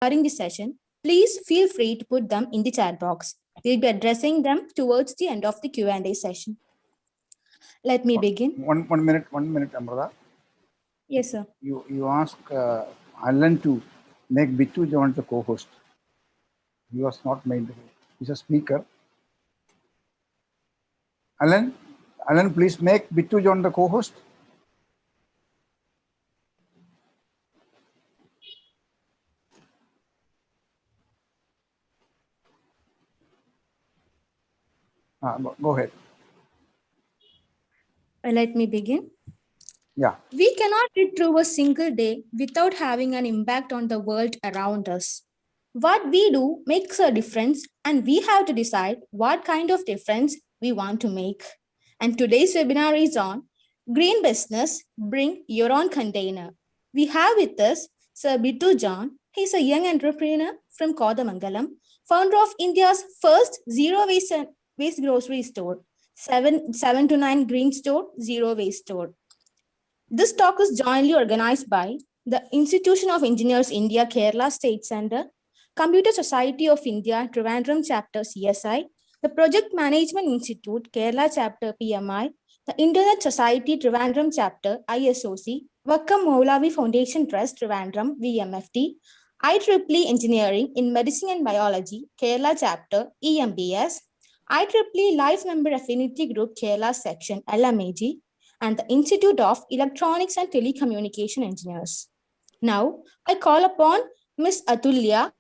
during the session, please feel free to put them in the chat box. We'll be addressing them towards the end of the Q&A session. Let me begin. One minute, Amrita. Yes, sir. You ask Alan to make Bittu John the co-host. He was not made. He's a speaker. Alan, please make Bittu John the co-host. Go ahead. Let me begin. Yeah. We cannot get through a single day without having an impact on the world around us. What we do makes a difference, and we have to decide what kind of difference we want to make. And today's webinar is on Green Business, Bring Your Own Container. We have with us Sir Bittu John. He's a young entrepreneur from Kodamangalam, founder of India's first zero waste grocery store, 7 to 9 green store, zero waste store. This talk is jointly organized by the Institution of Engineers India Kerala State Centre, Computer Society of India Trivandrum Chapter CSI, the Project Management Institute Kerala Chapter PMI, the Internet Society Trivandrum Chapter ISOC, Vakam Moulavi Foundation Trust Trivandrum VMFT, IEEE Engineering in Medicine and Biology Kerala Chapter EMBS, IEEE Life Member Affinity Group Kerala Section LMAG, and the Institute of Electronics and Telecommunication Engineers. Now, I call upon Ms. Atulya,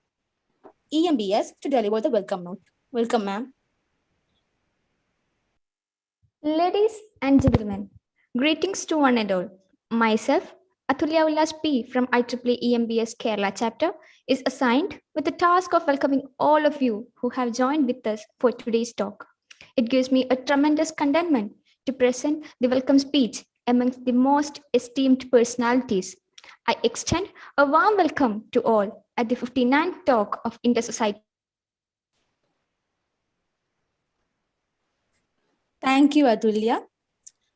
EMBS, to deliver the welcome note. Welcome, ma'am. Ladies and gentlemen, greetings to one and all. Myself, Atulya Ullas P from IEEE EMBS Kerala chapter is assigned with the task of welcoming all of you who have joined with us for today's talk. It gives me a tremendous contentment to present the welcome speech amongst the most esteemed personalities. I extend a warm welcome to all at the 59th talk of Inter-Society. Thank you, Atulya.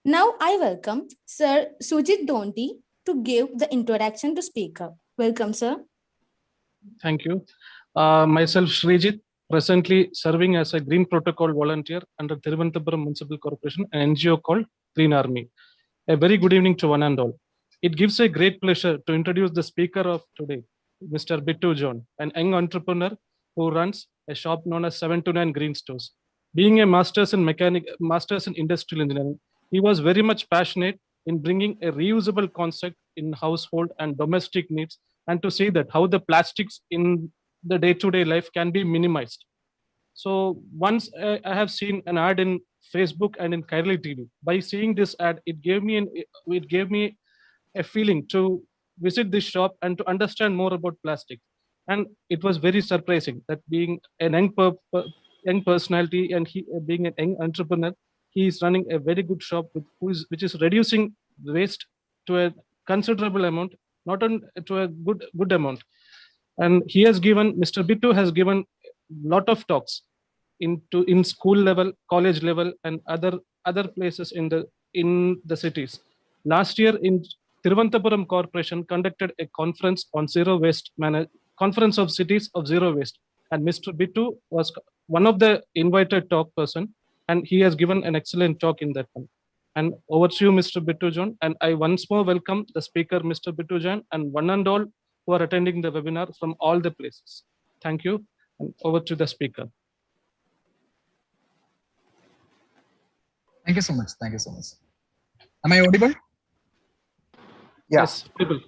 Now I welcome Sir Sujit Donti to give the introduction to speaker. Welcome, sir. Thank you. Myself, Srijit, presently serving as a Green Protocol volunteer under Thiruvananthapuram Municipal Corporation, an NGO called Green Army. A very good evening to one and all. It gives a great pleasure to introduce the speaker of today, Mr. Bittu John, an young entrepreneur who runs a shop known as 7 to 9 Green Stores. Being a master's in industrial engineering, he was very much passionate in bringing a reusable concept in household and domestic needs, and to see that how the plastics in the day-to-day life can be minimized. So once I have seen an ad in Facebook and in Kairali TV. By seeing this ad, it gave me a feeling to visit this shop and to understand more about plastic. And it was very surprising that being an young personality and he being a young entrepreneur, he is running a very good shop which is reducing waste to a considerable amount, not to a good amount. And Mr. Bittu has given lot of talks in school level, college level, and other places in the cities. Last year in Thiruvananthapuram Corporation conducted a conference on zero waste conference of cities of zero waste, and Mr. Bittu was one of the invited talk person, and he has given an excellent talk in that one. And over to you, Mr. Bittu John. And I once more welcome the speaker, Mr. Bittu John, and one and all who are attending the webinar from all the places. Thank you. And over to the speaker. Thank you so much. Thank you so much. Am I audible? Yeah. Yes, people.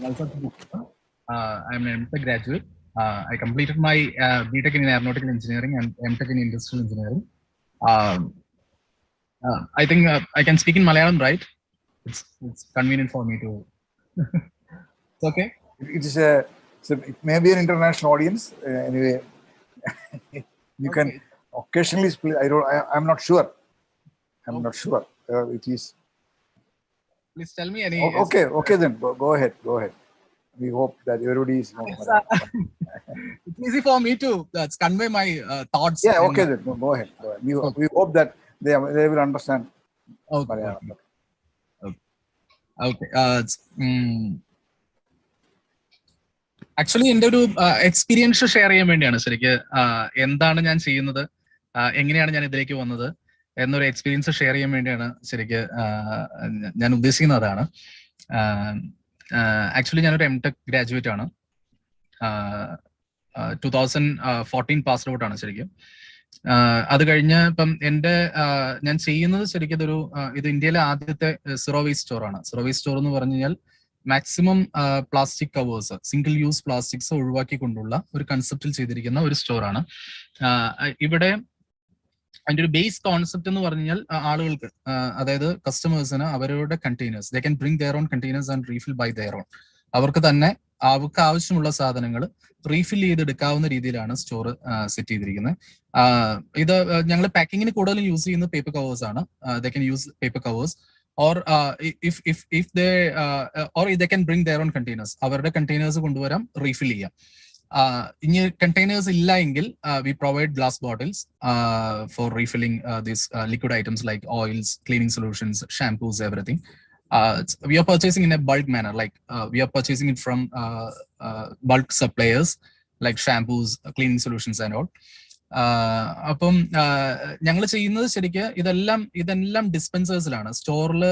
I'm an MTech graduate. I completed my BTech in aeronautical engineering and MTech in industrial engineering. I think I can speak in Malayalam, right? It's convenient for me to. It's okay. It may be an international audience. Anyway, you can occasionally speak. I'm not sure. I'm not sure. It is. Please tell me any. Okay then. Go ahead. We hope that everybody is. It's easy for me to convey my thoughts. Yeah. Okay then. Go ahead. We hope that they will understand. Okay. Okay. Actually എൻ്റെ ഒരു experience share ചെയ്യാൻ വേണ്ടിയാണ് ശരിക്ക് എന്താണ് ഞാൻ ചെയ്യുന്നത്, എങ്ങനെയാണ് ഞാൻ ഇതിലേക്ക് വന്നത് എന്നൊരു എക്സ്പീരിയൻസ് ഷെയർ ചെയ്യാൻ വേണ്ടിയാണ് ശരിക്ക് ഞാൻ ഉദ്ദേശിക്കുന്നത് അതാണ്. ആക്ച്വലി ഞാനൊരു M.Tech ഗ്രാജുവേറ്റ് ആണ്. 2014 പാസ്ഡ് ഔട്ട് ആണ് ശരിക്കും. അത് കഴിഞ്ഞ് ഇപ്പം ഞാൻ ചെയ്യുന്നത് ശരിക്കും ഇത് ഇന്ത്യയിലെ ആദ്യത്തെ സീറോ വേസ്റ്റ് സ്റ്റോർ ആണ്. സീറോ വേസ്റ്റ് സ്റ്റോർ എന്ന് പറഞ്ഞു കഴിഞ്ഞാൽ maximum plastic covers, single use plastics ഒഴിവാക്കിക്കൊണ്ടുള്ള ഒരു കൺസെപ്റ്റിൽ ചെയ്തിരിക്കുന്ന ഒരു സ്റ്റോർ ആണ്. ഇവിടെ അതിന്റെ ഒരു ബേസ് കോൺസെപ്റ്റ് എന്ന് പറഞ്ഞാൽ ആളുകൾക്ക്, അതായത് കസ്റ്റമേഴ്സിന് അവരുടെ containers, they can bring their own containers and refill by their own. അവർക്ക് ആവശ്യമുള്ള സാധനങ്ങൾ റീഫിൽ ചെയ്തെടുക്കാവുന്ന രീതിയിലാണ് സ്റ്റോർ സെറ്റ് ചെയ്തിരിക്കുന്നത്. ഇത് ഞങ്ങൾ പാക്കിങ്ങിന് കൂടുതലും യൂസ് ചെയ്യുന്ന പേപ്പർ കവേഴ്സ് ആണ്. They can use paper covers or if they can bring their own containers. അവരുടെ കണ്ടെയ്നേഴ്സ് കൊണ്ടുവരാം, റീഫിൽ ചെയ്യാം. ഇനി കണ്ടെയ്നേഴ്സ് ഇല്ല എങ്കിൽ we provide glass bottles for refilling these liquid items like oils, cleaning solutions, shampoos, everything. We are purchasing in a bulk manner, like we are purchasing it from bulk suppliers like shampoos, cleaning solutions and all. അപ്പം ഞങ്ങൾ ചെയ്യുന്നത് ശരിക്ക് ഇതെല്ലാം ഡിസ്പെൻസേഴ്സിലാണ്. സ്റ്റോറിൽ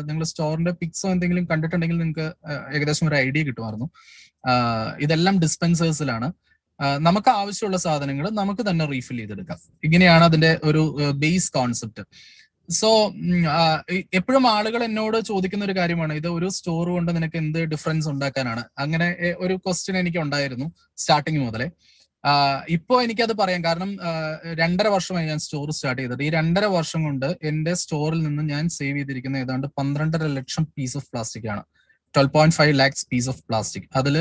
നിങ്ങൾ സ്റ്റോറിന്റെ പിക്സോ എന്തെങ്കിലും കണ്ടിട്ടുണ്ടെങ്കിൽ നിങ്ങൾക്ക് ഏകദേശം ഒരു ഐഡിയ കിട്ടുമായിരുന്നു. ഇതെല്ലാം ഡിസ്പെൻസേഴ്സിലാണ്. നമുക്ക് ആവശ്യമുള്ള സാധനങ്ങൾ നമുക്ക് തന്നെ റീഫിൽ ചെയ്തെടുക്കാം. ഇങ്ങനെയാണ് അതിന്റെ ഒരു ബേസ് കോൺസെപ്റ്റ്. സോ എപ്പോഴും ആളുകൾ എന്നോട് ചോദിക്കുന്ന ഒരു കാര്യമാണ്, ഇത് ഒരു സ്റ്റോർ കൊണ്ട് നിനക്ക് എന്ത് ഡിഫറൻസ് ഉണ്ടാക്കാനാണ്? അങ്ങനെ ഒരു ക്വസ്റ്റ്യൻ എനിക്ക് ഉണ്ടായിരുന്നു സ്റ്റാർട്ടിങ് മുതലേ. ഇപ്പോ എനിക്കത് പറയാം, കാരണം 2.5 വർഷമായി ഞാൻ സ്റ്റോർ സ്റ്റാർട്ട് ചെയ്തത്. ഈ 2.5 വർഷം കൊണ്ട് എന്റെ സ്റ്റോറിൽ നിന്ന് ഞാൻ സേവ് ചെയ്തിരിക്കുന്ന ഏതാണ്ട് 12.5 ലക്ഷം പീസ് ഓഫ് പ്ലാസ്റ്റിക് ആണ്. 12.5 lakhs പീസ് ഓഫ് പ്ലാസ്റ്റിക്. അതിൽ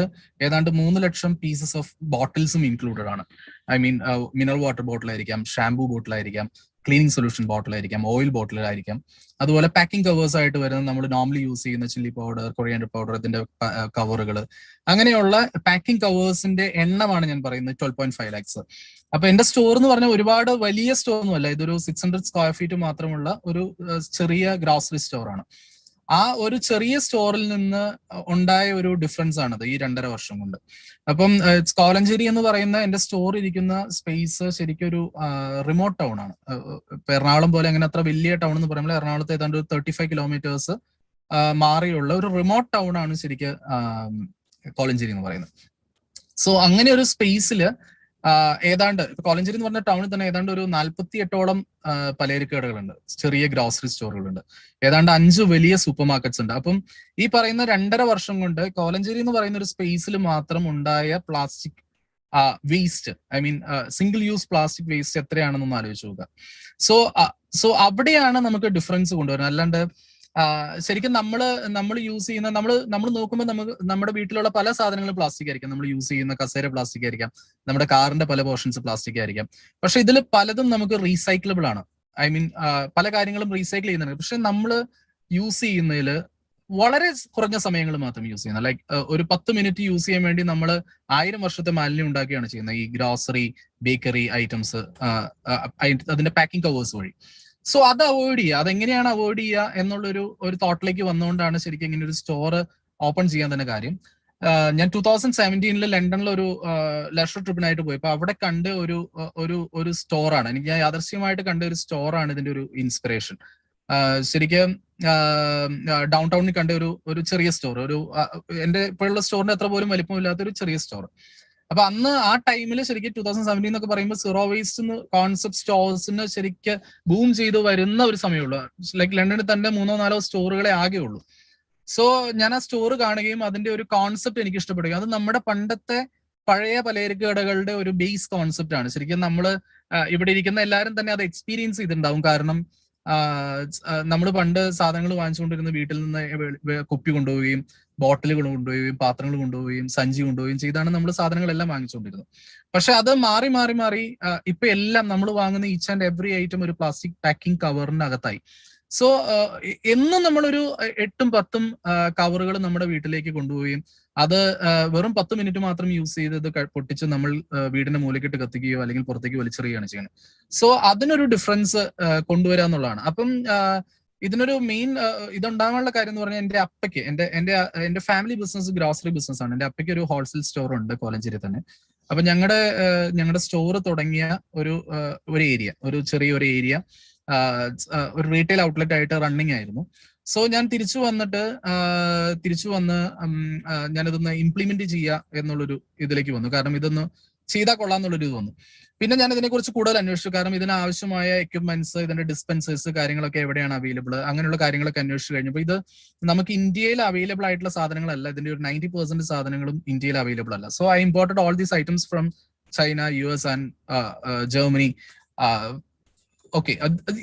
ഏതാണ്ട് 3 ലക്ഷം പീസസ് ഓഫ് ബോട്ടിൽസും ഇൻക്ലൂഡഡ് ആണ്. ഐ മീൻ മിനറൽ വാട്ടർ ബോട്ടിലായിരിക്കാം, ഷാംപൂ ബോട്ടിലായിരിക്കാം, ക്ലീനിങ് സൊല്യൂഷൻ ബോട്ടിലായിരിക്കാം, ഓയിൽ ബോട്ടിലായിരിക്കാം. അതുപോലെ പാക്കിംഗ് കവേഴ്സ് ആയിട്ട് വരുന്നത് നമ്മൾ നോർമലി യൂസ് ചെയ്യുന്ന ചില്ലി പൗഡർ, കൊറിയാൻഡർ പൗഡർ, ഇതിന്റെ കവറുകൾ, അങ്ങനെയുള്ള പാക്കിംഗ് കവേഴ്സിന്റെ എണ്ണമാണ് ഞാൻ പറയുന്നത് 12.5 lakhs. അപ്പൊ എന്റെ സ്റ്റോർ എന്ന് പറഞ്ഞാൽ ഒരുപാട് വലിയ സ്റ്റോർ ഒന്നും അല്ല. ഇതൊരു 600 സ്ക്വയർ ഫീറ്റ് മാത്രമുള്ള ഒരു ചെറിയ ഗ്രോസറി സ്റ്റോർ ആണ്. ആ ഒരു ചെറിയ സ്റ്റോറിൽ നിന്ന് ഉണ്ടായ ഒരു ഡിഫറൻസ് ആണത് ഈ 2.5 വർഷം കൊണ്ട്. അപ്പം കോലഞ്ചേരി എന്ന് പറയുന്ന എന്റെ സ്റ്റോർ ഇരിക്കുന്ന സ്പേസ് ശരിക്കും ഒരു റിമോട്ട് ടൗൺ ആണ്. എറണാകുളം പോലെ അങ്ങനെ അത്ര വലിയ ടൗൺ എന്ന് പറയുമ്പോൾ എറണാകുളത്ത് ഏതാണ്ട് 35 കിലോമീറ്റേഴ്സ് മാറിയുള്ള ഒരു റിമോട്ട് ടൗൺ ആണ് ശരിക്കും കോലഞ്ചേരി എന്ന് പറയുന്നത്. സോ അങ്ങനെ ഒരു സ്പേസില് ഏതാണ്ട് കോലഞ്ചേരി എന്ന് പറഞ്ഞ ടൗണിൽ തന്നെ ഏതാണ്ട് ഒരു 48ഓളം പലചരക്ക് കടകളുണ്ട്, ചെറിയ ഗ്രോസറി സ്റ്റോറുകളുണ്ട്, ഏതാണ്ട് 5 വലിയ സൂപ്പർ മാർക്കറ്റ്സ് ഉണ്ട്. അപ്പം ഈ പറയുന്ന 2.5 വർഷം കൊണ്ട് കോലഞ്ചേരി എന്ന് പറയുന്ന ഒരു സ്പേസിൽ മാത്രം ഉണ്ടായ plastic waste, I mean single use plastic waste എത്രയാണെന്നൊന്ന് ആലോചിച്ച് നോക്കുക. സോ അവിടെയാണ് നമുക്ക് ഡിഫറൻസ് കൊണ്ടുവരുന്നത്. അല്ലാണ്ട് ശരിക്കും നമ്മൾ യൂസ് ചെയ്യുന്ന നമ്മൾ നോക്കുമ്പോൾ നമ്മുടെ വീട്ടിലുള്ള പല സാധനങ്ങളും പ്ലാസ്റ്റിക് ആയിരിക്കാം. നമ്മൾ യൂസ് ചെയ്യുന്ന കസേര പ്ലാസ്റ്റിക് ആയിരിക്കാം, നമ്മുടെ കാറിന്റെ പല പോർഷൻസ് പ്ലാസ്റ്റിക് ആയിരിക്കാം. പക്ഷെ ഇതിൽ പലതും നമുക്ക് റീസൈക്കിളബിൾ ആണ്. ഐ മീൻ പല കാര്യങ്ങളും റീസൈക്കിൾ ചെയ്യുന്നുണ്ട്. പക്ഷെ നമ്മൾ യൂസ് ചെയ്യുന്നതിൽ വളരെ കുറഞ്ഞ സമയങ്ങൾ മാത്രം യൂസ് ചെയ്യുന്നത്. ലൈക്ക് ഒരു 10 മിനിറ്റ് യൂസ് ചെയ്യാൻ വേണ്ടി നമ്മൾ 1000 വർഷത്തെ മാലിന്യം ഉണ്ടാക്കുകയാണ് ചെയ്യുന്നത് ഈ ഗ്രോസറി, ബേക്കറി ഐറ്റംസ് അതിന്റെ പാക്കിംഗ് കവേഴ്സ് വഴി. സോ അത് അവോയ്ഡ് ചെയ്യുക. അതെങ്ങനെയാണ് അവോയ്ഡ് ചെയ്യുക എന്നുള്ളൊരു തോട്ടിലേക്ക് വന്നുകൊണ്ടാണ് ശരിക്കും ഇങ്ങനെ ഒരു സ്റ്റോർ ഓപ്പൺ ചെയ്യാൻ തന്നെ കാര്യം. ഞാൻ 2017 ലണ്ടനിൽ ഒരു ലെഷർ ട്രിപ്പിനായിട്ട് പോയി. അപ്പൊ അവിടെ കണ്ട ഒരു സ്റ്റോറാണ്, എനിക്ക് ഞാൻ യാദൃശ്യമായിട്ട് കണ്ട ഒരു സ്റ്റോറാണ് ഇതിന്റെ ഒരു ഇൻസ്പിറേഷൻ. ശരിക്കും ഡൗൺ ടൗണിൽ കണ്ട ഒരു ചെറിയ സ്റ്റോർ, എന്റെ ഇപ്പോഴുള്ള സ്റ്റോറിന്റെ അത്ര പോലും വലിപ്പമില്ലാത്ത ഒരു ചെറിയ സ്റ്റോർ. അപ്പൊ അന്ന് ആ ടൈമിൽ ശരിക്കും 2017 എന്നൊക്കെ പറയുമ്പോൾ സീറോ വേസ്റ്റ് കോൺസെപ്റ്റ് സ്റ്റോഴ്സിന് ശരിക്കും ബൂം ചെയ്ത് വരുന്ന ഒരു സമയമുള്ളൂ. ലൈക്ക് ലണ്ടനിൽ തന്നെ 3-4 സ്റ്റോറുകളെ ആകെ ഉള്ളൂ. സോ ഞാൻ ആ സ്റ്റോർ കാണുകയും അതിന്റെ ഒരു കോൺസെപ്റ്റ് എനിക്ക് ഇഷ്ടപ്പെടുകയും, അത് നമ്മുടെ പണ്ടത്തെ പഴയ പലചരക്ക് കടകളുടെ ഒരു ബേസ് കോൺസെപ്റ്റ് ആണ്. ശരിക്കും നമ്മൾ ഇവിടെ ഇരിക്കുന്ന എല്ലാവരും തന്നെ അത് എക്സ്പീരിയൻസ് ചെയ്തിട്ടുണ്ടാവും. കാരണം നമ്മൾ പണ്ട് സാധനങ്ങൾ വാങ്ങിച്ചുകൊണ്ടിരുന്ന വീട്ടിൽ നിന്ന് കുപ്പി കൊണ്ടുപോവുകയും ബോട്ടിലുകൾ കൊണ്ടുപോവുകയും പാത്രങ്ങൾ കൊണ്ടുപോവുകയും സഞ്ചി കൊണ്ടുപോവുകയും ചെയ്താണ് നമ്മൾ സാധനങ്ങളെല്ലാം വാങ്ങിച്ചുകൊണ്ടിരുന്നത്. പക്ഷെ അത് മാറി മാറി മാറി ഇപ്പൊ എല്ലാം നമ്മൾ വാങ്ങുന്ന ഈച്ച് ആൻഡ് എവറി ഐറ്റം ഒരു പ്ലാസ്റ്റിക് പാക്കിംഗ് കവറിനകത്തായി. സോ എന്നും നമ്മളൊരു 8-10 കവറുകൾ നമ്മുടെ വീട്ടിലേക്ക് കൊണ്ടുപോവുകയും അത് വെറും 10 മിനിറ്റ് മാത്രം യൂസ് ചെയ്തത് പൊട്ടിച്ച് നമ്മൾ വീടിന്റെ മൂലക്കിട്ട് കത്തിക്കുകയോ അല്ലെങ്കിൽ പുറത്തേക്ക് വലിച്ചെറിയുകയാണ് ചെയ്യുന്നത്. സോ അതിനൊരു ഡിഫറൻസ് കൊണ്ടുവരിക എന്നുള്ളതാണ്. അപ്പം ഇതിനൊരു മെയിൻ ഇതുണ്ടാകാനുള്ള കാര്യം എന്ന് പറഞ്ഞാൽ എന്റെ അപ്പയ്ക്ക് എന്റെ ഫാമിലി ബിസിനസ് ഗ്രോസറി ബിസിനസ് ആണ്. എന്റെ അപ്പയ്ക്ക് ഒരു ഹോൾസെയിൽ സ്റ്റോർ ഉണ്ട് കോലഞ്ചേരി തന്നെ. അപ്പൊ ഞങ്ങളുടെ സ്റ്റോർ തുടങ്ങിയ ഒരു ഏരിയ, ഒരു ചെറിയൊരു ഏരിയ ഒരു റീറ്റെയിൽ ഔട്ട്ലെറ്റ് ആയിട്ട് റണ്ണിങ് ആയിരുന്നു. സോ ഞാൻ തിരിച്ചു വന്ന് ഞാനിതൊന്ന് ഇംപ്ലിമെന്റ് ചെയ്യുക എന്നുള്ളൊരു ഇതിലേക്ക് വന്നു. കാരണം ഇതൊന്ന് ചെയ്താൽ കൊള്ളാന്നുള്ളൊരു ഇത് വന്നു. പിന്നെ ഞാൻ ഇതിനെക്കുറിച്ച് കൂടുതൽ അന്വേഷിച്ചു. കാരണം ഇതിന് ആവശ്യമായ എക്യുപ്മെന്റ്സ്, ഇതിന്റെ ഡിസ്പെൻസേഴ്സ് കാര്യങ്ങളൊക്കെ എവിടെയാണ് അവൈലബിൾ, അങ്ങനെയുള്ള കാര്യങ്ങളൊക്കെ അന്വേഷിച്ചു കഴിഞ്ഞപ്പോൾ ഇത് നമുക്ക് ഇന്ത്യയിൽ അവൈലബിൾ ആയിട്ടുള്ള സാധനങ്ങളല്ല. ഇതിന്റെ ഒരു 90% സാധനങ്ങളും ഇന്ത്യയിൽ അവൈലബിൾ അല്ല. So I imported all these items from China, US and Germany. Okay,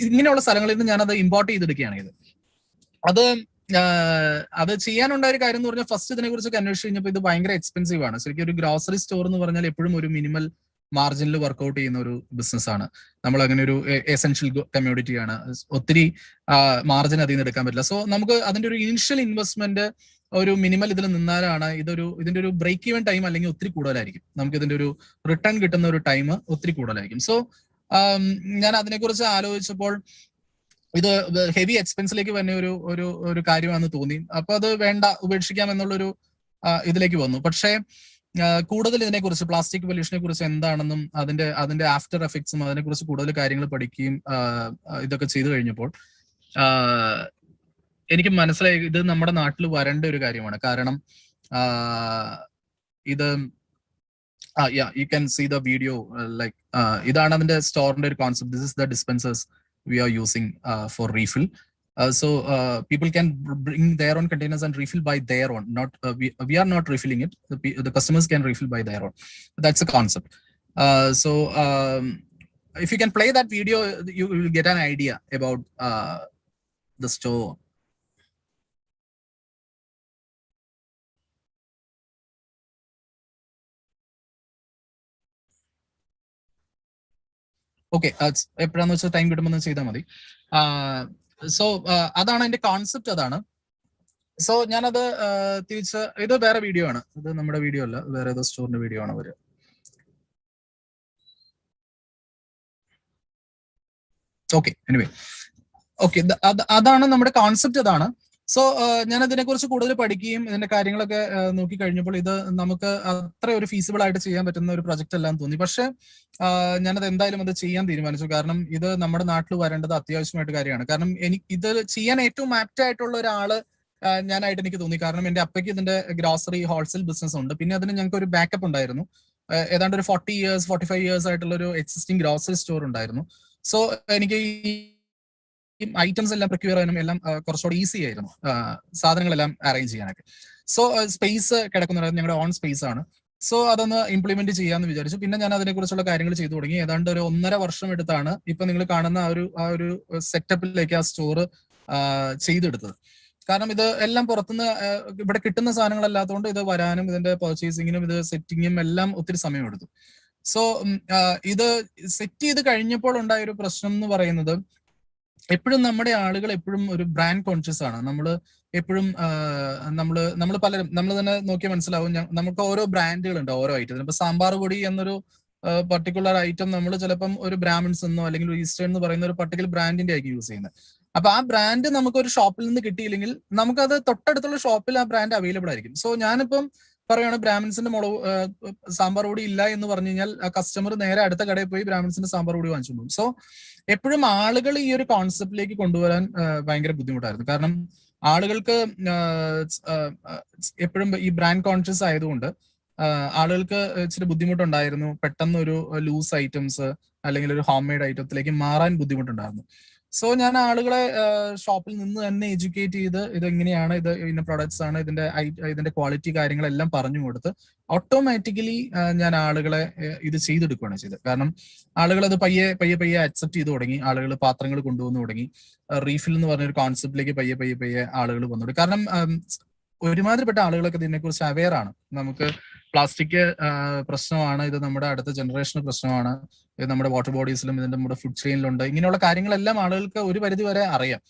ഇങ്ങനെയുള്ള സ്ഥലങ്ങളിൽ നിന്ന് ഞാനത് ഇമ്പോർട്ട് ചെയ്തെടുക്കുകയാണ് ഇത്. അത് ചെയ്യാനുണ്ടായ ഒരു കാര്യം എന്ന് പറഞ്ഞാൽ ഫസ്റ്റ് ഇതിനെ കുറിച്ചൊക്കെ അന്വേഷിച്ച് കഴിഞ്ഞപ്പോൾ ഇത് ഭയങ്കര എക്സ്പെൻസീവ് ആണ്. ശരിക്കും ഒരു ഗ്രോസറി സ്റ്റോർ എന്ന് പറഞ്ഞാൽ എപ്പോഴും ഒരു മിനിമൽ മാർജിനിൽ വർക്ക്ഔട്ട് ചെയ്യുന്ന ഒരു ബിസിനസ് ആണ്. നമ്മൾ അങ്ങനെ ഒരു എസെൻഷ്യൽ കമ്മ്യൂണിറ്റി ആണ്. ഒത്തിരി മാർജിൻ അതിൽ നിന്ന് എടുക്കാൻ പറ്റില്ല. സോ നമുക്ക് അതിന്റെ ഒരു ഇനിഷ്യൽ ഇൻവെസ്റ്റ്മെന്റ് ഒരു മിനിമൽ ഇതിൽ നിന്നാലാണ് ഇതിന്റെ ഒരു ബ്രേക്ക് ഈവൻ ടൈം അല്ലെങ്കിൽ ഒത്തിരി കൂടുതലായിരിക്കും. നമുക്ക് ഇതിന്റെ ഒരു റിട്ടേൺ കിട്ടുന്ന ഒരു ടൈം ഒത്തിരി കൂടുതലായിരിക്കും. സോ ഞാൻ അതിനെക്കുറിച്ച് ആലോചിച്ചപ്പോൾ ഇത് ഹെവി എക്സ്പെൻസിലേക്ക് തന്നെ ഒരു കാര്യമാണെന്ന് തോന്നി. അപ്പൊ അത് വേണ്ട, ഉപേക്ഷിക്കാം എന്നുള്ളൊരു ഇതിലേക്ക് വന്നു. പക്ഷേ കൂടുതൽ ഇതിനെക്കുറിച്ച് പ്ലാസ്റ്റിക് പൊല്യൂഷനെ കുറിച്ച് എന്താണെന്നും അതിന്റെ ആഫ്റ്റർ എഫക്ട്സും അതിനെക്കുറിച്ച് കൂടുതൽ കാര്യങ്ങൾ പഠിക്കുകയും ഇതൊക്കെ ചെയ്തു കഴിഞ്ഞപ്പോൾ എനിക്ക് മനസ്സിലായി ഇത് നമ്മുടെ നാട്ടിൽ വരേണ്ട ഒരു കാര്യമാണ്. കാരണം ഇത് you can see the video. Like ഇതാണ് അതിന്റെ സ്റ്റോറിന്റെ ഒരു concept. This is the dispensers we are using for refill. So people can bring their own containers and refill by their own. Not we are not refilling it. The customers can refill by their own. That's a concept. So if you can play that video, you will get an idea about the store. Okay, എപ്പോഴാന്ന് വെച്ചാൽ time കിട്ടുമ്പോൾ ചെയ്താൽ മതി. So അതാണ് എന്റെ concept, അതാണ്. So ഞാനത് തിരിച്ച്, ഇത് വേറെ വീഡിയോ ആണ്, ഇത് നമ്മുടെ വീഡിയോ അല്ല, വേറെ ഏതോ സ്റ്റോറിന്റെ വീഡിയോ ആണ് വരിക. ഓക്കെ, എനിവേ, ഓക്കെ, അതാണ് നമ്മുടെ കോൺസെപ്റ്റ്, അതാണ്. സോ ഞാൻ അതിനെക്കുറിച്ച് കൂടുതൽ പഠിക്കുകയും ഇതിന്റെ കാര്യങ്ങളൊക്കെ നോക്കി കഴിഞ്ഞപ്പോൾ ഇത് നമുക്ക് അത്ര ഒരു ഫീസിബിൾ ആയിട്ട് ചെയ്യാൻ പറ്റുന്ന ഒരു പ്രൊജക്ട് അല്ലാന്ന് തോന്നി. പക്ഷെ ഞാനത് എന്തായാലും അത് ചെയ്യാൻ തീരുമാനിച്ചു. കാരണം ഇത് നമ്മുടെ നാട്ടിൽ വരേണ്ടത് അത്യാവശ്യമായിട്ട് കാര്യമാണ്. കാരണം ഇത് ചെയ്യാൻ ഏറ്റവും ആപ്റ്റ് ആയിട്ടുള്ള ഒരാള് ഞാനായിട്ട് എനിക്ക് തോന്നി. കാരണം എന്റെ അപ്പയ്ക്ക് ഇതിന്റെ ഗ്രോസറി ഹോൾസെയിൽ ബിസിനസ് ഉണ്ട്. പിന്നെ അതിന് ഞങ്ങൾക്ക് ഒരു ബാക്കപ്പ് ഉണ്ടായിരുന്നു. ഏതാണ്ട് ഒരു 45 years ആയിട്ടുള്ള ഒരു എക്സിസ്റ്റിംഗ് ഗ്രോസറി സ്റ്റോർ ഉണ്ടായിരുന്നു. സോ എനിക്ക് ഈ ഐറ്റംസ് എല്ലാം പ്രൊക്യൂർ ചെയ്യാനും എല്ലാം കുറച്ചുകൂടി ഈസി ആയിരുന്നു, സാധനങ്ങളെല്ലാം അറേഞ്ച് ചെയ്യാനൊക്കെ. സോ സ്പേസ് കിടക്കുന്നുണ്ടായിരുന്നു, ഞങ്ങളുടെ ഓൺ സ്പേസ് ആണ്. സോ അതൊന്ന് ഇംപ്ലിമെന്റ് ചെയ്യാന്ന് വിചാരിച്ചു. പിന്നെ ഞാൻ അതിനെക്കുറിച്ചുള്ള കാര്യങ്ങൾ ചെയ്തു തുടങ്ങി. ഏതാണ്ട് ഒരു 1.5 വർഷം എടുത്താണ് ഇപ്പൊ നിങ്ങൾ കാണുന്ന ആ ഒരു സെറ്റപ്പിലേക്ക് ആ സ്റ്റോർ ചെയ്തെടുത്തത്. കാരണം ഇത് എല്ലാം പുറത്തുനിന്ന് ഇവിടെ കിട്ടുന്ന സാധനങ്ങളല്ലാത്തതുകൊണ്ട് ഇത് വരാനും ഇതിന്റെ പർച്ചേസിങ്ങിനും ഇത് സെറ്റിങ്ങും എല്ലാം ഒത്തിരി സമയമെടുത്തു. സോ ഇത് സെറ്റ് ചെയ്ത് കഴിഞ്ഞപ്പോൾ ഉണ്ടായ ഒരു പ്രശ്നം എന്ന് പറയുന്നത്, എപ്പോഴും നമ്മുടെ ആളുകൾ എപ്പോഴും ഒരു ബ്രാൻഡ് കോൺഷ്യസ് ആണ്. നമ്മൾ എപ്പോഴും നമ്മൾ പലരും, നമ്മൾ തന്നെ നോക്കിയാൽ മനസ്സിലാവും, നമുക്ക് ഓരോ ബ്രാൻഡുകളുണ്ട് ഓരോ ഐറ്റത്തിന്. ഇപ്പൊ സാമ്പാർ പൊടി എന്നൊരു പർട്ടിക്കുലർ ഐറ്റം നമ്മൾ ചിലപ്പം ഒരു ബ്രാഹ്മിൻസ് എന്നോ അല്ലെങ്കിൽ ഒരു ഈസ്റ്റേൺ എന്ന് പറയുന്ന ഒരു പർട്ടിക്കുലർ ബ്രാൻഡിന്റെ ആയിരിക്കും യൂസ് ചെയ്യുന്നത്. അപ്പൊ ആ ബ്രാൻഡ് നമുക്ക് ഒരു ഷോപ്പിൽ നിന്ന് കിട്ടിയില്ലെങ്കിൽ നമുക്കത് തൊട്ടടുത്തുള്ള ഷോപ്പിൽ ആ ബ്രാൻഡ് അവൈലബിൾ ആയിരിക്കും. സോ ഞാനിപ്പം പറയുകയാണ്, ബ്രാഹ്മിൻസിന്റെ സാമ്പാർ പൊടി ഇല്ല എന്ന് പറഞ്ഞു കഴിഞ്ഞാൽ ആ കസ്റ്റമർ നേരെ അടുത്ത കടയിൽ പോയി ബ്രാഹ്മിൻസിന്റെ സാമ്പാർ പൊടി വാങ്ങിച്ചു പോകും. സോ എപ്പോഴും ആളുകൾ ഈ ഒരു കോൺസെപ്റ്റിലേക്ക് കൊണ്ടുവരാൻ ഭയങ്കര ബുദ്ധിമുട്ടായിരുന്നു. കാരണം ആളുകൾക്ക് എപ്പോഴും ഈ ബ്രാൻഡ് കോൺഷ്യസ് ആയതുകൊണ്ട് ആളുകൾക്ക് ഇച്ചിരി ബുദ്ധിമുട്ടുണ്ടായിരുന്നു. പെട്ടെന്ന് ഒരു ലൂസ് ഐറ്റംസ് അല്ലെങ്കിൽ ഒരു ഹോം മെയ്ഡ് ഐറ്റത്തിലേക്ക് മാറാൻ ബുദ്ധിമുട്ടുണ്ടായിരുന്നു. സോ ഞാൻ ആളുകളെ ഷോപ്പിൽ നിന്ന് തന്നെ എഡ്യൂക്കേറ്റ് ചെയ്ത് ഇതെങ്ങനെയാണ്, ഇത് ഇന്ന പ്രൊഡക്ട്സ് ആണ്, ഇതിന്റെ ക്വാളിറ്റി കാര്യങ്ങളെല്ലാം പറഞ്ഞു കൊടുത്ത് ഓട്ടോമാറ്റിക്കലി ഞാൻ ആളുകളെ ഇത് ചെയ്തെടുക്കുകയാണ് ചെയ്തത്. കാരണം ആളുകൾ അത് പയ്യെ അക്സെപ്റ്റ് ചെയ്ത് തുടങ്ങി. ആളുകൾ പാത്രങ്ങൾ കൊണ്ടുവന്ന് തുടങ്ങി. റീഫിൽ എന്ന് പറഞ്ഞൊരു കോൺസെപ്റ്റിലേക്ക് പയ്യെ ആളുകൾ വന്നു തുടങ്ങി. കാരണം ഒരുമാതിരിപ്പെട്ട ആളുകളൊക്കെ ഇതിനെക്കുറിച്ച് അവെയർ ആണ്. നമുക്ക് പ്ലാസ്റ്റിക് പ്രശ്നമാണ്, ഇത് നമ്മുടെ അടുത്ത ജനറേഷന് പ്രശ്നമാണ്, ഇത് നമ്മുടെ വാട്ടർ ബോഡീസിലും ഇതിന്റെ നമ്മുടെ ഫുഡ് ചെയിനിലുണ്ട്. ഇങ്ങനെയുള്ള കാര്യങ്ങളെല്ലാം ആളുകൾക്ക് ഒരു പരിധി വരെ അറിയാം.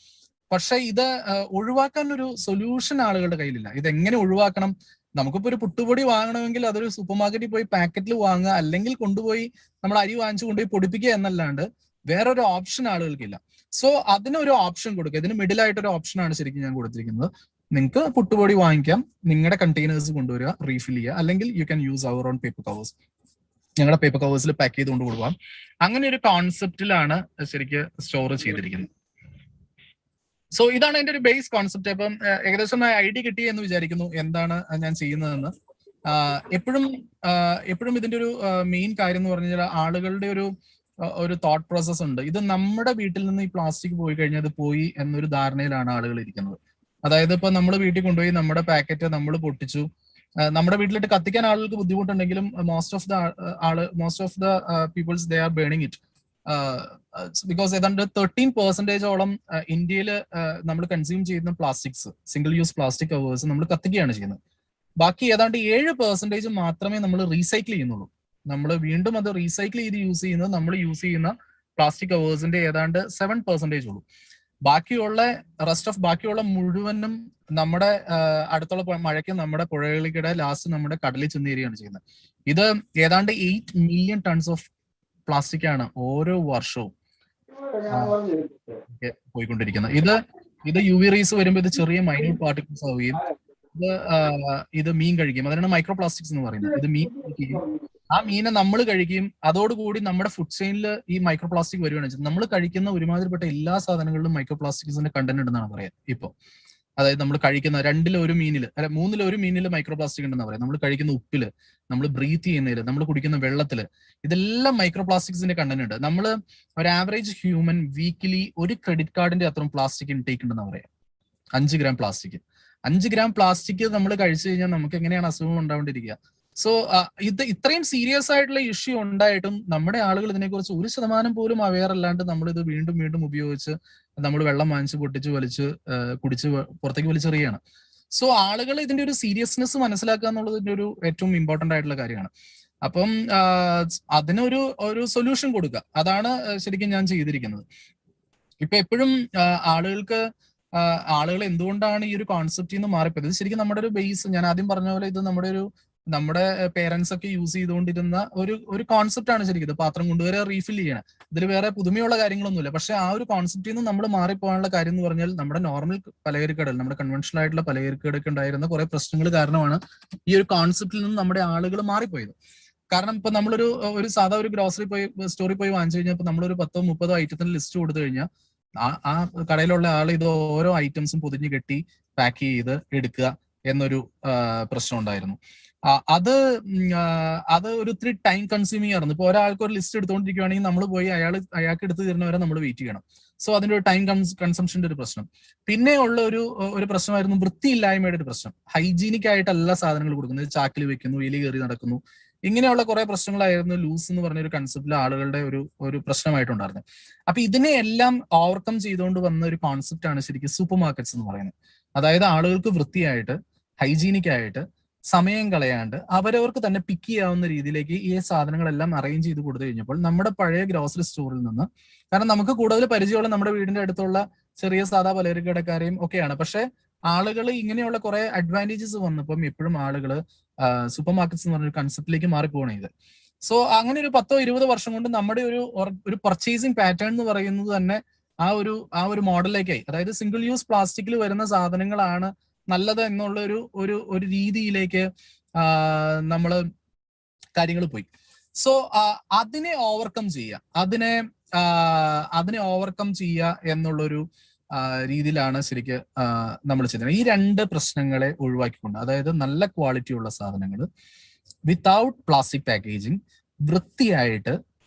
പക്ഷെ ഇത് ഒഴിവാക്കാൻ ഒരു സൊല്യൂഷൻ ആളുകളുടെ കയ്യിലില്ല. ഇതെങ്ങനെ ഒഴിവാക്കണം? നമുക്കിപ്പോ ഒരു പുട്ടുപൊടി വാങ്ങണമെങ്കിൽ അതൊരു സൂപ്പർ മാർക്കറ്റിൽ പോയി പാക്കറ്റിൽ വാങ്ങുക, അല്ലെങ്കിൽ കൊണ്ടുപോയി നമ്മൾ അരി വാങ്ങിച്ചു കൊണ്ടുപോയി പൊടിപ്പിക്കുക എന്നല്ലാണ്ട് വേറൊരു ഓപ്ഷൻ ആളുകൾക്കില്ല. സോ അതിനൊരു ഓപ്ഷൻ കൊടുക്കുക. ഇതിന് മിഡിൽ ആയിട്ട് ഒരു ഓപ്ഷനാണ് ശരിക്കും ഞാൻ കൊടുത്തിരിക്കുന്നത്. നിങ്ങൾക്ക് പുട്ടുപൊടി വാങ്ങിക്കാം, നിങ്ങളുടെ കണ്ടെയ്നേഴ്സ് കൊണ്ടുവരിക, റീഫിൽ ചെയ്യുക, അല്ലെങ്കിൽ you can use our own paper covers. ഞങ്ങളുടെ പേപ്പർ കവേഴ്സിൽ പാക്ക് ചെയ്തുകൊണ്ട് കൊടുക്കാം. അങ്ങനെ ഒരു കോൺസെപ്റ്റിലാണ് ശരിക്കും സ്റ്റോർ ചെയ്തിരിക്കുന്നത്. സോ ഇതാണ് എന്റെ ഒരു ബേസ് കോൺസെപ്റ്റ്. അപ്പം ഏകദേശം ഐഡിയ കിട്ടി എന്ന് വിചാരിക്കുന്നു എന്താണ് ഞാൻ ചെയ്യുന്നതെന്ന്. എപ്പോഴും ഇതിന്റെ ഒരു മെയിൻ കാര്യം എന്ന് പറഞ്ഞു കഴിഞ്ഞാൽ ആളുകളുടെ ഒരു തോട്ട് പ്രോസസ് ഉണ്ട്. ഇത് നമ്മുടെ വീട്ടിൽ നിന്ന് ഈ പ്ലാസ്റ്റിക് പോയി കഴിഞ്ഞാൽ അത് പോയി എന്നൊരു ധാരണയിലാണ് ആളുകൾ ഇരിക്കുന്നത്. അതായത് ഇപ്പൊ നമ്മൾ വീട്ടിൽ കൊണ്ടുപോയി നമ്മുടെ പാക്കറ്റ് നമ്മൾ പൊട്ടിച്ചു, നമ്മുടെ വീട്ടിലിട്ട് കത്തിക്കാൻ ആളുകൾക്ക് ബുദ്ധിമുട്ടുണ്ടെങ്കിലും most of the peoples they are burning it because ഏതാണ്ട് 13% ഇന്ത്യയിൽ നമ്മൾ കൺസ്യൂം ചെയ്യുന്ന plastics, single use plastic covers നമ്മൾ കത്തിക്കുകയാണ് ചെയ്യുന്നത്. ബാക്കി ഏതാണ്ട് 7% മാത്രമേ നമ്മൾ റീസൈക്കിൾ ചെയ്യുന്നുള്ളൂ. നമ്മൾ വീണ്ടും അത് റീസൈക്കിൾ ചെയ്ത് യൂസ് ചെയ്യുന്നത് നമ്മൾ യൂസ് ചെയ്യുന്ന പ്ലാസ്റ്റിക് കവേഴ്സിന്റെ ഏതാണ്ട് 7% ഉള്ളൂ. ബാക്കിയുള്ള മുഴുവനും നമ്മുടെ അടുത്തുള്ള മഴയ്ക്ക് നമ്മുടെ പുഴകളിലൂടെ ലാസ്റ്റ് നമ്മുടെ കടലിൽ ചെന്നേരിയാണ് ചെയ്യുന്നത്. ഇത് ഏതാണ്ട് 8 മില്യൺ ടൺസ് ഓഫ് പ്ലാസ്റ്റിക് ആണ് ഓരോ വർഷവും പോയിക്കൊണ്ടിരിക്കുന്നത്. ഇത് UV റേസ് വരുമ്പോൾ ഇത് ചെറിയ മൈന്യൂട്ട് പാർട്ടിക്കിൾസ് ആവുകയും ഇത് മീൻ കഴിക്കും. അതിനാണ് മൈക്രോ പ്ലാസ്റ്റിക്സ് എന്ന് പറയുന്നത്. ഇത് മീൻ കഴിക്കുകയും ആ മീനെ നമ്മൾ കഴിക്കുകയും അതോടുകൂടി നമ്മുടെ ഫുഡ് ചെയിനിൽ ഈ മൈക്രോ പ്ലാസ്റ്റിക് വരികയാണ്. നമ്മൾ കഴിക്കുന്ന ഒരുമാതിരിപ്പെട്ട എല്ലാ സാധനങ്ങളിലും മൈക്രോ പ്ലാസ്റ്റിക്സിന്റെ കണ്ടന്റ് ഉണ്ടെന്നാണ് പറയാം ഇപ്പൊ. അതായത് നമ്മൾ കഴിക്കുന്ന 2-1 മീനിൽ 3-1 മീനിൽ മൈക്രോ പ്ലാസ്റ്റിക് ഉണ്ടെന്ന് പറയാം. നമ്മൾ കഴിക്കുന്ന ഉപ്പില്, നമ്മൾ ബ്രീത്ത് ചെയ്യുന്നതിൽ, നമ്മൾ കുടിക്കുന്ന വെള്ളത്തില്, ഇതെല്ലാം മൈക്രോ പ്ലാസ്റ്റിക്സിന്റെ കണ്ടന്റ് ഉണ്ട്. നമ്മൾ ഒരു ആവറേജ് ഹ്യൂമൻ വീക്കിലി ഒരു ക്രെഡിറ്റ് കാർഡിന്റെ അത്രയും പ്ലാസ്റ്റിക് ഇൻടേക്ക് ഉണ്ടെന്ന് പറയാം. 5 ഗ്രാം പ്ലാസ്റ്റിക്. 5 ഗ്രാം പ്ലാസ്റ്റിക് നമ്മൾ കഴിച്ചു കഴിഞ്ഞാൽ നമുക്ക് എങ്ങനെയാണ് അസുഖം ഉണ്ടാവേണ്ടിയിരിക്കുക? സോ ഇത്രയും സീരിയസ് ആയിട്ടുള്ള ഇഷ്യൂ ഉണ്ടായിട്ടും നമ്മുടെ ആളുകൾ ഇതിനെക്കുറിച്ച് 1% പോലും അവെയർ അല്ലാണ്ട് നമ്മൾ ഇത് വീണ്ടും വീണ്ടും ഉപയോഗിച്ച് നമ്മൾ വെള്ളം വാങ്ങിച്ച് പൊട്ടിച്ച് വലിച്ച് കുടിച്ച് പുറത്തേക്ക് വലിച്ചെറിയാണ്. സോ ആളുകൾ ഇതിന്റെ ഒരു സീരിയസ്നെസ് മനസ്സിലാക്കുക എന്നുള്ളത് ഇതിന്റെ ഒരു ഏറ്റവും ഇമ്പോർട്ടന്റ് ആയിട്ടുള്ള കാര്യമാണ്. അപ്പം അതിനൊരു സൊല്യൂഷൻ കൊടുക്കുക, അതാണ് ശരിക്കും ഞാൻ ചെയ്തിരിക്കുന്നത്. ഇപ്പൊ എപ്പോഴും ആളുകൾ എന്തുകൊണ്ടാണ് ഈ ഒരു കോൺസെപ്റ്റിൽ നിന്ന് മാറിപ്പോയത്? ഇത് ശരിക്കും നമ്മുടെ ഒരു ബേസ്, ഞാൻ ആദ്യം പറഞ്ഞ പോലെ ഇത് നമ്മുടെ പേരൻസ് ഒക്കെ യൂസ് ചെയ്തുകൊണ്ടിരുന്ന ഒരു കോൺസെപ്റ്റ് ആണ് ശരിക്കും. ഇത് പാത്രം കൊണ്ടുവരിക, റീഫിൽ ചെയ്യണം, ഇതിൽ വേറെ പുതുമയുള്ള കാര്യങ്ങളൊന്നുമില്ല. പക്ഷെ ആ ഒരു കോൺസെപ്റ്റിൽ നിന്ന് നമ്മൾ മാറിപ്പോകാനുള്ള കാര്യം എന്ന് പറഞ്ഞാൽ നമ്മുടെ നോർമൽ പലചരക്കടയിൽ, നമ്മുടെ കൺവെൻഷണൽ ആയിട്ടുള്ള പലചരക്കടയ്ക്ക് ഉണ്ടായിരുന്ന കുറെ പ്രശ്നങ്ങൾ കാരണമാണ് ഈ ഒരു കോൺസെപ്റ്റിൽ നിന്ന് നമ്മുടെ ആളുകൾ മാറിപ്പോയത്. കാരണം ഇപ്പൊ നമ്മളൊരു സാധാ ഒരു ഗ്രോസറി സ്റ്റോറിൽ പോയി വാങ്ങിച്ചു കഴിഞ്ഞാൽ ഇപ്പൊ നമ്മളൊരു 10-30 ഐറ്റത്തിന്റെ ലിസ്റ്റ് കൊടുത്തു കഴിഞ്ഞാൽ ആ കടയിലുള്ള ആൾ ഇത് ഓരോ ഐറ്റംസും പൊതിഞ്ഞ് കെട്ടി പാക്ക് ചെയ്ത് എടുക്കുക എന്നൊരു പ്രശ്നം ഉണ്ടായിരുന്നു. അത് ഒരു ഇത്തിരി ടൈം കൺസ്യൂമിങ് ആയിരുന്നു. ഇപ്പൊ ഒരാൾക്ക് ഒരു ലിസ്റ്റ് എടുത്തുകൊണ്ടിരിക്കുകയാണെങ്കിൽ നമ്മൾ പോയി അയാൾക്ക് എടുത്തു തരുന്നവരെ നമ്മൾ വെയിറ്റ് ചെയ്യണം. സോ അതിന്റെ ഒരു ടൈം കൺസംഷന്റെ ഒരു പ്രശ്നം. പിന്നെ ഉള്ള ഒരു പ്രശ്നമായിരുന്നു വൃത്തിയില്ലായ്മയുടെ ഒരു പ്രശ്നം. ഹൈജീനിക് ആയിട്ടല്ല സാധനങ്ങൾ കൊടുക്കുന്നത്, ചാക്കിൽ വെക്കുന്നു, എലി കയറി നടക്കുന്നു, ഇങ്ങനെയുള്ള കുറെ പ്രശ്നങ്ങളായിരുന്നു ലൂസ് എന്ന് പറഞ്ഞ ഒരു കൺസെപ്റ്റിൽ ആളുകളുടെ ഒരു പ്രശ്നമായിട്ടുണ്ടായിരുന്നത്. അപ്പൊ ഇതിനെ എല്ലാം ഓവർകം ചെയ്തുകൊണ്ട് വന്ന ഒരു കോൺസെപ്റ്റ് ആണ് ശരിക്കും സൂപ്പർ മാർക്കറ്റ്സ് എന്ന് പറയുന്നത്. അതായത് ആളുകൾക്ക് വൃത്തിയായിട്ട്, ഹൈജീനിക് ആയിട്ട്, സമയം കളയാണ്ട് അവരവർക്ക് തന്നെ പിക്ക് ചെയ്യാവുന്ന രീതിയിലേക്ക് ഈ സാധനങ്ങളെല്ലാം അറേഞ്ച് ചെയ്ത് കൊടുത്തു കഴിഞ്ഞപ്പോൾ നമ്മുടെ പഴയ ഗ്രോസറി സ്റ്റോറിൽ നിന്ന്, കാരണം നമുക്ക് കൂടുതൽ പരിചയമുള്ള നമ്മുടെ വീടിന്റെ അടുത്തുള്ള ചെറിയ സാധാ പലചരക്കടക്കാരെയും ഒക്കെയാണ്. പക്ഷെ ആളുകൾ ഇങ്ങനെയുള്ള കുറെ അഡ്വാൻറ്റേജസ് വന്നപ്പം എപ്പോഴും ആളുകൾ സൂപ്പർ മാർക്കറ്റ്സ് എന്ന് പറഞ്ഞൊരു കൺസെപ്റ്റിലേക്ക് മാറിപ്പോകണം ഇത്. സോ അങ്ങനെ ഒരു 10-20 വർഷം കൊണ്ട് നമ്മുടെ ഒരു പർച്ചേസിങ് പാറ്റേൺ എന്ന് പറയുന്നത് തന്നെ ആ ഒരു മോഡലിലേക്കായി. അതായത് സിംഗിൾ യൂസ് പ്ലാസ്റ്റിക്കിൽ വരുന്ന സാധനങ്ങളാണ് നല്ലത് എന്നുള്ള ഒരു രീതിയിലേക്ക് നമ്മള് കാര്യങ്ങൾ പോയി. സോ അതിനെ ഓവർകം ചെയ്യുക എന്നുള്ളൊരു രീതിയിലാണ് ശരിക്ക് നമ്മൾ ചെയ്യുന്നത്. ഈ 2 പ്രശ്നങ്ങളെ ഒഴിവാക്കിക്കൊണ്ട്, അതായത് നല്ല ക്വാളിറ്റി ഉള്ള സാധനങ്ങൾ വിത്തൗട്ട് പ്ലാസ്റ്റിക് പാക്കേജിങ്, വൃത്തിയായിട്ട്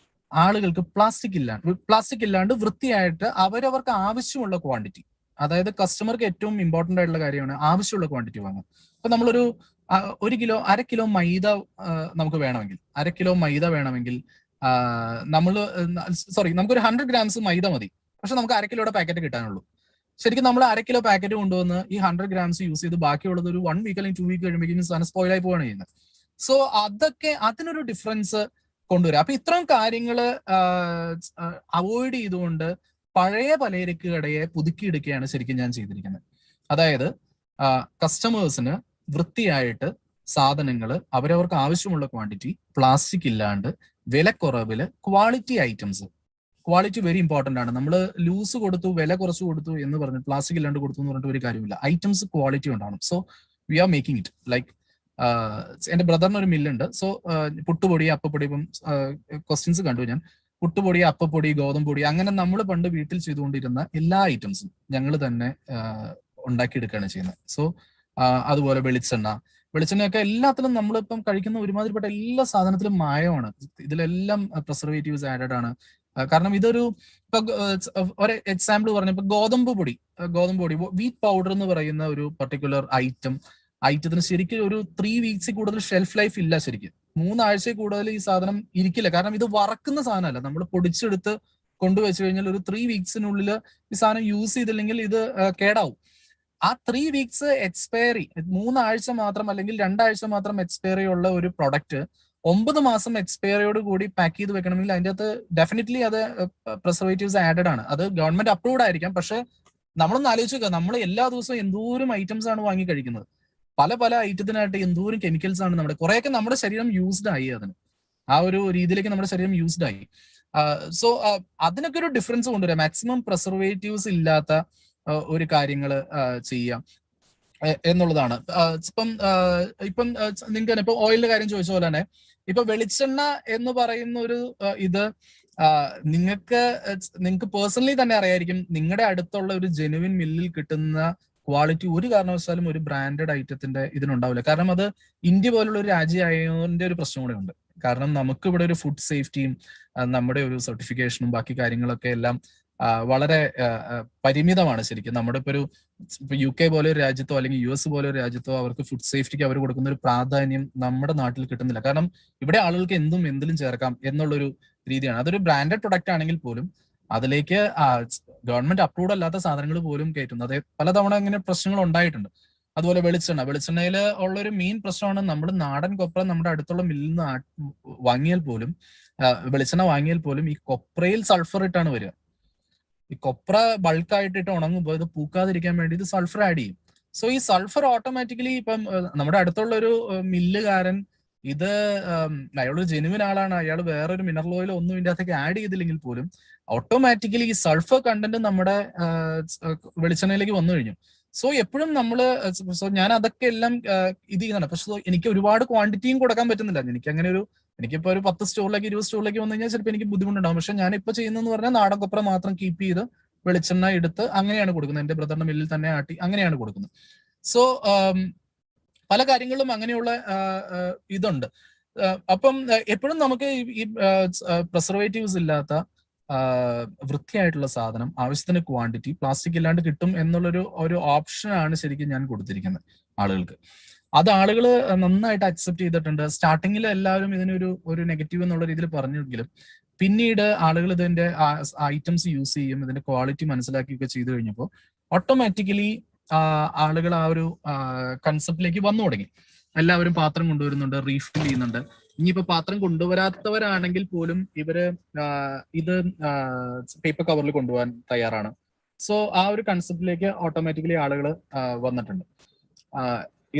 ആളുകൾക്ക് പ്ലാസ്റ്റിക് ഇല്ലാണ്ട് വൃത്തിയായിട്ട് അവരവർക്ക് ആവശ്യമുള്ള ക്വാണ്ടിറ്റി, അതായത് കസ്റ്റമർക്ക് ഏറ്റവും ഇമ്പോർട്ടന്റ് ആയിട്ടുള്ള കാര്യമാണ് ആവശ്യമുള്ള ക്വാണ്ടിറ്റി വാങ്ങുക. അപ്പൊ നമ്മളൊരു 1 കിലോ മൈദ നമുക്ക് വേണമെങ്കിൽ, 1/2 കിലോ മൈദ വേണമെങ്കിൽ നമുക്കൊരു 100 ഗ്രാംസ് മൈദ മതി. പക്ഷെ നമുക്ക് 1/2 കിലോയുടെ പാക്കറ്റ് കിട്ടാനുള്ളൂ. ശരിക്കും നമ്മൾ 1/2 കിലോ പാക്കറ്റ് കൊണ്ടുവന്ന് ഈ 100 ഗ്രാംസ് യൂസ് ചെയ്ത് ബാക്കിയുള്ളത് ഒരു 1 വീക്ക് അല്ലെങ്കിൽ 2 വീക്ക് കഴിയുമ്പോഴേക്കും സാധനം സ്പോയിലായി പോവുകയാണ് ചെയ്യുന്നത്. സോ അതിനൊരു ഡിഫറൻസ് കൊണ്ടുവരാം. അപ്പൊ ഇത്തരം കാര്യങ്ങൾ അവോയ്ഡ് ചെയ്തുകൊണ്ട് പഴയ പലചരക്ക് കടയെ പുതുക്കിയെടുക്കുകയാണ് ശരിക്കും ഞാൻ ചെയ്തിരിക്കുന്നത്. അതായത് കസ്റ്റമേഴ്സിന് വൃത്തിയായിട്ട് സാധനങ്ങൾ അവരവർക്ക് ആവശ്യമുള്ള ക്വാണ്ടിറ്റി, പ്ലാസ്റ്റിക് ഇല്ലാണ്ട്, വിലക്കുറവില് quality items quality very important ആണ്. നമ്മൾ ലൂസ് കൊടുത്തു, വില കുറച്ച് കൊടുത്തു എന്ന് പറഞ്ഞു, പ്ലാസ്റ്റിക് ഇല്ലാണ്ട് കൊടുത്തു എന്ന് പറഞ്ഞിട്ട് ഒരു കാര്യമില്ല. ഐറ്റംസ് ക്വാളിറ്റി ഉണ്ടാവണം. So we are making it like എന്റെ ബ്രദറിന് ഒരു മില്ലുണ്ട്. സോ പുട്ടുപൊടി, അപ്പപ്പൊടി, ഇപ്പം ക്വസ്റ്റ്യൻസ് കണ്ടു ഞാൻ. പുട്ടുപൊടി, അപ്പപ്പൊടി, ഗോതമ്പൊടി, അങ്ങനെ നമ്മൾ പണ്ട് വീട്ടിൽ ചെയ്തുകൊണ്ടിരുന്ന എല്ലാ ഐറ്റംസും ഞങ്ങൾ തന്നെ ഉണ്ടാക്കിയെടുക്കുകയാണ് ചെയ്യുന്നത്. സോ അതുപോലെ വെളിച്ചെണ്ണയൊക്കെ എല്ലാത്തിലും നമ്മളിപ്പം കഴിക്കുന്ന ഒരുമാതിരിപ്പെട്ട എല്ലാ സാധനത്തിലും മായമാണ്. ഇതിലെല്ലാം പ്രിസർവേറ്റീവ്സ് ആഡഡ് ആണ്. കാരണം ഇതൊരു ഇപ്പൊ ഒരു എക്സാമ്പിൾ പറഞ്ഞപ്പോ ഗോതമ്പ് പൊടി, വീറ്റ് പൗഡർ എന്ന് പറയുന്ന ഒരു പർട്ടിക്കുലർ ഐറ്റത്തിന് ശരിക്കും ഒരു 3 weeks കൂടുതൽ ഷെൽഫ് ലൈഫ് ഇല്ല. ശരിക്കും 3 ആഴ്ചയിൽ കൂടുതൽ ഈ സാധനം ഇരിക്കില്ല. കാരണം ഇത് വറക്കുന്ന സാധനമല്ല, നമ്മൾ പൊടിച്ചെടുത്ത് കൊണ്ടുവച്ചു കഴിഞ്ഞാൽ ഒരു 3 weeksനുള്ളിൽ ഈ സാധനം യൂസ് ചെയ്തില്ലെങ്കിൽ ഇത് കേടാവും. ആ 3 weeks എക്സ്പയറി, 3 ആഴ്ച മാത്രം അല്ലെങ്കിൽ 2 ആഴ്ച മാത്രം എക്സ്പയറി ഉള്ള ഒരു പ്രൊഡക്റ്റ് 9 മാസം എക്സ്പയറിയോട് കൂടി പാക്ക് ചെയ്ത് വെക്കണമെങ്കിൽ അതിൻ്റെ അകത്ത് ഡെഫിനറ്റ്ലി അത് പ്രിസർവേറ്റീവ്സ് ആഡഡ് ആണ്. അത് ഗവൺമെന്റ് അപ്രൂവ്ഡ് ആയിരിക്കാം. പക്ഷെ നമ്മളൊന്ന് ആലോചിച്ച് നോക്കുക, നമ്മൾ എല്ലാ ദിവസവും എന്തോരം ഐറ്റംസ് ആണ് വാങ്ങി കഴിക്കുന്നത്. പല ഐറ്റത്തിനായിട്ട് എന്തോരം കെമിക്കൽസ് ആണ് നമ്മുടെ, കുറെയൊക്കെ നമ്മുടെ ശരീരം യൂസ്ഡ് ആയി, അതിന് ആ ഒരു രീതിയിലേക്ക് നമ്മുടെ ശരീരം യൂസ്ഡ് ആയി. സോ അതിനൊക്കെ ഒരു ഡിഫറൻസ് കൊണ്ടുവരാം. മാക്സിമം പ്രിസർവേറ്റീവ്സ് ഇല്ലാത്ത ഒരു കാര്യങ്ങൾ ചെയ്യാം എന്നുള്ളതാണ്. ഇപ്പം നിങ്ങൾക്ക് ഇപ്പൊ ഓയിലിന്റെ കാര്യം ചോദിച്ച പോലെ തന്നെ ഇപ്പൊ വെളിച്ചെണ്ണ എന്ന് പറയുന്ന ഒരു ഇത് നിങ്ങൾക്ക് പേഴ്സണലി തന്നെ അറിയായിരിക്കും. നിങ്ങളുടെ അടുത്തുള്ള ഒരു ജെനുവിൻ മില്ലിൽ കിട്ടുന്ന ക്വാളിറ്റി ഒരു കാരണവശാലും ഒരു ബ്രാൻഡഡ് ഐറ്റത്തിന്റെ ഇതിനുണ്ടാവില്ല. കാരണം അത് ഇന്ത്യ പോലുള്ള ഒരു രാജ്യമായതിന്റെ ഒരു പ്രശ്നം കൂടെ ഉണ്ട്. കാരണം നമുക്ക് ഇവിടെ ഒരു ഫുഡ് സേഫ്റ്റിയും നമ്മുടെ ഒരു സർട്ടിഫിക്കേഷനും ബാക്കി കാര്യങ്ങളൊക്കെ എല്ലാം വളരെ പരിമിതമാണ്. ശരിക്കും നമ്മുടെ ഇപ്പൊ UK പോലെ ഒരു രാജ്യത്തോ അല്ലെങ്കിൽ US പോലെ ഒരു രാജ്യത്തോ അവർക്ക് ഫുഡ് സേഫ്റ്റിക്ക് അവർ കൊടുക്കുന്ന ഒരു പ്രാധാന്യം നമ്മുടെ നാട്ടിൽ കിട്ടുന്നില്ല. കാരണം ഇവിടെ ആളുകൾക്ക് എന്തിലും ചേർക്കാം എന്നുള്ളൊരു രീതിയാണ്. അതൊരു ബ്രാൻഡഡ് പ്രൊഡക്റ്റ് ആണെങ്കിൽ പോലും അതിലേക്ക് ഗവൺമെന്റ് അപ്രൂവ്ഡ് അല്ലാത്ത സാധനങ്ങൾ പോലും കയറ്റുന്നു. അതേ പലതവണ ഇങ്ങനെ പ്രശ്നങ്ങൾ ഉണ്ടായിട്ടുണ്ട്. അതുപോലെ വെളിച്ചെണ്ണയിൽ ഉള്ളൊരു മെയിൻ പ്രശ്നമാണ് നമ്മൾ നാടൻ കൊപ്ര നമ്മുടെ അടുത്തുള്ള മില്ലിൽ നിന്ന് വാങ്ങിയാൽ പോലും, വെളിച്ചെണ്ണ വാങ്ങിയാൽ പോലും ഈ കൊപ്രയിൽ സൾഫർ ഇട്ടാണ് വരിക. ഈ കൊപ്ര ബൾക്കായിട്ടിട്ട് ഉണങ്ങുമ്പോൾ ഇത് പൂക്കാതിരിക്കാൻ വേണ്ടി ഇത് സൾഫർ ആഡ് ചെയ്യും. സോ ഈ സൾഫർ ഓട്ടോമാറ്റിക്കലി ഇപ്പം നമ്മുടെ അടുത്തുള്ള ഒരു മില്ലുകാരൻ ഇത് അയാളൊരു ജെനുവിൻ ആളാണ്, അയാൾ വേറൊരു മിനറൽ ഓയിൽ ഒന്നും ഇതിന്റെ അകത്തേക്ക് ആഡ് ചെയ്തില്ലെങ്കിൽ പോലും ഓട്ടോമാറ്റിക്കലി ഈ സൾഫർ കണ്ടന്റ് നമ്മുടെ വെളിച്ചെണ്ണയിലേക്ക് വന്നു കഴിഞ്ഞു. സോ എപ്പോഴും ഞാൻ അതൊക്കെ എല്ലാം ഇത് ചെയ്യുന്നുണ്ട്. പക്ഷെ എനിക്ക് ഒരുപാട് ക്വാണ്ടിറ്റിയും കൊടുക്കാൻ പറ്റുന്നില്ല. എനിക്കിപ്പോ ഒരു 10 സ്റ്റോറിലേക്ക് 20 സ്റ്റോറിലേക്ക് വന്നു കഴിഞ്ഞാൽ ചിലപ്പോൾ എനിക്ക് ബുദ്ധിമുട്ടുണ്ടാകും. പക്ഷെ ഞാൻ ഇപ്പൊ ചെയ്യുന്നതെന്ന് പറഞ്ഞാൽ നാടൻ കൊപ്ര മാത്രം കീപ്പ് ചെയ്ത് വെളിച്ചെണ്ണ എടുത്ത് അങ്ങനെയാണ് കൊടുക്കുന്നത്. എന്റെ ബ്രദറിന്റെ മില്ലിൽ തന്നെ ആട്ടി അങ്ങനെയാണ് കൊടുക്കുന്നത്. സോ പല കാര്യങ്ങളിലും അങ്ങനെയുള്ള ഇതുണ്ട്. അപ്പം എപ്പോഴും നമുക്ക് ഈ പ്രിസർവേറ്റീവ്സ് ഇല്ലാത്ത വൃത്തിയായിട്ടുള്ള സാധനം, ആവശ്യത്തിന് ക്വാണ്ടിറ്റി, പ്ലാസ്റ്റിക് ഇല്ലാണ്ട് കിട്ടും എന്നുള്ളൊരു ഓപ്ഷനാണ് ശരിക്കും ഞാൻ കൊടുത്തിരിക്കുന്നത് ആളുകൾക്ക്. അത് ആളുകൾ നന്നായിട്ട് അക്സെപ്റ്റ് ചെയ്തിട്ടുണ്ട്. സ്റ്റാർട്ടിങ്ങിൽ എല്ലാവരും ഇതിനൊരു നെഗറ്റീവ് എന്നുള്ള രീതിയിൽ പറഞ്ഞെങ്കിലും പിന്നീട് ആളുകൾ ഇതിന്റെ ഐറ്റംസ് യൂസ് ചെയ്യും, ഇതിന്റെ ക്വാളിറ്റി മനസ്സിലാക്കിയൊക്കെ ചെയ്തു കഴിഞ്ഞപ്പോൾ ഓട്ടോമാറ്റിക്കലി ആളുകൾ ആ ഒരു കൺസെപ്റ്റിലേക്ക് വന്നു തുടങ്ങി. എല്ലാവരും പാത്രം കൊണ്ടുവരുന്നുണ്ട്, റീഫിൽ ചെയ്യുന്നുണ്ട്. ഇനിയിപ്പോ പാത്രം കൊണ്ടുവരാത്തവരാണെങ്കിൽ പോലും ഇവര് ഇത് പേപ്പർ കവറിൽ കൊണ്ടുപോകാൻ തയ്യാറാണ്. സോ ആ ഒരു കൺസെപ്റ്റിലേക്ക് ഓട്ടോമാറ്റിക്കലി ആളുകൾ വന്നിട്ടുണ്ട്.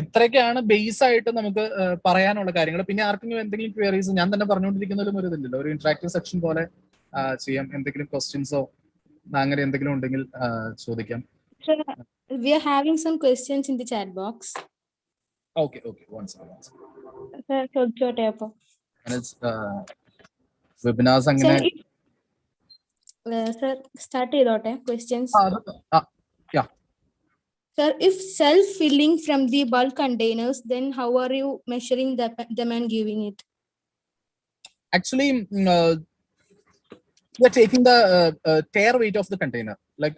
ഇത്രയൊക്കെയാണ് ബേസ് ആയിട്ട് നമുക്ക് പറയാനുള്ള കാര്യങ്ങൾ. പിന്നെ ആർക്കെങ്കിലും എന്തെങ്കിലും ക്വയറീസ്, ഞാൻ തന്നെ പറഞ്ഞുകൊണ്ടിരിക്കുന്നതിലും ഒരു ഇതില്ലല്ലോ, ഒരു ഇന്ററാക്റ്റീവ് സെക്ഷൻ പോലെ ചെയ്യാം. എന്തെങ്കിലും ക്വസ്റ്റ്യൻസോ അങ്ങനെ എന്തെങ്കിലും ഉണ്ടെങ്കിൽ ചോദിക്കാം. We are having some questions in the chat box. Okay. One second. Sir, ചോദിച്ചോട്ടെ അപ്പൊ. വെബിനാർസ് അങ്ങനെ സർ സ്റ്റാർട്ട് ചെയ്തോട്ടെ questions. Yeah. Sir, if self-filling from the bulk containers, then how are you measuring them and giving it? Actually, we are taking the tear weight of the container. Like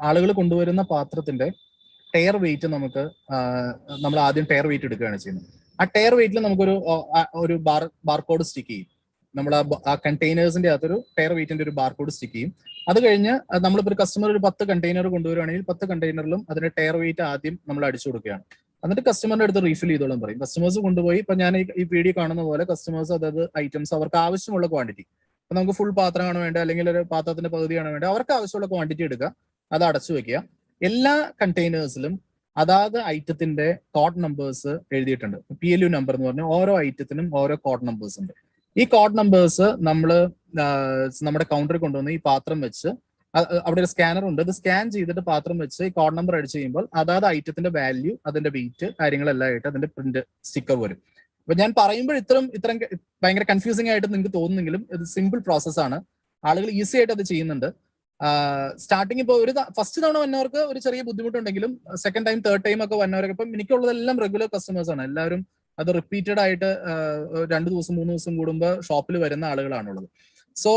ആളുകൾ കൊണ്ടുവരുന്ന പാത്രത്തിന്റെ tyre wait നമ്മൾ ആദ്യം tyre wait എടുക്കുകയാണ് ചെയ്യുന്നത്. ആ tyre വെയിറ്റിൽ നമുക്കൊരു barcode stick ചെയ്യും. നമ്മൾ ആ കണ്ടെയ്നേഴ്സിന്റെ അകത്തൊരു ടയർ വെയിറ്റിന്റെ ഒരു ബാർകോഡ് സ്റ്റിക്ക് ചെയ്യും. അത് കഴിഞ്ഞ് നമ്മളിപ്പോൾ ഒരു കസ്റ്റമർ ഒരു 10 കണ്ടെയ്നർ കൊണ്ടുവരികയാണെങ്കിൽ 10 കണ്ടെയ്നറിലും അതിന്റെ ടയർ വെയിറ്റ് ആദ്യം നമ്മൾ അടിച്ചു കൊടുക്കുകയാണ്. എന്നിട്ട് കസ്റ്റമറിന്റെ അടുത്ത് റീഫിൽ ചെയ്തോളം പറയും. കസ്റ്റമേഴ്സ് കൊണ്ടുപോയി, ഇപ്പൊ ഞാൻ ഈ വീഡിയോ കാണുന്ന പോലെ കസ്റ്റമേഴ്സ് അതായത് ഐറ്റംസ് അവർക്ക് ആവശ്യമുള്ള ക്വാണ്ടിറ്റി, ഇപ്പൊ നമുക്ക് ഫുൾ പാത്രമാണ് വേണ്ടത് അല്ലെങ്കിൽ ഒരു പാത്രത്തിന്റെ പകുതിയാണ് വേണ്ടത്, അവർക്ക് ആവശ്യമുള്ള ക്വാണ്ടിറ്റി എടുക്കുക, അത് അടച്ചു വെക്കുക. എല്ലാ കണ്ടെയ്നേഴ്സിലും അതാത് ഐറ്റത്തിന്റെ കോഡ് നമ്പേഴ്സ് എഴുതിയിട്ടുണ്ട്. PLU നമ്പർ എന്ന് പറഞ്ഞാൽ ഓരോ ഐറ്റത്തിനും ഓരോ കോഡ് നമ്പേഴ്സ് ഉണ്ട്. ഈ കോഡ് നമ്പേഴ്സ് നമ്മൾ നമ്മുടെ കൗണ്ടറിൽ കൊണ്ടുവന്ന് ഈ പാത്രം വെച്ച് അവിടെ ഒരു സ്കാനർ ഉണ്ട്, അത് സ്കാൻ ചെയ്തിട്ട് പാത്രം വെച്ച് ഈ കോഡ് നമ്പർ അടിച്ച് ചെയ്യുമ്പോൾ അതാത് ഐറ്റത്തിന്റെ വാല്യൂ, അതിന്റെ വെയിറ്റ്, കാര്യങ്ങളെല്ലാം ആയിട്ട് അതിന്റെ പ്രിന്റ് സ്റ്റിക്കർ വരും. അപ്പൊ ഞാൻ പറയുമ്പോൾ ഇത്രയും ഭയങ്കര കൺഫ്യൂസിംഗ് ആയിട്ട് നിങ്ങൾക്ക് തോന്നുന്നെങ്കിലും ഇത് സിമ്പിൾ പ്രോസസ്സാണ്. ആളുകൾ ഈസി ആയിട്ട് അത് ചെയ്യുന്നുണ്ട്. സ്റ്റാർട്ടിങ് ഇപ്പോൾ ഫസ്റ്റ് തവണ വന്നവർക്ക് ഒരു ചെറിയ ബുദ്ധിമുട്ടുണ്ടെങ്കിലും സെക്കൻഡ് ടൈം തേർഡ് ടൈം ഒക്കെ വന്നവരൊക്കെ ഇപ്പം എനിക്കുള്ളതെല്ലാം റെഗുലർ കസ്റ്റമേഴ്സ് ആണ്. എല്ലാവരും അത് റിപ്പീറ്റഡ് ആയിട്ട് 2 ദിവസം 3 ദിവസം കൂടുമ്പോൾ ഷോപ്പിൽ വരുന്ന ആളുകളാണുള്ളത്. സോ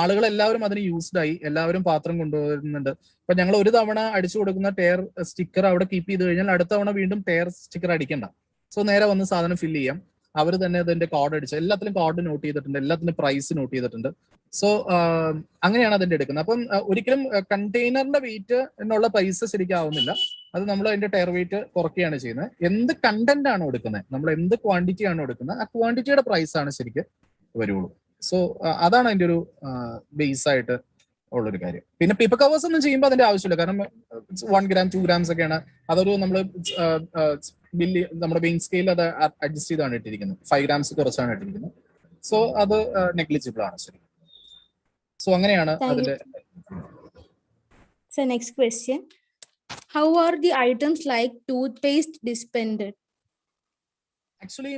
ആളുകൾ എല്ലാവരും അതിന് യൂസ്ഡ് ആയി, എല്ലാവരും പാത്രം കൊണ്ടുവരുന്നുണ്ട്. ഇപ്പൊ ഞങ്ങൾ ഒരു തവണ അടിച്ചു കൊടുക്കുന്ന ടയർ സ്റ്റിക്കർ അവിടെ കീപ്പ് ചെയ്ത് കഴിഞ്ഞാൽ അടുത്ത തവണ വീണ്ടും ടയർ സ്റ്റിക്കർ അടിക്കണ്ട. സോ നേരെ വന്ന് സാധനം ഫില്ല് ചെയ്യാം. അവർ തന്നെ അതിന്റെ കോഡ് അടിച്ച് എല്ലാത്തിലും കോഡ് നോട്ട് ചെയ്തിട്ടുണ്ട്, എല്ലാത്തിനും പ്രൈസ് നോട്ട് ചെയ്തിട്ടുണ്ട്. സോ അങ്ങനെയാണ് അതിന്റെ എടുക്കുന്നത്. അപ്പം ഒരിക്കലും കണ്ടെയ്നറിന്റെ വെയിറ്റ് എന്നുള്ള പൈസ ശരിക്കും ആവുന്നില്ല. അത് നമ്മൾ അതിന്റെ ടയർ വെയിറ്റ് കുറയ്ക്കുകയാണ് ചെയ്യുന്നത്. എന്ത് കണ്ടന്റ് ആണോ എടുക്കുന്നത്, നമ്മൾ എന്ത് ക്വാണ്ടിറ്റി ആണോ എടുക്കുന്നത്, ആ ക്വാണ്ടിറ്റിയുടെ പ്രൈസ് ആണ് ശരിക്കും വരുള്ളൂ. സോ അതാണ് അതിന്റെ ഒരു ബേസ് ആയിട്ട് ഉള്ളൊരു കാര്യം. പിന്നെ പേപ്പർ കവേഴ്സ് ഒന്നും ചെയ്യുമ്പോൾ അതിന്റെ ആവശ്യമില്ല. കാരണം 1 gram 2 grams ഒക്കെയാണ്. അതൊരു നമ്മൾ ബില്ല് നമ്മുടെ വെയിങ് സ്കെയിൽ അത് അഡ്ജസ്റ്റ് ചെയ്താണ് ഇട്ടിരിക്കുന്നത്. 5 grams കുറച്ചാണ് ഇട്ടിരിക്കുന്നത്. സോ അത് നെഗ്ലിജിബിൾ ആണ് ശരി. സോ അങ്ങനെയാണ് അതിന്റെ. So next question. How are the items like toothpaste dispensed? Actually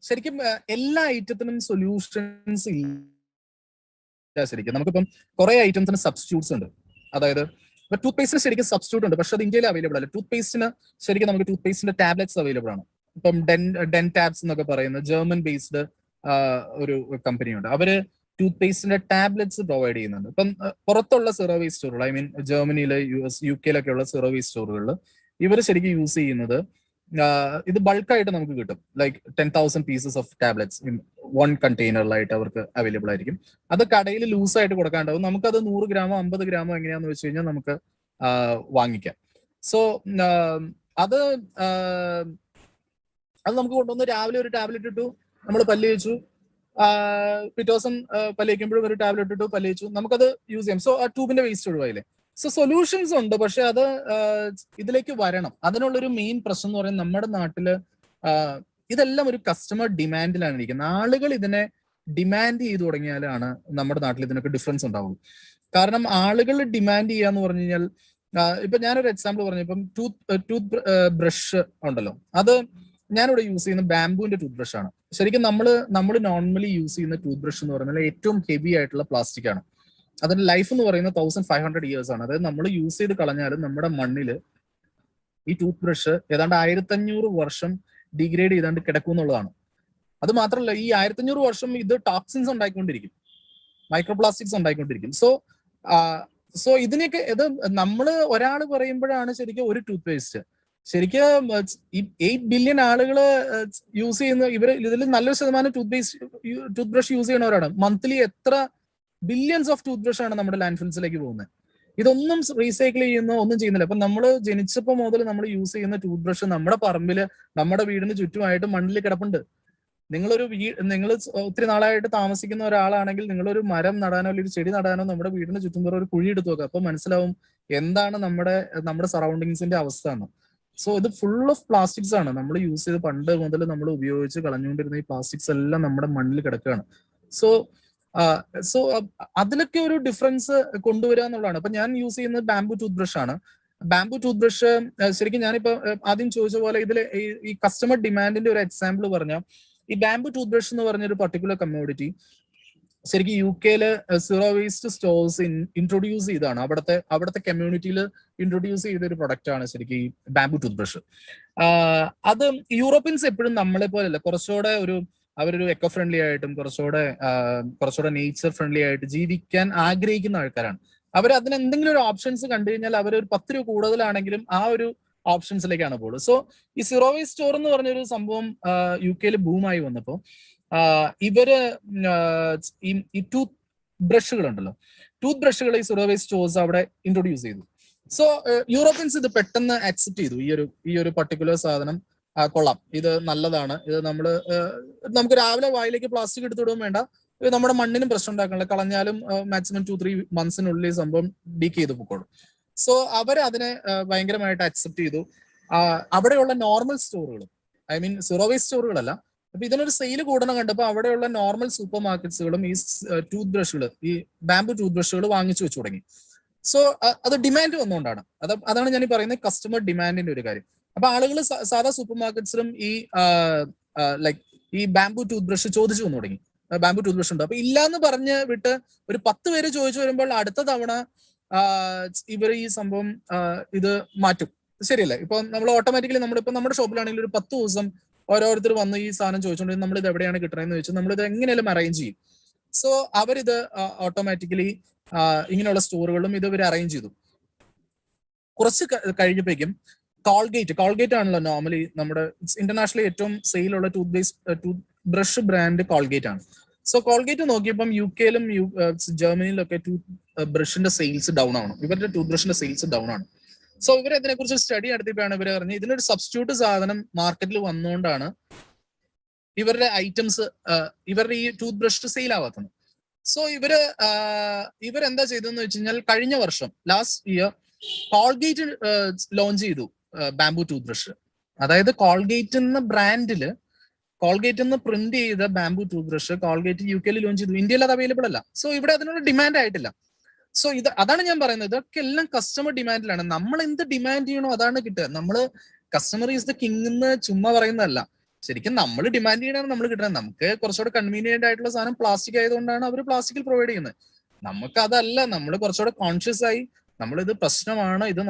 ശരിക്കും എല്ലാ ഐറ്റത്തിനും സൊല്യൂഷൻസ് ഇല്ല. ശരിക്കും നമുക്കിപ്പം കുറെ ഐറ്റംസിന് സബ്സ്റ്റിറ്റ്യൂട്ട്സ് ഉണ്ട്. അതായത് ഇപ്പൊ ടൂത്ത് പേസ്റ്റിന് ശരിക്കും സബ്സ്റ്റിറ്റ്യൂട്ട് ഉണ്ട്, പക്ഷെ അത് ഇന്ത്യയിൽ അവൈലബിൾ അല്ല. ടൂത്ത് പേസ്റ്റിന് ശരിക്കും നമുക്ക് ടൂത്ത് പേസ്റ്റിന്റെ ടാബ്ലറ്റ്സ് അവൈലബിൾ ആണ്. ഇപ്പം ഡെൻ ടാബ്സ് എന്നൊക്കെ പറയുന്ന ജർമ്മൻ ബേസ്ഡ് ഒരു കമ്പനിയുണ്ട്. അവര് ടൂത്ത് പേസ്റ്റിന്റെ ടാബ്ലറ്റ്സ് പ്രൊവൈഡ് ചെയ്യുന്നുണ്ട്. ഇപ്പം പുറത്തുള്ള സീറോ വേസ്റ്റ് സ്റ്റോറുകൾ, ഐ മീൻ ജർമ്മനിയിലെ UK ഉള്ള സീറോ വേസ്റ്റ് സ്റ്റോറുകളിൽ ഇവർ ശരിക്കും യൂസ് ചെയ്യുന്നത് ഇത് ബൾക്കായിട്ട് നമുക്ക് കിട്ടും. Like 10,000 pieces of tablets in 1 കണ്ടെയ്നറിലായിട്ട് അവർക്ക് അവൈലബിൾ ആയിരിക്കും. അത് കടയിൽ ലൂസായിട്ട് കൊടുക്കാണ്ടാവും. നമുക്കത് 100 ഗ്രാമോ 50 ഗ്രാമോ എങ്ങനെയാന്ന് വെച്ച് കഴിഞ്ഞാൽ നമുക്ക് വാങ്ങിക്കാം. സോ അത് നമുക്ക് കൊണ്ടുവന്ന് രാവിലെ ഒരു ടാബ്ലറ്റ് ഇട്ടു, നമ്മൾ പല്ല് വെച്ചു, പിറ്റേ ദിവസം പല്ല് വയ്ക്കുമ്പോഴും ഒരു ടാബ്ലറ്റ് ഇട്ടു, പല്ല് വെച്ചു, നമുക്കത് യൂസ് ചെയ്യാം. സോ ആ ട്യൂബിന്റെ വേസ്റ്റ് ഒഴിവായില്ലേ. സോ സൊല്യൂഷൻസ് ഉണ്ട്, പക്ഷെ അത് ഇതിലേക്ക് വരണം. അതിനുള്ളൊരു മെയിൻ പ്രശ്നം എന്ന് പറയുന്നത് നമ്മുടെ നാട്ടില് ഇതെല്ലാം ഒരു കസ്റ്റമർ ഡിമാൻഡിലാണ് ഇരിക്കുന്നത്. ആളുകൾ ഇതിനെ ഡിമാൻഡ് ചെയ്തു തുടങ്ങിയാലാണ് നമ്മുടെ നാട്ടിൽ ഇതിനൊക്കെ ഡിഫറൻസ് ഉണ്ടാവുള്ളൂ. കാരണം ആളുകൾ ഡിമാൻഡ് ചെയ്യാന്ന് പറഞ്ഞു കഴിഞ്ഞാൽ, ഇപ്പൊ ഞാനൊരു എക്സാമ്പിൾ പറഞ്ഞു. ഇപ്പം ടൂത്ത് ബ്രഷ് ഉണ്ടല്ലോ, അത് ഞാനിവിടെ യൂസ് ചെയ്യുന്ന ബാംബുവിന്റെ ടൂത്ത് ബ്രഷ് ആണ്. ശരിക്കും നമ്മൾ നോർമലി യൂസ് ചെയ്യുന്ന ടൂത്ത് ബ്രഷ് എന്ന് പറഞ്ഞാൽ ഏറ്റവും ഹെവി ആയിട്ടുള്ള പ്ലാസ്റ്റിക് ആണ്. അതിന്റെ ലൈഫ് എന്ന് പറയുന്നത് 1500 years ആണ്. അതായത് നമ്മൾ യൂസ് ചെയ്ത് കളഞ്ഞാലും നമ്മുടെ മണ്ണില് ഈ ടൂത്ത് ബ്രഷ് ഏതാണ്ട് 1500 വർഷം ഡിഗ്രേഡ് ചെയ്താണ്ട് കിടക്കും എന്നുള്ളതാണ്. അത് മാത്രമല്ല, ഈ 1500 വർഷം ഇത് ടോക്സിൻസ് ഉണ്ടായിക്കൊണ്ടിരിക്കും, മൈക്രോ പ്ലാസ്റ്റിക്സ് ഉണ്ടായിക്കൊണ്ടിരിക്കും. സോ ഇതിനൊക്കെ ഇത് നമ്മൾ ഒരാൾ പറയുമ്പോഴാണ് ശരിക്കും ഒരു ടൂത്ത് പേസ്റ്റ് ശരിക്കും ഈ 8 ബില്യൺ ആളുകൾ യൂസ് ചെയ്യുന്ന ഇതിൽ നല്ലൊരു ശതമാനം ടൂത്ത് ബ്രഷ് യൂസ് ചെയ്യുന്നവരാണ്. മന്ത്ലി എത്ര ബില്യൺസ് ഓഫ് ടൂത്ത് ബ്രഷ് ആണ് നമ്മുടെ ലാൻഡ് ഫിൽസിലേക്ക് പോകുന്നത്. ഇതൊന്നും റീസൈക്കിൾ ചെയ്യുന്ന ഒന്നും ചെയ്യുന്നില്ല. അപ്പൊ നമ്മൾ ജനിച്ചപ്പോൾ മുതൽ നമ്മൾ യൂസ് ചെയ്യുന്ന ടൂത്ത് ബ്രഷ് നമ്മുടെ പറമ്പില്, നമ്മുടെ വീടിന് ചുറ്റുമായിട്ട് മണ്ണിൽ കിടപ്പുണ്ട്. നിങ്ങൾ ഒത്തിരി നാളായിട്ട് താമസിക്കുന്ന ഒരാളാണെങ്കിൽ നിങ്ങളൊരു മരം നടാനോ അല്ലെങ്കിൽ ഒരു ചെടി നടാനോ നമ്മുടെ വീടിന് ചുറ്റും ഒരു കുഴി എടുത്ത് നോക്കുക. അപ്പൊ മനസ്സിലാവും എന്താണ് നമ്മുടെ സറൗണ്ടിങ്സിന്റെ അവസ്ഥ എന്ന്. സോ ഇത് ഫുൾ ഓഫ് പ്ലാസ്റ്റിക്സ് ആണ്. നമ്മൾ യൂസ് ചെയ്ത് പണ്ട് മുതൽ നമ്മൾ ഉപയോഗിച്ച് കളഞ്ഞുകൊണ്ടിരുന്ന ഈ പ്ലാസ്റ്റിക്സ് എല്ലാം നമ്മുടെ മണ്ണിൽ കിടക്കുകയാണ്. സോ അതിലൊക്കെ ഒരു ഡിഫറൻസ് കൊണ്ടുവരിക എന്നുള്ളതാണ്. അപ്പൊ ഞാൻ യൂസ് ചെയ്യുന്നത് ബാംബു ടൂത്ത് ബ്രഷ് ആണ്. ബാംബു ടൂത്ത് ബ്രഷ് ശരിക്കും ഞാനിപ്പോ ആദ്യം ചോദിച്ച പോലെ ഇതിൽ ഈ കസ്റ്റമർ ഡിമാൻഡിന്റെ ഒരു എക്സാമ്പിൾ പറഞ്ഞാൽ, ഈ ബാംബു ടൂത്ത് ബ്രഷ് എന്ന് പറഞ്ഞൊരു പർട്ടിക്കുലർ കമ്മ്യൂണിറ്റി ശരിക്കും UK zero waste stores introduce ചെയ്താണ്. അവിടുത്തെ കമ്മ്യൂണിറ്റിയിൽ ഇൻട്രൊഡ്യൂസ് ചെയ്ത ഒരു പ്രൊഡക്റ്റ് ആണ് ശരിക്കും ഈ ബാംബു ടൂത്ത് ബ്രഷ്. അത് യൂറോപ്യൻസ് എപ്പോഴും നമ്മളെ പോലെയല്ല, കുറച്ചുകൂടെ അവരൊരു എക്കോ ഫ്രണ്ട്ലി ആയിട്ടും കുറച്ചുകൂടെ നേച്ചർ ഫ്രണ്ട്ലി ആയിട്ട് ജീവിക്കാൻ ആഗ്രഹിക്കുന്ന ആൾക്കാരാണ്. അവർ അതിന് എന്തെങ്കിലും ഒരു ഓപ്ഷൻസ് കണ്ടു കഴിഞ്ഞാൽ അവർ ഒരു 10 രൂപ കൂടുതലാണെങ്കിലും ആ ഒരു ഓപ്ഷൻസിലേക്കാണ് പോകുന്നത്. സോ ഈ സീറോ വേസ്റ്റ് സ്റ്റോർ എന്ന് പറഞ്ഞൊരു സംഭവം UK ബൂമായി വന്നപ്പോൾ ഇവര് ഈ ടൂത്ത് ബ്രഷുകൾ ഉണ്ടല്ലോ, ടൂത്ത് ബ്രഷുകൾ ഈ സീറോ വേസ്റ്റ് സ്റ്റോഴ്സ് അവിടെ ഇൻട്രൊഡ്യൂസ് ചെയ്തു. സോ യൂറോപ്യൻസ് ഇത് പെട്ടെന്ന് അക്സെപ്റ്റ് ചെയ്തു. ഈ ഒരു പർട്ടിക്കുലർ സാധനം കൊള്ളാം, ഇത് നല്ലതാണ്, ഇത് നമുക്ക് രാവിലെ വായിലേക്ക് പ്ലാസ്റ്റിക് എടുത്തിടുകയും വേണ്ട, ഇത് നമ്മുടെ മണ്ണിനും പ്രശ്നം ഉണ്ടാക്കണില്ല, കളഞ്ഞാലും മാക്സിമം 2-3 months സംഭവം ഡീക്ക് ചെയ്ത് പൊക്കോളും. സോ അവരതിനെ ഭയങ്കരമായിട്ട് അക്സെപ്റ്റ് ചെയ്തു. അവിടെയുള്ള നോർമൽ സ്റ്റോറുകൾ, ഐ മീൻ സീറോ വേസ്റ്റ് സ്റ്റോറുകളല്ല, അപ്പൊ ഇതിനൊരു സെയിൽ കൂടണം കണ്ടപ്പോൾ അവിടെയുള്ള നോർമൽ സൂപ്പർ മാർക്കറ്റ്സുകളും ഈ ടൂത്ത് ബ്രഷുകൾ, ഈ ബാംബു ടൂത്ത് ബ്രഷുകൾ വാങ്ങിച്ചു വെച്ചു തുടങ്ങി. സോ അത് ഡിമാൻഡ് വന്നുകൊണ്ടാണ്. അതാണ് ഞാൻ ഈ പറയുന്നത് കസ്റ്റമർ ഡിമാൻഡിന്റെ ഒരു കാര്യം. അപ്പൊ ആളുകൾ സാധാ സൂപ്പർ മാർക്കറ്റ്സിലും ഈ ലൈക്ക് ഈ ബാംബു ടൂത്ത് ബ്രഷ് ചോദിച്ചു വന്നു തുടങ്ങി. ബാംബു ടൂത്ത് ബ്രഷ് ഉണ്ട്. അപ്പൊ ഇല്ലാന്ന് പറഞ്ഞ് വിട്ട് ഒരു 10 പേര് ചോദിച്ചു വരുമ്പോൾ അടുത്ത തവണ ഇവർ ഈ സംഭവം ഇത് മാറ്റും. ശരിയല്ലേ? ഇപ്പൊ നമ്മൾ ഓട്ടോമാറ്റിക്കലി നമ്മളിപ്പോ നമ്മുടെ ഷോപ്പിലാണെങ്കിൽ ഒരു 10 ദിവസം ഓരോരുത്തർ വന്ന് ഈ സാധനം ചോദിച്ചോണ്ട് നമ്മൾ ഇത് എവിടെയാണ് കിട്ടണമെന്ന് ചോദിച്ചാൽ നമ്മളിത് എങ്ങനെയാലും അറേഞ്ച് ചെയ്യും. സോ അവരിത് ഓട്ടോമാറ്റിക്കലി ഇങ്ങനെയുള്ള സ്റ്റോറുകളിലും ഇത് ഇവർ അറേഞ്ച് ചെയ്തു. കുറച്ച് കഴിഞ്ഞപ്പോഴേക്കും കോൾഗേറ്റ് ആണല്ലോ നോർമലി നമ്മുടെ ഇന്റർനാഷണലി ഏറ്റവും സെയിലുള്ള ടൂത്ത് ബ്രഷ് ബ്രാൻഡ് കോൾഗേറ്റ് ആണ്. സോ കോൾഗേറ്റ് നോക്കിയപ്പം UK-ലും ജർമ്മനിയിലും ഒക്കെ ടൂത്ത് ബ്രഷിന്റെ സെയിൽസ് ഡൗൺ ആണ്. ഇവരുടെ ടൂത്ത് ബ്രഷിന്റെ സെയിൽസ് ഡൗൺ ആണ്. സോ ഇവർ ഇതിനെ കുറിച്ച് സ്റ്റഡി നടത്തിയപ്പോഴാണ് ഇവർ പറഞ്ഞത് ഇതിനൊരു സബ്സ്റ്റിറ്റ്യൂട്ട് സാധനം മാർക്കറ്റിൽ വന്നുകൊണ്ടാണ് ഇവരുടെ ഐറ്റംസ്, ഇവരുടെ ഈ ടൂത്ത് ബ്രഷ് സെയിൽ ആവാത്തത്. സോ ഇവരെന്താ ചെയ്തതെന്ന് വെച്ച് കഴിഞ്ഞാൽ കഴിഞ്ഞ വർഷം ലാസ്റ്റ് ഇയർ കോൾഗേറ്റ് ലോഞ്ച് ചെയ്തു ബാംബു ടൂത്ത് ബ്രഷ്. അതായത് കോൾഗേറ്റ് എന്ന ബ്രാൻഡില് കോൾഗേറ്റ് എന്ന് പ്രിന്റ് ചെയ്ത ബാംബു ടൂത്ത് ബ്രഷ് കോൾഗേറ്റ് UK-ൽ ലോഞ്ച് ചെയ്തു. ഇന്ത്യയിൽ അത് അവൈലബിൾ അല്ല. സോ ഇവിടെ അതിനുള്ള ഡിമാൻഡ് ആയിട്ടില്ല. സോ അതാണ് ഞാൻ പറയുന്നത്, ഇതൊക്കെ എല്ലാം കസ്റ്റമർ ഡിമാൻഡിലാണ്. നമ്മൾ എന്ത് ഡിമാൻഡ് ചെയ്യണോ അതാണ് കിട്ടുക. നമ്മള് കസ്റ്റമർ ഈസ് ദ കിങ് എന്ന് ചുമ്മാ പറയുന്നതല്ല. ശരിക്കും നമ്മൾ ഡിമാൻഡ് ചെയ്യണതാണ് നമ്മൾ കിട്ടുന്നത്. നമുക്ക് കുറച്ചുകൂടെ കൺവീനിയന്റ് ആയിട്ടുള്ള സാധനം പ്ലാസ്റ്റിക് ആയതുകൊണ്ടാണ് അവർ പ്ലാസ്റ്റിക്കിൽ പ്രൊവൈഡ് ചെയ്യുന്നത്. നമുക്ക് അതല്ല, നമ്മൾ കുറച്ചുകൂടെ കോൺഷ്യസ് ആയി നമ്മളിത് പ്രശ്നമാണ്, ഇത്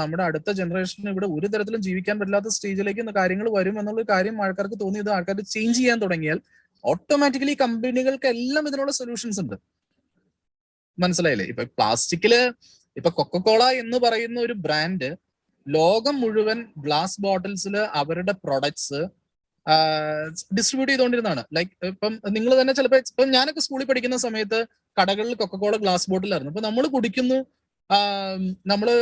നമ്മുടെ അടുത്ത ജനറേഷന് ഇവിടെ ഒരു തരത്തിലും ജീവിക്കാൻ പറ്റാത്ത സ്റ്റേജിലേക്ക് കാര്യങ്ങൾ വരും എന്നുള്ള കാര്യം ആൾക്കാർക്ക് തോന്നി ഇത് ആൾക്കാർ ചേഞ്ച് ചെയ്യാൻ തുടങ്ങിയാൽ ഓട്ടോമാറ്റിക്കലി കമ്പനികൾക്ക് എല്ലാം ഇതിനുള്ള സൊല്യൂഷൻസ് ഉണ്ട്. മനസ്സിലായില്ലേ? ഇപ്പൊ പ്ലാസ്റ്റിക്കില് ഇപ്പൊ കൊക്കക്കോള എന്ന് പറയുന്ന ഒരു ബ്രാൻഡ് ലോകം മുഴുവൻ ഗ്ലാസ് ബോട്ടിൽസിൽ അവരുടെ പ്രൊഡക്ട്സ് ഡിസ്ട്രിബ്യൂട്ട് ചെയ്തുകൊണ്ടിരുന്നതാണ്. ലൈക്ക് ഇപ്പം നിങ്ങൾ തന്നെ ചിലപ്പോൾ ഇപ്പം ഞാനൊക്കെ സ്കൂളിൽ പഠിക്കുന്ന സമയത്ത് കടകളിൽ കൊക്കക്കോള ഗ്ലാസ് ബോട്ടിലായിരുന്നു. അപ്പൊ നമ്മൾ കുടിക്കുന്നു, നമ്മള്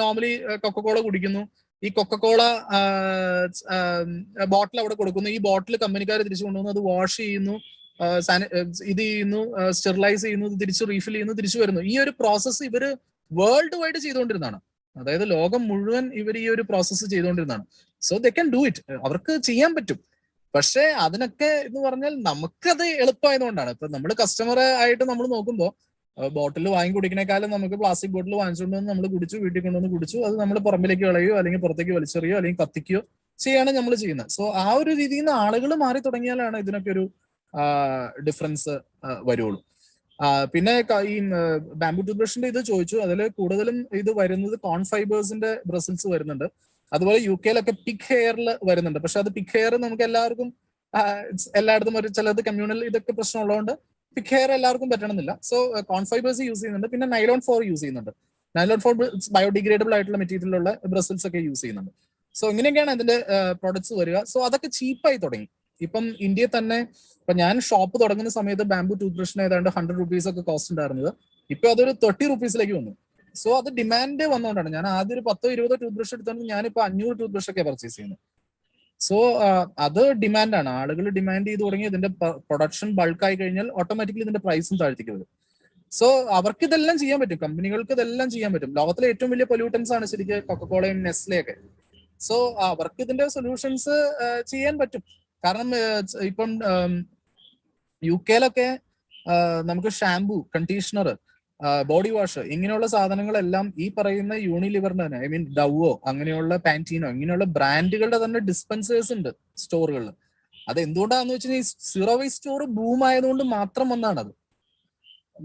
നോർമലി കൊക്കക്കോള കുടിക്കുന്നു, ഈ കൊക്കക്കോള ബോട്ടിൽ അവിടെ കൊടുക്കുന്നു, ഈ ബോട്ടിൽ കമ്പനിക്കാർ തിരിച്ചു കൊണ്ടുവന്നു, അത് വാഷ് ചെയ്യുന്നു, ഇത് ചെയ്യുന്നു, സ്റ്റെറിലൈസ് ചെയ്യുന്നു, തിരിച്ച് റീഫിൽ ചെയ്യുന്നു, തിരിച്ചു വരുന്നു. ഈ ഒരു പ്രോസസ്സ് ഇവര് വേൾഡ് വൈഡ് ചെയ്തുകൊണ്ടിരുന്നതാണ്. അതായത് ലോകം മുഴുവൻ ഇവർ ഈ ഒരു പ്രോസസ്സ് ചെയ്തുകൊണ്ടിരുന്നതാണ്. So they can do it, അവർക്ക് ചെയ്യാൻ പറ്റും. പക്ഷെ അതിനൊക്കെ എന്ന് പറഞ്ഞാൽ നമുക്കത് എളുപ്പമായതുകൊണ്ടാണ്. ഇപ്പൊ നമ്മൾ കസ്റ്റമർ ആയിട്ട് നമ്മൾ നോക്കുമ്പോൾ ബോട്ടിൽ വാങ്ങി കുടിക്കണേക്കാളും നമുക്ക് പ്ലാസ്റ്റിക് ബോട്ടിൽ വാങ്ങിച്ചുകൊണ്ട് വന്ന് നമ്മൾ കുടിച്ചു, വീട്ടിൽ കൊണ്ടുവന്ന് കുടിച്ചു, അത് നമ്മൾ പറമ്പിലേക്ക് കളയോ അല്ലെങ്കിൽ പുറത്തേക്ക് വലിച്ചെറിയോ അല്ലെങ്കിൽ കത്തിക്കുകയോ ചെയ്യാണ് നമ്മൾ ചെയ്യുന്നത്. സോ ആ ഒരു രീതിയിൽ നിന്ന് ആളുകൾ മാറി തുടങ്ങിയാലാണ് ഇതിനൊക്കെ ഒരു ഡിഫറൻസ് വരുള്ളൂ. പിന്നെ ഈ ബാംബു ടൂത്ത് ബ്രഷിന്റെ ഇത് ചോദിച്ചു, അതിൽ കൂടുതലും ഇത് വരുന്നത് കോൺ ഫൈബേഴ്സിന്റെ ബ്രസിൽസ് വരുന്നുണ്ട്. അതുപോലെ UK-ലൊക്കെ പിഗ് ഹെയറിൽ വരുന്നുണ്ട്. പക്ഷെ അത് പിഗ് ഹെയർ നമുക്ക് എല്ലാവർക്കും എല്ലായിടത്തും ഒരു ചിലത് കമ്മ്യൂണൽ ഇതൊക്കെ പ്രശ്നമുള്ളതുകൊണ്ട് പിഗ് ഹെയർ എല്ലാവർക്കും പറ്റണമെന്നില്ല. സോ കോൺ ഫൈബേഴ്സ് യൂസ് ചെയ്യുന്നുണ്ട്. പിന്നെ നൈലോൺ 4 യൂസ് ചെയ്യുന്നുണ്ട്. നൈലോൺ 4 ബയോഡിഗ്രേഡബിൾ ആയിട്ടുള്ള മെറ്റീരിയലുള്ള ബ്രസിൽസ് ഒക്കെ യൂസ് ചെയ്യുന്നുണ്ട്. സോ ഇങ്ങനെയൊക്കെയാണ് അതിന്റെ പ്രോഡക്ട്സ് വരിക. സോ അതൊക്കെ ചീപ്പായി തുടങ്ങി. ഇപ്പം ഇന്ത്യയിൽ തന്നെ ഇപ്പൊ ഞാൻ ഷോപ്പ് തുടങ്ങുന്ന സമയത്ത് ബാംബു ടൂത്ത് ബ്രഷിന് ഏതാണ്ട് 100 rupees ഒക്കെ കോസ്റ്റ് ഉണ്ടായിരുന്നത്. ഇപ്പൊ അതൊരു 30 rupeesലേക്ക് വന്നു. സോ അത് ഡിമാൻഡ് വന്നുകൊണ്ടാണ്. ഞാൻ ആദ്യം ഒരു 10-20 ടൂത്ത് ബ്രഷ് എടുത്തോണ്ട് ഞാനിപ്പോ 500 ടൂത്ത് ബ്രഷ് ഒക്കെ പർച്ചേസ് ചെയ്യുന്നത്. സോ അത് ഡിമാൻഡാണ്. ആളുകൾ ഡിമാൻഡ് ചെയ്ത് തുടങ്ങി. ഇതിന്റെ പ്രൊഡക്ഷൻ ബൾക്കായി കഴിഞ്ഞാൽ ഓട്ടോമാറ്റിക്കലി ഇതിന്റെ പ്രൈസും താഴ്ത്തിക്ക് വരും. സോ അവർക്ക് ഇതെല്ലാം ചെയ്യാൻ പറ്റും, കമ്പനികൾക്ക് ഇതെല്ലാം ചെയ്യാൻ പറ്റും. ലോകത്തിലെ ഏറ്റവും വലിയ പൊല്യൂട്ടൻസ് ആണ് ശരിക്കും കൊക്കക്കോളയും നെസ്ലെയൊക്കെ. സോ അവർക്ക് ഇതിന്റെ സൊല്യൂഷൻസ് ചെയ്യാൻ പറ്റും. കാരണം ഇപ്പം UK-ലൊക്കെ നമുക്ക് ഷാംപൂ, കണ്ടീഷണർ, ബോഡി വാഷ് ഇങ്ങനെയുള്ള സാധനങ്ങളെല്ലാം ഈ പറയുന്ന യൂണിലിവറിന്റെ തന്നെ, ഐ മീൻ ഡവോ അങ്ങനെയുള്ള പാന്റീനോ ഇങ്ങനെയുള്ള ബ്രാൻഡുകളുടെ തന്നെ ഡിസ്പെൻസേഴ്സ് ഉണ്ട് സ്റ്റോറുകളിൽ. അത് എന്തുകൊണ്ടാന്ന് വെച്ച് കഴിഞ്ഞാൽ സീറോ വേസ്റ്റ് സ്റ്റോർ ബൂം ആയതുകൊണ്ട് മാത്രം വന്നാണത്.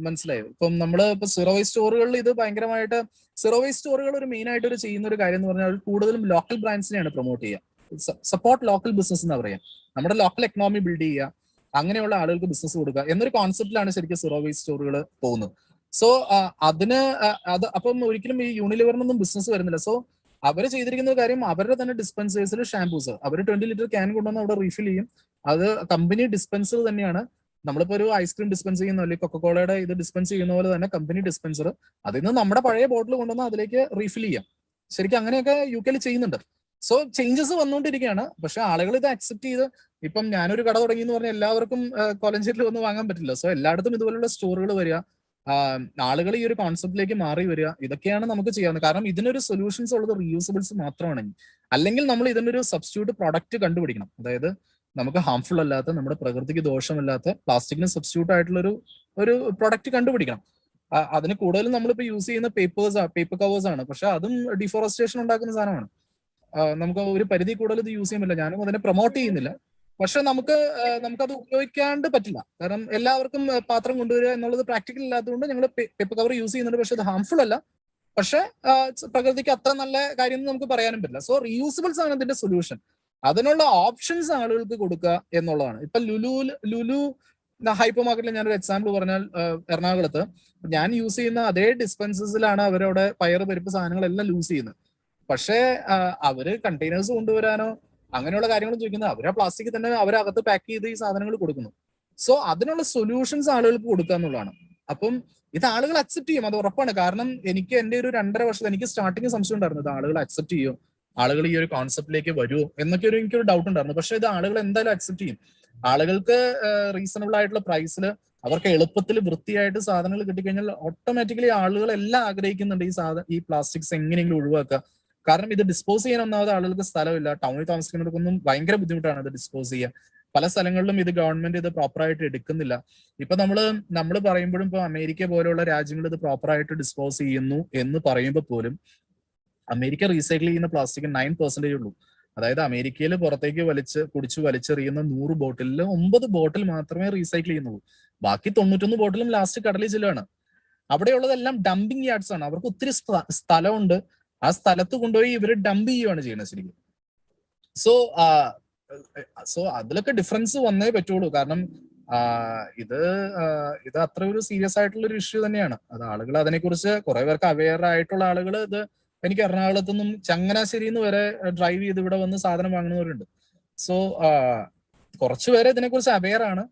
മനസ്സിലായോ? ഇപ്പം നമ്മള് ഇപ്പൊ സീറോ വേസ്റ്റ് സ്റ്റോറുകളിൽ ഇത് ഭയങ്കരമായിട്ട് സീറോ വേസ്റ്റ് സ്റ്റോറുകൾ ഒരു മെയിൻ ആയിട്ട് ഒരു ചെയ്യുന്ന ഒരു കാര്യം എന്ന് പറഞ്ഞാൽ അവർ കൂടുതലും ലോക്കൽ ബ്രാൻഡ്സിനെയാണ് പ്രൊമോട്ട് ചെയ്യുക. സപ്പോർട്ട് ലോക്കൽ ബിസിനസ് എന്ന് പറയാം. നമ്മുടെ ലോക്കൽ എക്കണോമി ബിൽഡ് ചെയ്യുക, അങ്ങനെയുള്ള ആളുകൾക്ക് ബിസിനസ് കൊടുക്കുക എന്നൊരു കോൺസെപ്റ്റിലാണ് ശരിക്കും സീറോ വേസ്റ്റ് സ്റ്റോറുകൾ പോകുന്നത്. സോ അപ്പം ഒരിക്കലും ഈ യൂണിലിവറിനൊന്നും ബിസിനസ് വരുന്നില്ല. സോ അവര് ചെയ്തിരിക്കുന്ന കാര്യം അവരുടെ തന്നെ ഡിസ്പെൻസേഴ്സിൽ ഷാംപൂസ് അവർ 20 ലിറ്റർ ക്യാൻ കൊണ്ടുവന്ന് അവിടെ റീഫിൽ ചെയ്യും. അത് കമ്പനി ഡിസ്പെൻസർ തന്നെയാണ്. നമ്മളിപ്പോ ഒരു ഐസ്ക്രീം ഡിസ്പെൻസ് ചെയ്യുന്ന അല്ലെങ്കിൽ കൊക്കക്കോളയുടെ ഇത് ഡിസ്പെൻസ് ചെയ്യുന്ന പോലെ തന്നെ കമ്പനി ഡിസ്പെൻസർ അതിൽ നിന്ന് നമ്മുടെ പഴയ ബോട്ടിൽ കൊണ്ടുവന്ന് അതിലേക്ക് റീഫിൽ ചെയ്യാം. ശരിക്കും അങ്ങനെയൊക്കെ UK-ൽ ചെയ്യുന്നുണ്ട്. സോ ചേഞ്ചസ് വന്നുകൊണ്ടിരിക്കുകയാണ്. പക്ഷെ ആളുകൾ ഇത് അക്സെപ്റ്റ് ചെയ്ത്, ഇപ്പം ഞാനൊരു കട തുടങ്ങി എന്ന് പറഞ്ഞാൽ എല്ലാവർക്കും കോലഞ്ചേരിയിൽ ഒന്നും വാങ്ങാൻ പറ്റില്ല. സോ എല്ലായിടത്തും ഇതുപോലുള്ള സ്റ്റോറുകൾ വരിക, ആളുകൾ ഈ ഒരു കോൺസെപ്റ്റിലേക്ക് മാറി വരിക, ഇതൊക്കെയാണ് നമുക്ക് ചെയ്യാവുന്നത്. കാരണം ഇതിനൊരു സൊല്യൂഷൻസ് ഉള്ളത് റീയൂസബിൾസ് മാത്രമാണ്. അല്ലെങ്കിൽ നമ്മൾ ഇതിനൊരു സബ്സ്റ്റിറ്റ്യൂട്ട് പ്രൊഡക്റ്റ് കണ്ടുപിടിക്കണം. അതായത് നമുക്ക് ഹാംഫുൾ അല്ലാത്ത, നമ്മുടെ പ്രകൃതിക്ക് ദോഷമല്ലാത്ത പ്ലാസ്റ്റിക്കിന് സബ്സ്റ്റിറ്റ്യൂട്ട് ആയിട്ടുള്ള ഒരു പ്രൊഡക്റ്റ് കണ്ടുപിടിക്കണം. അതിന് കൂടുതലും നമ്മളിപ്പോൾ യൂസ് ചെയ്യുന്ന പേപ്പർ കവേഴ്സ് ആണ്. പക്ഷെ അതും ഡിഫോറസ്റ്റേഷൻ ഉണ്ടാക്കുന്ന സാധനമാണ്. നമുക്ക് ഒരു പരിധി കൂടുതൽ ഇത് യൂസ് ചെയ്യുന്നില്ല. ഞാനും അതിനെ പ്രൊമോട്ട് ചെയ്യുന്നില്ല. പക്ഷെ നമുക്കത് ഉപയോഗിക്കാണ്ട് പറ്റില്ല. കാരണം എല്ലാവർക്കും പാത്രം കൊണ്ടുവരിക എന്നുള്ളത് പ്രാക്ടിക്കൽ ഇല്ലാത്തതുകൊണ്ട് ഞങ്ങൾ പേപ്പർ കവർ യൂസ് ചെയ്യുന്നുണ്ട്. പക്ഷെ അത് ഹാംഫുൾ അല്ല. പക്ഷെ പ്രകൃതിക്ക് അത്ര നല്ല കാര്യം നമുക്ക് പറയാനും പറ്റില്ല. സോ റീയൂസബിൾസ് ആണ് ഇതിന്റെ സൊല്യൂഷൻ. അതിനുള്ള ഓപ്ഷൻസ് ആളുകൾക്ക് കൊടുക്കുക എന്നുള്ളതാണ്. ഇപ്പൊ ലുലു ഹൈപ്പർ മാർക്കറ്റിൽ ഞാനൊരു എക്സാമ്പിൾ പറഞ്ഞാൽ, എറണാകുളത്ത് ഞാൻ യൂസ് ചെയ്യുന്ന അതേ ഡിസ്പെൻസസിലാണ് അവരവിടെ പയറ് പരിപ്പ് സാധനങ്ങളെല്ലാം യൂസ് ചെയ്യുന്നത്. പക്ഷേ അവര് കണ്ടെയ്നേഴ്സ് കൊണ്ടുവരാനോ അങ്ങനെയുള്ള കാര്യങ്ങൾ ചോദിക്കുന്നത്, അവരാ പ്ലാസ്റ്റിക് തന്നെ അവരകത്ത് പാക്ക് ചെയ്ത് ഈ സാധനങ്ങൾ കൊടുക്കുന്നു. സോ അതിനുള്ള സൊല്യൂഷൻസ് ആളുകൾക്ക് കൊടുക്കുക എന്നുള്ളതാണ്. അപ്പം ഇത് ആളുകൾ അക്സെപ്റ്റ് ചെയ്യും, അത് ഉറപ്പാണ്. കാരണം എനിക്ക് എന്റെ ഒരു 2.5 വർഷം എനിക്ക് സ്റ്റാർട്ടിങ് സംശയം ഉണ്ടായിരുന്നു, ഇത് ആളുകൾ അക്സെപ്റ്റ് ചെയ്യും, ആളുകൾ ഈ ഒരു കോൺസെപ്റ്റിലേക്ക് വരുമോ എന്നൊക്കെ എനിക്കൊരു ഡൗട്ട് ഉണ്ടായിരുന്നു. പക്ഷെ ഇത് ആളുകൾ എന്തായാലും അക്സെപ്റ്റ് ചെയ്യും. ആളുകൾക്ക് റീസണബിൾ ആയിട്ടുള്ള പ്രൈസിൽ അവർക്ക് എളുപ്പത്തിൽ വൃത്തിയായിട്ട് സാധനങ്ങൾ കിട്ടിക്കഴിഞ്ഞാൽ ഓട്ടോമാറ്റിക്കലി ആളുകൾ എല്ലാം ആഗ്രഹിക്കുന്നുണ്ട് ഈ പ്ലാസ്റ്റിക്സ് എങ്ങനെയെങ്കിലും ഒഴിവാക്കുക. കാരണം ഇത് ഡിസ്പോസ് ചെയ്യാൻ ഒന്നാമത് ആളുകൾക്ക് സ്ഥലമില്ല. ടൗണിൽ താമസിക്കുന്നവർക്കൊന്നും ഭയങ്കര ബുദ്ധിമുട്ടാണ് ഇത് ഡിസ്പോസ് ചെയ്യുക. പല സ്ഥലങ്ങളിലും ഇത് ഗവൺമെന്റ് ഇത് പ്രോപ്പറായിട്ട് എടുക്കുന്നില്ല. ഇപ്പൊ നമ്മൾ പറയുമ്പോഴും ഇപ്പൊ അമേരിക്ക പോലെയുള്ള രാജ്യങ്ങൾ ഇത് പ്രോപ്പറായിട്ട് ഡിസ്പോസ് ചെയ്യുന്നു എന്ന് പറയുമ്പോൾ പോലും അമേരിക്ക റീസൈക്കിൾ ചെയ്യുന്ന പ്ലാസ്റ്റിക് 9% ഉള്ളൂ. അതായത് അമേരിക്കയിൽ പുറത്തേക്ക് കുടിച്ചു വലിച്ചെറിയുന്ന 100 ബോട്ടിലിൽ 9 ബോട്ടിൽ മാത്രമേ റീസൈക്കിൾ ചെയ്യുന്നുള്ളൂ. ബാക്കി 91 ബോട്ടിലും ലാസ്റ്റ് കടലിൽ ചെല്ലുകയാണ്. അവിടെയുള്ളതെല്ലാം ഡംപിങ് യാർഡ്സ് ആണ്. അവർക്ക് ഒത്തിരി സ്ഥലമുണ്ട്. ആ സ്ഥലത്ത് കൊണ്ടുപോയി ഇവർ ഡംപ് ചെയ്യുകയാണ് ചെയ്യുന്നത് ശരിക്കും. സോ അതിലൊക്കെ ഡിഫറൻസ് വന്നേ പറ്റുള്ളൂ. കാരണം ഇത് അത്ര ഒരു സീരിയസ് ആയിട്ടുള്ള ഒരു ഇഷ്യൂ തന്നെയാണ്. അത് ആളുകൾ അതിനെക്കുറിച്ച് കുറെ പേർക്ക് അവെയർ ആയിട്ടുള്ള ആളുകൾ, ഇത് എനിക്ക് എറണാകുളത്തു നിന്നും ചങ്ങനാശ്ശേരിയിൽ നിന്ന് വരെ ഡ്രൈവ് ചെയ്ത് ഇവിടെ വന്ന് സാധനം വാങ്ങുന്നവരുണ്ട്. സോ കുറച്ചുപേരെ ഇതിനെക്കുറിച്ച് അവെയർ ആണ്,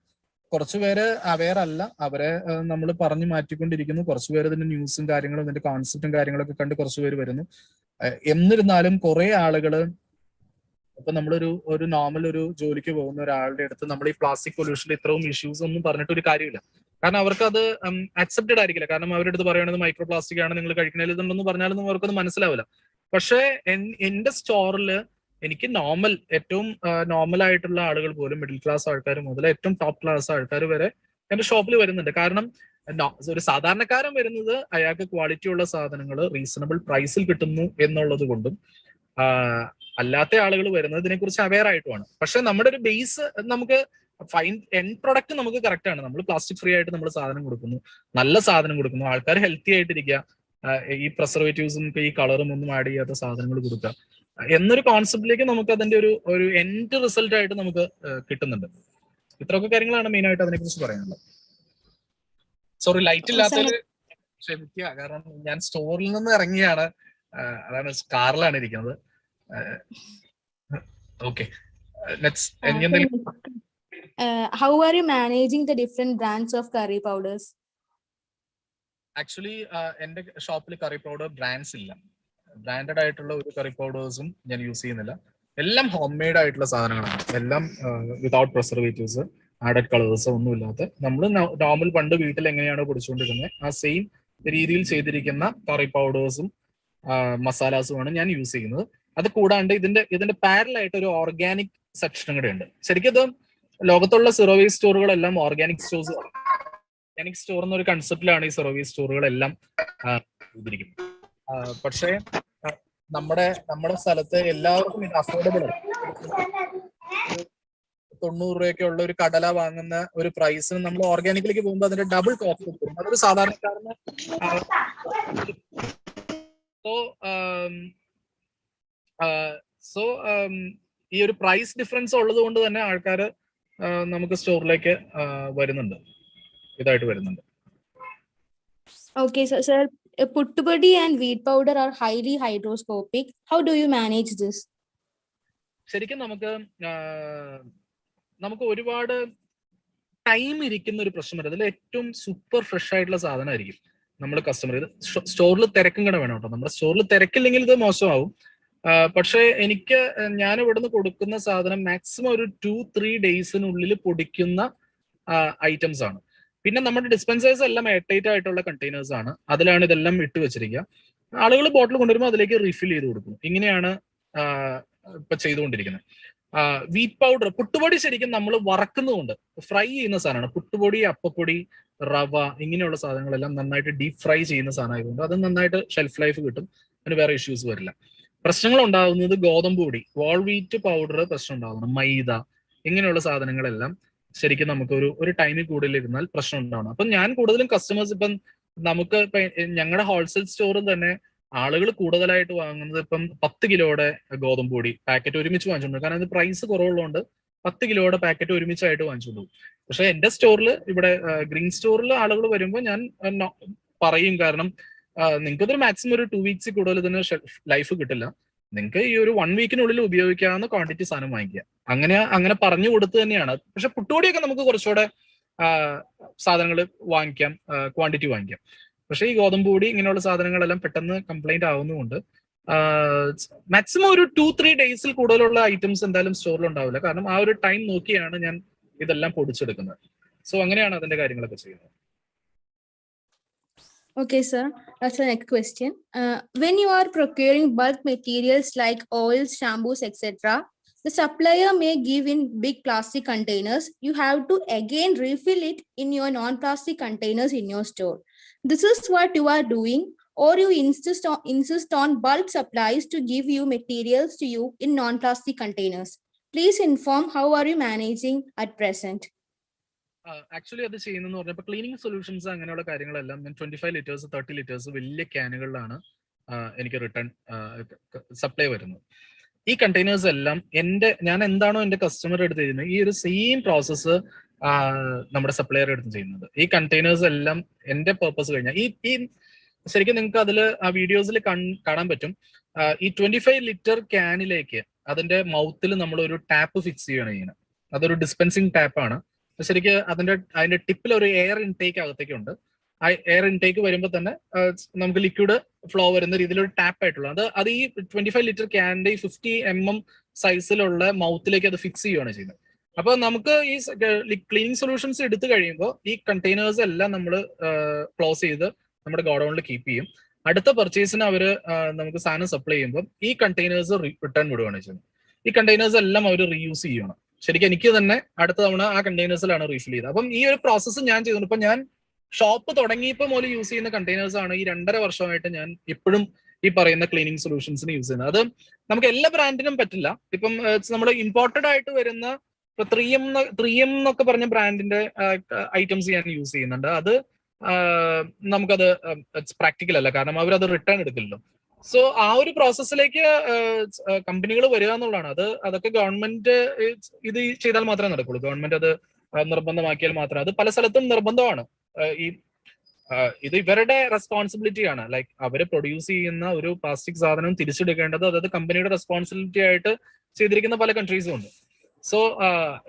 കുറച്ചുപേര് അവെയർ അല്ല. അവരെ നമ്മൾ പറഞ്ഞു മാറ്റിക്കൊണ്ടിരിക്കുന്നു. കുറച്ചുപേര് ഇതിന്റെ ന്യൂസും കാര്യങ്ങളും ഇതിന്റെ കോൺസെപ്റ്റും കാര്യങ്ങളൊക്കെ കണ്ട് കുറച്ചുപേര് വരുന്നു. എന്നിരുന്നാലും കുറെ ആളുകള് ഇപ്പൊ നമ്മളൊരു നോർമൽ ഒരു ജോലിക്ക് പോകുന്ന ഒരാളുടെ അടുത്ത് നമ്മൾ ഈ പ്ലാസ്റ്റിക് പൊല്യൂഷന്റെ ഇത്രയും ഇഷ്യൂസ് ഒന്നും പറഞ്ഞിട്ട് ഒരു കാര്യമില്ല. കാരണം അവർക്ക് അത് അക്സെപ്റ്റഡ് ആയിരിക്കില്ല. കാരണം അവരുടെ അടുത്ത് പറയുന്നത് മൈക്രോ പ്ലാസ്റ്റിക് ആണ് നിങ്ങൾ കഴിക്കുന്നതിൽ ഇതുണ്ടെന്ന് പറഞ്ഞാലൊന്നും അവർക്കൊന്നും മനസ്സിലാവില്ല. പക്ഷേ എന്റെ സ്റ്റോറിൽ എനിക്ക് ഏറ്റവും നോർമൽ ആയിട്ടുള്ള ആളുകൾ പോലും, മിഡിൽ ക്ലാസ് ആൾക്കാർ മുതൽ ഏറ്റവും ടോപ്പ് ക്ലാസ് ആൾക്കാർ വരെ എന്റെ ഷോപ്പിൽ വരുന്നുണ്ട്. കാരണം ഒരു സാധാരണക്കാരൻ വരുന്നത് അയാൾക്ക് ക്വാളിറ്റി ഉള്ള സാധനങ്ങൾ റീസണബിൾ പ്രൈസിൽ കിട്ടുന്നു എന്നുള്ളത് കൊണ്ടും, അല്ലാത്ത ആളുകൾ വരുന്നത് ഇതിനെക്കുറിച്ച് അവെയർ ആയിട്ടുമാണ്. പക്ഷെ നമ്മുടെ ഒരു ബേസ് നമുക്ക് എൻഡ് പ്രൊഡക്റ്റ് നമുക്ക് കറക്റ്റ് ആണ്. നമ്മൾ പ്ലാസ്റ്റിക് ഫ്രീ ആയിട്ട് നമ്മൾ സാധനം കൊടുക്കുന്നു, നല്ല സാധനം കൊടുക്കുന്നു, ആൾക്കാർ ഹെൽത്തി ആയിട്ടിരിക്കുക, ഈ പ്രിസർവേറ്റീവ്സും ഈ കളറും ഒന്നും ആഡ് ചെയ്യാത്ത സാധനങ്ങൾ കൊടുക്കുക എന്നൊരു കോൺസെപ്റ്റിലേക്ക് നമുക്ക് അതിന്റെ ഒരു എൻഡ് റിസൾട്ട് ആയിട്ട് നമുക്ക് കിട്ടുന്നുണ്ട്. ഇത്രയൊക്കെ കാര്യങ്ങളാണ് മെയിൻ ആയിട്ട് അതിനെക്കുറിച്ച് പറയാനുള്ളത്. സോറി, ലൈറ്റ് ഇല്ലാത്തതിൽ ക്ഷമിക്കുക. കാരണം ഞാൻ സ്റ്റോറിൽ നിന്ന് ഇറങ്ങിയാണ്, അതാണ് കാറിലാണ് ഇരിക്കുന്നത്. Okay, how are you managing the different brands of curry powders? Actually എന്റെ ഷോപ്പിൽ കറി പൗഡർ ബ്രാൻഡ്സ് ഇല്ല. ബ്രാൻഡഡ് ആയിട്ടുള്ള ഒരു കറി പൗഡേഴ്സും ഞാൻ യൂസ് ചെയ്യുന്നില്ല. എല്ലാം ഹോം മെയ്ഡ് ആയിട്ടുള്ള സാധനങ്ങളാണ്. എല്ലാം വിതൗട്ട് പ്രിസർവേറ്റീവ്സ്, ആഡഡ് കളേഴ്സ് ഒന്നും ഇല്ലാത്ത, നമ്മൾ നോർമൽ പണ്ട് വീട്ടിൽ എങ്ങനെയാണോ പൊടിച്ചുകൊണ്ടിരുന്നത് ആ സെയിം രീതിയിൽ ചെയ്തിരിക്കുന്ന കറി പൗഡേഴ്സും മസാലാസുമാണ് ഞാൻ യൂസ് ചെയ്യുന്നത്. അത് കൂടാണ്ട് ഇതിന്റെ പാരലൽ ആയിട്ട് ഒരു ഓർഗാനിക് സെക്ഷനും കൂടെ ഉണ്ട്. ശരിക്കും ഇത് ലോകത്തുള്ള സീറോ വേസ്റ്റ് സ്റ്റോറുകളെല്ലാം ഓർഗാനിക് സ്റ്റോർ എന്നൊരു കൺസെപ്റ്റിലാണ് ഈ സീറോ വേസ്റ്റ് സ്റ്റോറുകളെല്ലാം ചെയ്തിരിക്കുന്നത്. പക്ഷേ നമ്മുടെ സ്ഥലത്ത് എല്ലാവർക്കും ഇത് അഫോർഡബിൾ ആണ്. 90 രൂപയൊക്കെ ഉള്ള ഒരു കടല വാങ്ങുന്ന ഒരു പ്രൈസിന് നമ്മൾ ഓർഗാനിക്കിലേക്ക് പോകുമ്പോൾ അതിന്റെ ഡബിൾ കോസ്റ്റ് കിട്ടും. അതൊരു സാധാരണക്കാരന് ഈ ഒരു പ്രൈസ് ഡിഫറൻസ് ഉള്ളത് കൊണ്ട് തന്നെ ആൾക്കാർ നമുക്ക് സ്റ്റോറിലേക്ക് വരുന്നുണ്ട്. Okay, so sir, puttupadi and wheat powder are highly hygroscopic. How do you manage this? ശരിക്കും നമുക്ക് ഒരുപാട് ടൈം ഇരിക്കുന്ന ഒരു പ്രശ്നം വരും. അതിൽ ഏറ്റവും സൂപ്പർ ഫ്രഷ് ആയിട്ടുള്ള സാധനമായിരിക്കും നമ്മൾ കസ്റ്റമർ. ഇത് സ്റ്റോറിൽ തിരക്കും കൂടെ വേണം കേട്ടോ. നമ്മുടെ സ്റ്റോറിൽ തിരക്കില്ലെങ്കിൽ ഇത് മോശമാവും. പക്ഷേ ഞാൻ ഇവിടുന്ന് കൊടുക്കുന്ന സാധനം മാക്സിമം ഒരു 2-3 ഡേയ്സിനുള്ളിൽ പൊടിക്കുന്ന ഐറ്റംസ് ആണ്. പിന്നെ നമ്മുടെ ഡിസ്പെൻസേഴ്സ് എല്ലാം എയർടൈറ്റ് ആയിട്ടുള്ള കണ്ടെയ്നേഴ്സ് ആണ്. അതിലാണ് ഇതെല്ലാം ഇട്ട് വെച്ചിരിക്കുക. ആളുകൾ ബോട്ടിൽ കൊണ്ടുവരുമ്പോൾ അതിലേക്ക് റീഫിൽ ചെയ്ത് കൊടുക്കും. ഇങ്ങനെയാണ് ഇപ്പൊ ചെയ്തുകൊണ്ടിരിക്കുന്നത്. വീറ്റ് പൗഡർ, പുട്ടുപൊടി ശരിക്കും നമ്മൾ വറക്കുന്നതുകൊണ്ട് ഫ്രൈ ചെയ്യുന്ന സാധനമാണ്. പുട്ടുപൊടി, അപ്പപ്പൊടി, റവ ഇങ്ങനെയുള്ള സാധനങ്ങളെല്ലാം നന്നായിട്ട് ഡീപ് ഫ്രൈ ചെയ്യുന്ന സാധനമായതുകൊണ്ട് അത് നന്നായിട്ട് ഷെൽഫ് ലൈഫ് കിട്ടും, അതിന് വേറെ ഇഷ്യൂസ് വരില്ല. പ്രശ്നങ്ങൾ ഉണ്ടാകുന്നത് ഗോതമ്പ് പൊടി, വാൾ വീറ്റ് പൗഡർ പ്രശ്നം ഉണ്ടാകുന്നു, മൈദ ഇങ്ങനെയുള്ള സാധനങ്ങളെല്ലാം ശരിക്കും നമുക്ക് ഒരു ടൈമിൽ കൂടുതൽ ഇരുന്നാൽ പ്രശ്നം ഉണ്ടാവണം. അപ്പം ഞാൻ കൂടുതലും കസ്റ്റമേഴ്സ് ഇപ്പം നമുക്ക് ഞങ്ങളുടെ ഹോൾസെയിൽ സ്റ്റോറിൽ തന്നെ ആളുകൾ കൂടുതലായിട്ട് വാങ്ങുന്നത് ഇപ്പം 10 കിലോയുടെ ഗോതമ്പ് പൊടി പാക്കറ്റ് ഒരുമിച്ച് വാങ്ങിച്ചുകൊണ്ട്, കാരണം അത് പ്രൈസ് കുറവുള്ളതുകൊണ്ട് 10 കിലോയുടെ പാക്കറ്റ് ഒരുമിച്ചായിട്ട് വാങ്ങിച്ചുകൊണ്ട് പോകും. പക്ഷെ എന്റെ സ്റ്റോറിൽ ഇവിടെ ഗ്രീൻ സ്റ്റോറിൽ ആളുകൾ വരുമ്പോൾ ഞാൻ പറയും, കാരണം നിങ്ങൾക്ക് ഇതൊരു മാക്സിമം ഒരു 2 വീക്സിൽ കൂടുതൽ ഇതിന് ലൈഫ് കിട്ടില്ല, നിങ്ങൾക്ക് ഈ ഒരു 1 വീക്കിനുള്ളിൽ ഉപയോഗിക്കാവുന്ന ക്വാണ്ടിറ്റി സാധനം വാങ്ങിക്കുക. അങ്ങനെ പറഞ്ഞു കൊടുത്ത് തന്നെയാണ്. പക്ഷെ പുട്ടുപൊടിയൊക്കെ നമുക്ക് കുറച്ചുകൂടെ സാധനങ്ങൾ വാങ്ങിക്കാം, ക്വാണ്ടിറ്റി വാങ്ങിക്കാം. പക്ഷേ ഈ ഗോതമ്പ് പൊടി ഇങ്ങനെയുള്ള സാധനങ്ങളെല്ലാം പെട്ടെന്ന് കംപ്ലൈന്റ് ആവുന്നതുകൊണ്ട് മാക്സിമം ഒരു 2-3 ഡേയ്സിൽ കൂടുതലുള്ള ഐറ്റംസ് എന്തായാലും സ്റ്റോറിൽ ഉണ്ടാവില്ല, കാരണം ആ ഒരു ടൈം നോക്കിയാണ് ഞാൻ ഇതെല്ലാം പൊടിച്ചെടുക്കുന്നത്. സോ അങ്ങനെയാണ് അതിന്റെ കാര്യങ്ങളൊക്കെ ചെയ്യുന്നത്. Okay, sir. That's the next question. When you are procuring bulk materials like oils, shampoos, etc., the supplier may give in big plastic containers. You have to again refill it in your non-plastic containers in your store. This is what you are doing, or you insist on bulk supplies to give you materials to you in non-plastic containers. Please inform how are you managing at present. Actually അത് ചെയ്യുന്നതെന്ന് പറഞ്ഞപ്പോൾ cleaning solutions അങ്ങനെയുള്ള കാര്യങ്ങളെല്ലാം ഞാൻ 25 litres 30 litres വലിയ ക്യാനുകളിലാണ് എനിക്ക് return supply വരുന്നത്. ഈ കണ്ടെയ്നേഴ്സ് എല്ലാം ഞാൻ എന്താണോ എന്റെ കസ്റ്റമറുടെ അടുത്ത് ചെയ്യുന്നത് ഈ ഒരു സെയിം പ്രോസസ്സ് നമ്മുടെ സപ്ലയർ അടുത്ത് ചെയ്യുന്നത്. ഈ കണ്ടെയ്നേഴ്സ് എല്ലാം എന്റെ പർപ്പസ് കഴിഞ്ഞാൽ ഈ ശരിക്കും നിങ്ങൾക്ക് അതിൽ ആ വീഡിയോസിൽ കാണാൻ പറ്റും. ഈ 25 ലിറ്റർ ക്യാനിലേക്ക് അതിന്റെ മൗത്തിൽ നമ്മൾ ഒരു ടാപ്പ് ഫിക്സ് ചെയ്യണം ചെയ്യുന്നത്. അതൊരു ഡിസ്പെൻസിങ് ടാപ്പാണ്. ശരിക്കും അതിന്റെ ടിപ്പിൽ ഒരു എയർ ഇൻടേക്ക് അകത്തേക്കുണ്ട്. ആ എയർ ഇൻടേക്ക് വരുമ്പോൾ തന്നെ നമുക്ക് ലിക്വിഡ് ഫ്ലോ വരുന്ന രീതിയിലൊരു ടാപ്പ് ആയിട്ടുള്ള അത് ഈ 25 ലിറ്റർ ക്യാനിന്റെ ഈ 50 mm സൈസിലുള്ള മൗത്തിലേക്ക് അത് ഫിക്സ് ചെയ്യുകയാണ് ചെയ്യുന്നത്. അപ്പൊ നമുക്ക് ഈ ക്ലീനിങ് സൊല്യൂഷൻസ് എടുത്തു കഴിയുമ്പോൾ ഈ കണ്ടെയ്നേഴ്സ് എല്ലാം നമ്മൾ ക്ലോസ് ചെയ്ത് നമ്മുടെ ഗോഡൌണിൽ കീപ്പ് ചെയ്യും. അടുത്ത പർച്ചേസിന് അവർ നമുക്ക് സാധനം സപ്ലൈ ചെയ്യുമ്പോൾ ഈ കണ്ടെയ്നേഴ്സ് റിട്ടേൺ വിടുകയാണ് ചെയ്യുന്നത്. ഈ കണ്ടെയ്നേഴ്സ് എല്ലാം അവർ റീയൂസ് ചെയ്യണം. ശരിക്കും എനിക്ക് തന്നെ അടുത്ത തവണ ആ കണ്ടെയ്നേഴ്സിലാണ് റീഫിൽ ചെയ്തത്. അപ്പം ഈ ഒരു പ്രോസസ്സ് ഞാൻ ചെയ്തിട്ടുണ്ട്. ഇപ്പൊ ഞാൻ ഷോപ്പ് തുടങ്ങിയപ്പോൾ മുതൽ യൂസ് ചെയ്യുന്ന കണ്ടെയ്നേഴ്സ് ആണ് ഈ 2.5 വർഷമായിട്ട് ഞാൻ ഇപ്പോഴും ഈ പറയുന്ന ക്ലീനിങ് സൊല്യൂഷൻസിന് യൂസ് ചെയ്യുന്നത്. അത് നമുക്ക് എല്ലാ ബ്രാൻഡിനും പറ്റില്ല. ഇപ്പം നമ്മൾ ഇമ്പോർട്ടഡ് ആയിട്ട് വരുന്ന ഇപ്പൊ 3M എന്നൊക്കെ പറഞ്ഞ ബ്രാൻഡിന്റെ ഐറ്റംസ് ഞാൻ യൂസ് ചെയ്യുന്നുണ്ട്. അത് നമുക്കത് പ്രാക്ടിക്കൽ അല്ല, കാരണം അവരത് റിട്ടേൺ എടുക്കില്ലല്ലോ. സോ ആ ഒരു പ്രോസസ്സിലേക്ക് കമ്പനികൾ വരിക എന്നുള്ളതാണ്. അതൊക്കെ ഗവൺമെന്റ് ഇത് ചെയ്താൽ മാത്രമേ നടക്കുള്ളൂ. ഗവൺമെന്റ് അത് നിർബന്ധമാക്കിയാൽ മാത്രമേ. അത് പല സ്ഥലത്തും നിർബന്ധമാണ്. ഇത് ഇവരുടെ റെസ്പോൺസിബിലിറ്റിയാണ്. ലൈക്ക് അവര് പ്രൊഡ്യൂസ് ചെയ്യുന്ന ഒരു പ്ലാസ്റ്റിക് സാധനം തിരിച്ചെടുക്കേണ്ടത് അതായത് കമ്പനിയുടെ റെസ്പോൺസിബിലിറ്റി ആയിട്ട് ചെയ്തിരിക്കുന്ന പല കൺട്രീസും ഉണ്ട്. സോ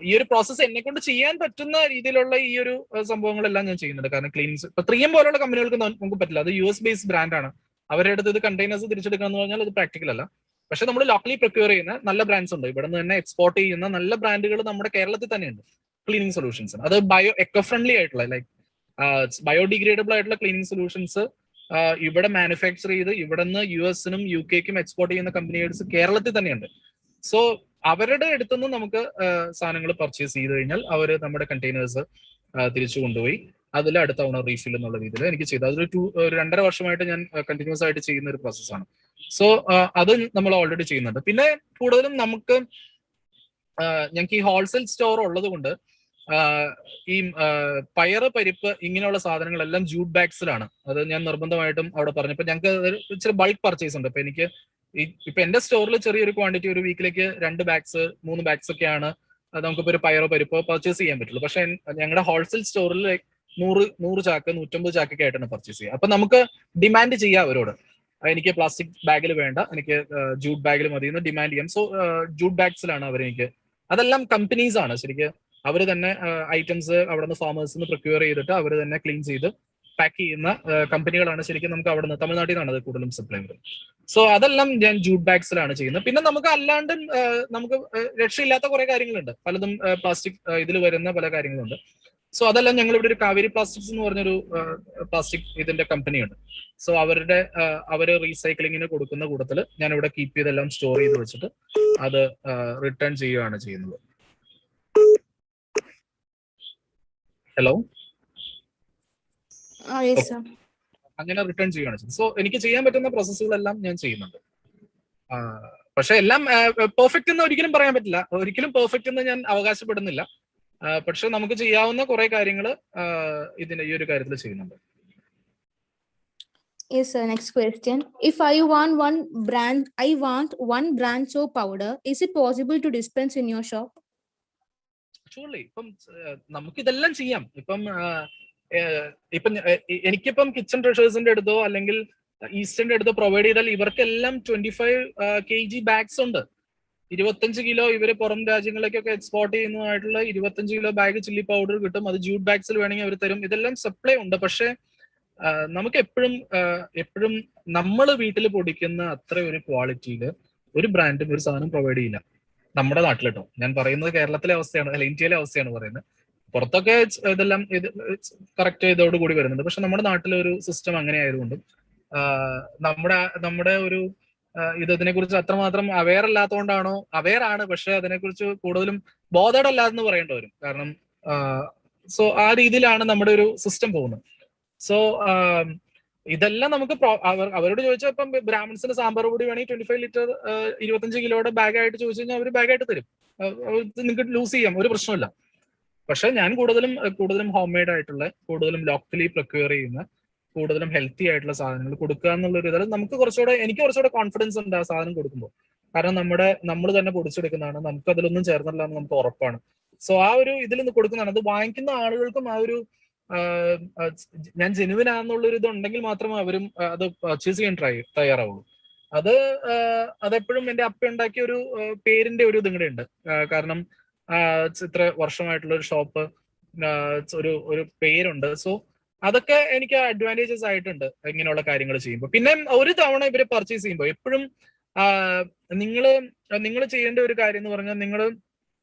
ഈ ഒരു പ്രോസസ്സ് എന്നെ കൊണ്ട് ചെയ്യാൻ പറ്റുന്ന രീതിയിലുള്ള ഈ ഒരു സംഭവങ്ങളെല്ലാം ഞാൻ ചെയ്യുന്നുണ്ട്. കാരണം ക്ലീനിങ്സ് ഇപ്പൊ 3M പോലുള്ള കമ്പനികൾക്ക് നമുക്ക് പറ്റില്ല. അത് US ബേസ്ഡ് ബ്രാൻഡാണ്. അവരുടെ അടുത്ത് ഇത് കണ്ടെയ്നേഴ്സ് തിരിച്ചെടുക്കുക എന്ന് പറഞ്ഞാൽ അത് പ്രാക്ടിക്കൽ അല്ല. പക്ഷെ നമ്മൾ ലോക്കലി പ്രൊക്യൂർ ചെയ്യുന്ന നല്ല ബ്രാൻഡ്സ് ഉണ്ട്. ഇവിടെ നിന്ന് തന്നെ എക്സ്പോർട്ട് ചെയ്യുന്ന നല്ല ബ്രാൻഡുകൾ നമ്മുടെ കേരളത്തിൽ തന്നെയുണ്ട് ക്ലീനിങ് സൊല്യൂഷൻസ്. അത് എക്കോ ഫ്രണ്ട്ലി ആയിട്ടുള്ള ലൈക്ക് ബയോഡിഗ്രേഡബിൾ ആയിട്ടുള്ള ക്ലീനിങ് സൊല്യൂഷൻസ് ഇവിടെ മാനുഫാക്ചർ ചെയ്ത് ഇവിടെ നിന്ന് US-നും UK-ക്കും എക്സ്പോർട്ട് ചെയ്യുന്ന കമ്പനീസ് കേരളത്തിൽ തന്നെയുണ്ട്. സോ അവരുടെ അടുത്തുനിന്ന് നമുക്ക് സാധനങ്ങൾ പർച്ചേസ് ചെയ്ത് കഴിഞ്ഞാൽ അവർ നമ്മുടെ കണ്ടെയ്നേഴ്സ് തിരിച്ചു കൊണ്ടുപോയി അതിൽ അടുത്ത തവണ റീഫിൽ എന്നുള്ള രീതിയിൽ എനിക്ക് ചെയ്തു. അതൊരു 2.5 വർഷമായിട്ട് ഞാൻ കണ്ടിന്യൂസ് ആയിട്ട് ചെയ്യുന്ന ഒരു പ്രോസസ്സാണ്. സോ അത് നമ്മൾ ഓൾറെഡി ചെയ്യുന്നുണ്ട്. പിന്നെ കൂടുതലും ഞങ്ങൾക്ക് ഈ ഹോൾസെയിൽ സ്റ്റോർ ഉള്ളത് കൊണ്ട് ഈ പയറ് പരിപ്പ് ഇങ്ങനെയുള്ള സാധനങ്ങളെല്ലാം ജൂട്ട് ബാഗ്സിലാണ്. അത് ഞാൻ നിർബന്ധമായിട്ടും അവിടെ പറഞ്ഞു. ഇപ്പൊ ഞങ്ങൾക്ക് ഇച്ചിരി ബൾക്ക് പർച്ചേസ് ഉണ്ട്. ഇപ്പൊ എനിക്ക് ഇപ്പൊ എന്റെ സ്റ്റോറിൽ ചെറിയൊരു ക്വാണ്ടിറ്റി ഒരു വീക്കിലേക്ക് 2 ബാഗ്സ് 3 ബാഗ്സ് ഒക്കെയാണ് നമുക്കിപ്പോ ഒരു പയറോ പരിപ്പോ പർച്ചേസ് ചെയ്യാൻ പറ്റുള്ളൂ. പക്ഷെ ഞങ്ങളുടെ ഹോൾസെയിൽ സ്റ്റോറിൽ 100 ചാക്ക് 150 ചാക്കൊക്കെ ആയിട്ടാണ് പർച്ചേസ് ചെയ്യുക. അപ്പൊ നമുക്ക് ഡിമാൻഡ് ചെയ്യാം അവരോട്, എനിക്ക് പ്ലാസ്റ്റിക് ബാഗിൽ വേണ്ട, എനിക്ക് ജൂട്ട് ബാഗിൽ മതി എന്ന് ഡിമാൻഡ് ചെയ്യാം. സോ ജൂട്ട് ബാഗ്സിലാണ് അവരെനിക്ക്. അതെല്ലാം കമ്പനീസ് ആണ് ശരിക്കും. അവർ തന്നെ ഐറ്റംസ് അവിടെ നിന്ന് ഫാമേഴ്സിൽ നിന്ന് പ്രൊക്യൂർ ചെയ്തിട്ട് അവർ തന്നെ ക്ലീൻ ചെയ്ത് പാക്ക് ചെയ്യുന്ന കമ്പനികളാണ് ശരിക്കും. നമുക്ക് അവിടെ നിന്ന് തമിഴ്നാട്ടിൽ നിന്നാണ് അത് കൂടുതലും സപ്ലൈ വരുന്നത്. സോ അതെല്ലാം ഞാൻ ജൂട്ട് ബാഗ്സിലാണ് ചെയ്യുന്നത്. പിന്നെ നമുക്ക് അല്ലാണ്ട് നമുക്ക് രക്ഷയില്ലാത്ത കുറെ കാര്യങ്ങളുണ്ട്. പലതും പ്ലാസ്റ്റിക് ഇതിൽ വരുന്ന പല കാര്യങ്ങളുണ്ട്. സോ അതെല്ലാം ഞങ്ങൾ ഇവിടെ ഒരു കാവേരി പ്ലാസ്റ്റിക്സ് എന്ന് പറഞ്ഞൊരു പ്ലാസ്റ്റിക് ഇതിന്റെ കമ്പനിയുണ്ട്. സോ അവര് റീസൈക്ലിങ്ങിന് കൊടുക്കുന്ന കൂട്ടത്തിൽ ഞാൻ ഇവിടെ കീപ്പ് ചെയ്തെല്ലാം സ്റ്റോർ ചെയ്ത് വെച്ചിട്ട് അത് റിട്ടേൺ ചെയ്യുകയാണ് ചെയ്യുന്നത്. ഹലോ, അങ്ങനെ റിട്ടേൺ ചെയ്യുകയാണ് ചെയ്യുന്നത്. സോ എനിക്ക് ചെയ്യാൻ പറ്റുന്ന പ്രോസസ്സുകളെല്ലാം ഞാൻ ചെയ്യുന്നുണ്ട്. പക്ഷെ എല്ലാം പെർഫെക്റ്റ് എന്ന് ഒരിക്കലും പറയാൻ പറ്റില്ല, ഒരിക്കലും പെർഫെക്റ്റ് എന്ന് ഞാൻ അവകാശപ്പെടുന്നില്ല. പക്ഷെ നമുക്ക് ചെയ്യാവുന്ന കുറെ കാര്യങ്ങൾ ഈ ഒരു കാര്യത്തിൽ ചെയ്യുന്നുണ്ട്. Yes, sir. Next question. If I want one brand soap powder, is it possible to dispense in your shop? Surely. ഇപ്പം നമുക്ക് ഇതെല്ലാം ചെയ്യാം. ഇപ്പം എനിക്കിപ്പം കിച്ചൺ ട്രഷേഴ്സിന്റെ അടുത്തോ അല്ലെങ്കിൽ ഈസ്റ്റേന്റെ അടുത്തോ പ്രൊവൈഡ് ചെയ്താൽ ഇവർക്കെല്ലാം 25 kg ബാഗ്സ് ഉണ്ട്. 25 കിലോ ഇവര് പുറം രാജ്യങ്ങളിലേക്കൊക്കെ എക്സ്പോർട്ട് ചെയ്യുന്നതായിട്ടുള്ള 25 കിലോ ബാഗ് ചില്ലി പൗഡർ കിട്ടും. അത് ജൂട്ട് ബാഗ്സിൽ വേണമെങ്കിൽ അവർ തരും. ഇതെല്ലാം സപ്ലൈ ഉണ്ട്. പക്ഷെ നമുക്ക് എപ്പോഴും നമ്മൾ വീട്ടിൽ പൊടിക്കുന്ന അത്ര ഒരു ക്വാളിറ്റിയിൽ ഒരു ബ്രാൻഡും ഒരു സാധനം പ്രൊവൈഡ് ചെയ്യില്ല നമ്മുടെ നാട്ടിൽ കേട്ടോ. ഞാൻ പറയുന്നത് കേരളത്തിലെ അവസ്ഥയാണ്, അല്ല ഇന്ത്യയിലെ അവസ്ഥയാണ് പറയുന്നത്. പുറത്തൊക്കെ ഇതെല്ലാം കറക്റ്റ് ഇതോട് കൂടി വരുന്നുണ്ട്. പക്ഷെ നമ്മുടെ നാട്ടിലെ ഒരു സിസ്റ്റം അങ്ങനെ ആയതുകൊണ്ടും നമ്മുടെ ഒരു ഇതിനെ കുറിച്ച് അത്രമാത്രം അവെയർ അല്ലാത്തതുകൊണ്ടാണോ, അവെയർ ആണ്, പക്ഷെ അതിനെക്കുറിച്ച് കൂടുതലും ബോധേഡ് അല്ലാതെന്ന് പറയേണ്ടി വരും. കാരണം സോ ആ രീതിയിലാണ് നമ്മുടെ ഒരു സിസ്റ്റം പോകുന്നത്. സോ ഇതെല്ലാം നമുക്ക് അവരോട് ചോദിച്ചാൽ ഇപ്പം ബ്രാഹ്മിൻസിന് സാമ്പാർ പൊടി വേണമെങ്കിൽ 25 ലിറ്റർ 25 കിലോയുടെ ബാഗായിട്ട് ചോദിച്ചു കഴിഞ്ഞാൽ അവർ ബാഗായിട്ട് തരും. നിങ്ങൾക്ക് ലൂസ് ചെയ്യാം, ഒരു പ്രശ്നമില്ല. പക്ഷെ ഞാൻ കൂടുതലും ഹോം മെയ്ഡ് ആയിട്ടുള്ള, കൂടുതലും ലോക്കലി പ്രൊക്യൂർ ചെയ്യുന്ന, കൂടുതലും ഹെൽത്തി ആയിട്ടുള്ള സാധനങ്ങൾ കൊടുക്കുക എന്നുള്ളൊരു ഇതിൽ എനിക്ക് കുറച്ചുകൂടെ കോൺഫിഡൻസ് ഉണ്ട് ആ സാധനം കൊടുക്കുമ്പോൾ. കാരണം നമ്മൾ തന്നെ പൊടിച്ചെടുക്കുന്നതാണ്, നമുക്ക് അതിലൊന്നും ചേർന്നില്ല എന്ന് നമുക്ക് ഉറപ്പാണ്. സോ ആ ഒരു ഇതിൽ നിന്ന് കൊടുക്കുന്നതാണ്. അത് വാങ്ങിക്കുന്ന ആളുകൾക്കും ആ ഒരു ഞാൻ ജെനുവിൻ ആണെന്നുള്ളൊരു ഇത് ഉണ്ടെങ്കിൽ മാത്രമേ അവരും അത് പർച്ചേസ് ചെയ്യാൻ തയ്യാറാവുള്ളൂ. അതെപ്പോഴും എന്റെ അപ്പ ഉണ്ടാക്കിയ ഒരു പേരിന്റെ ഒരു ഇതും കൂടെ ഉണ്ട്. കാരണം ഇത്ര വർഷമായിട്ടുള്ള ഒരു ഷോപ്പ്, ഒരു പേരുണ്ട്. സോ അതൊക്കെ എനിക്ക് അഡ്വാൻറ്റേജസ് ആയിട്ടുണ്ട് ഇങ്ങനെയുള്ള കാര്യങ്ങൾ ചെയ്യുമ്പോൾ. പിന്നെ ഒരു തവണ ഇവര് പർച്ചേസ് ചെയ്യുമ്പോൾ എപ്പോഴും നിങ്ങൾ ചെയ്യേണ്ട ഒരു കാര്യം എന്ന് പറഞ്ഞാൽ, നിങ്ങൾ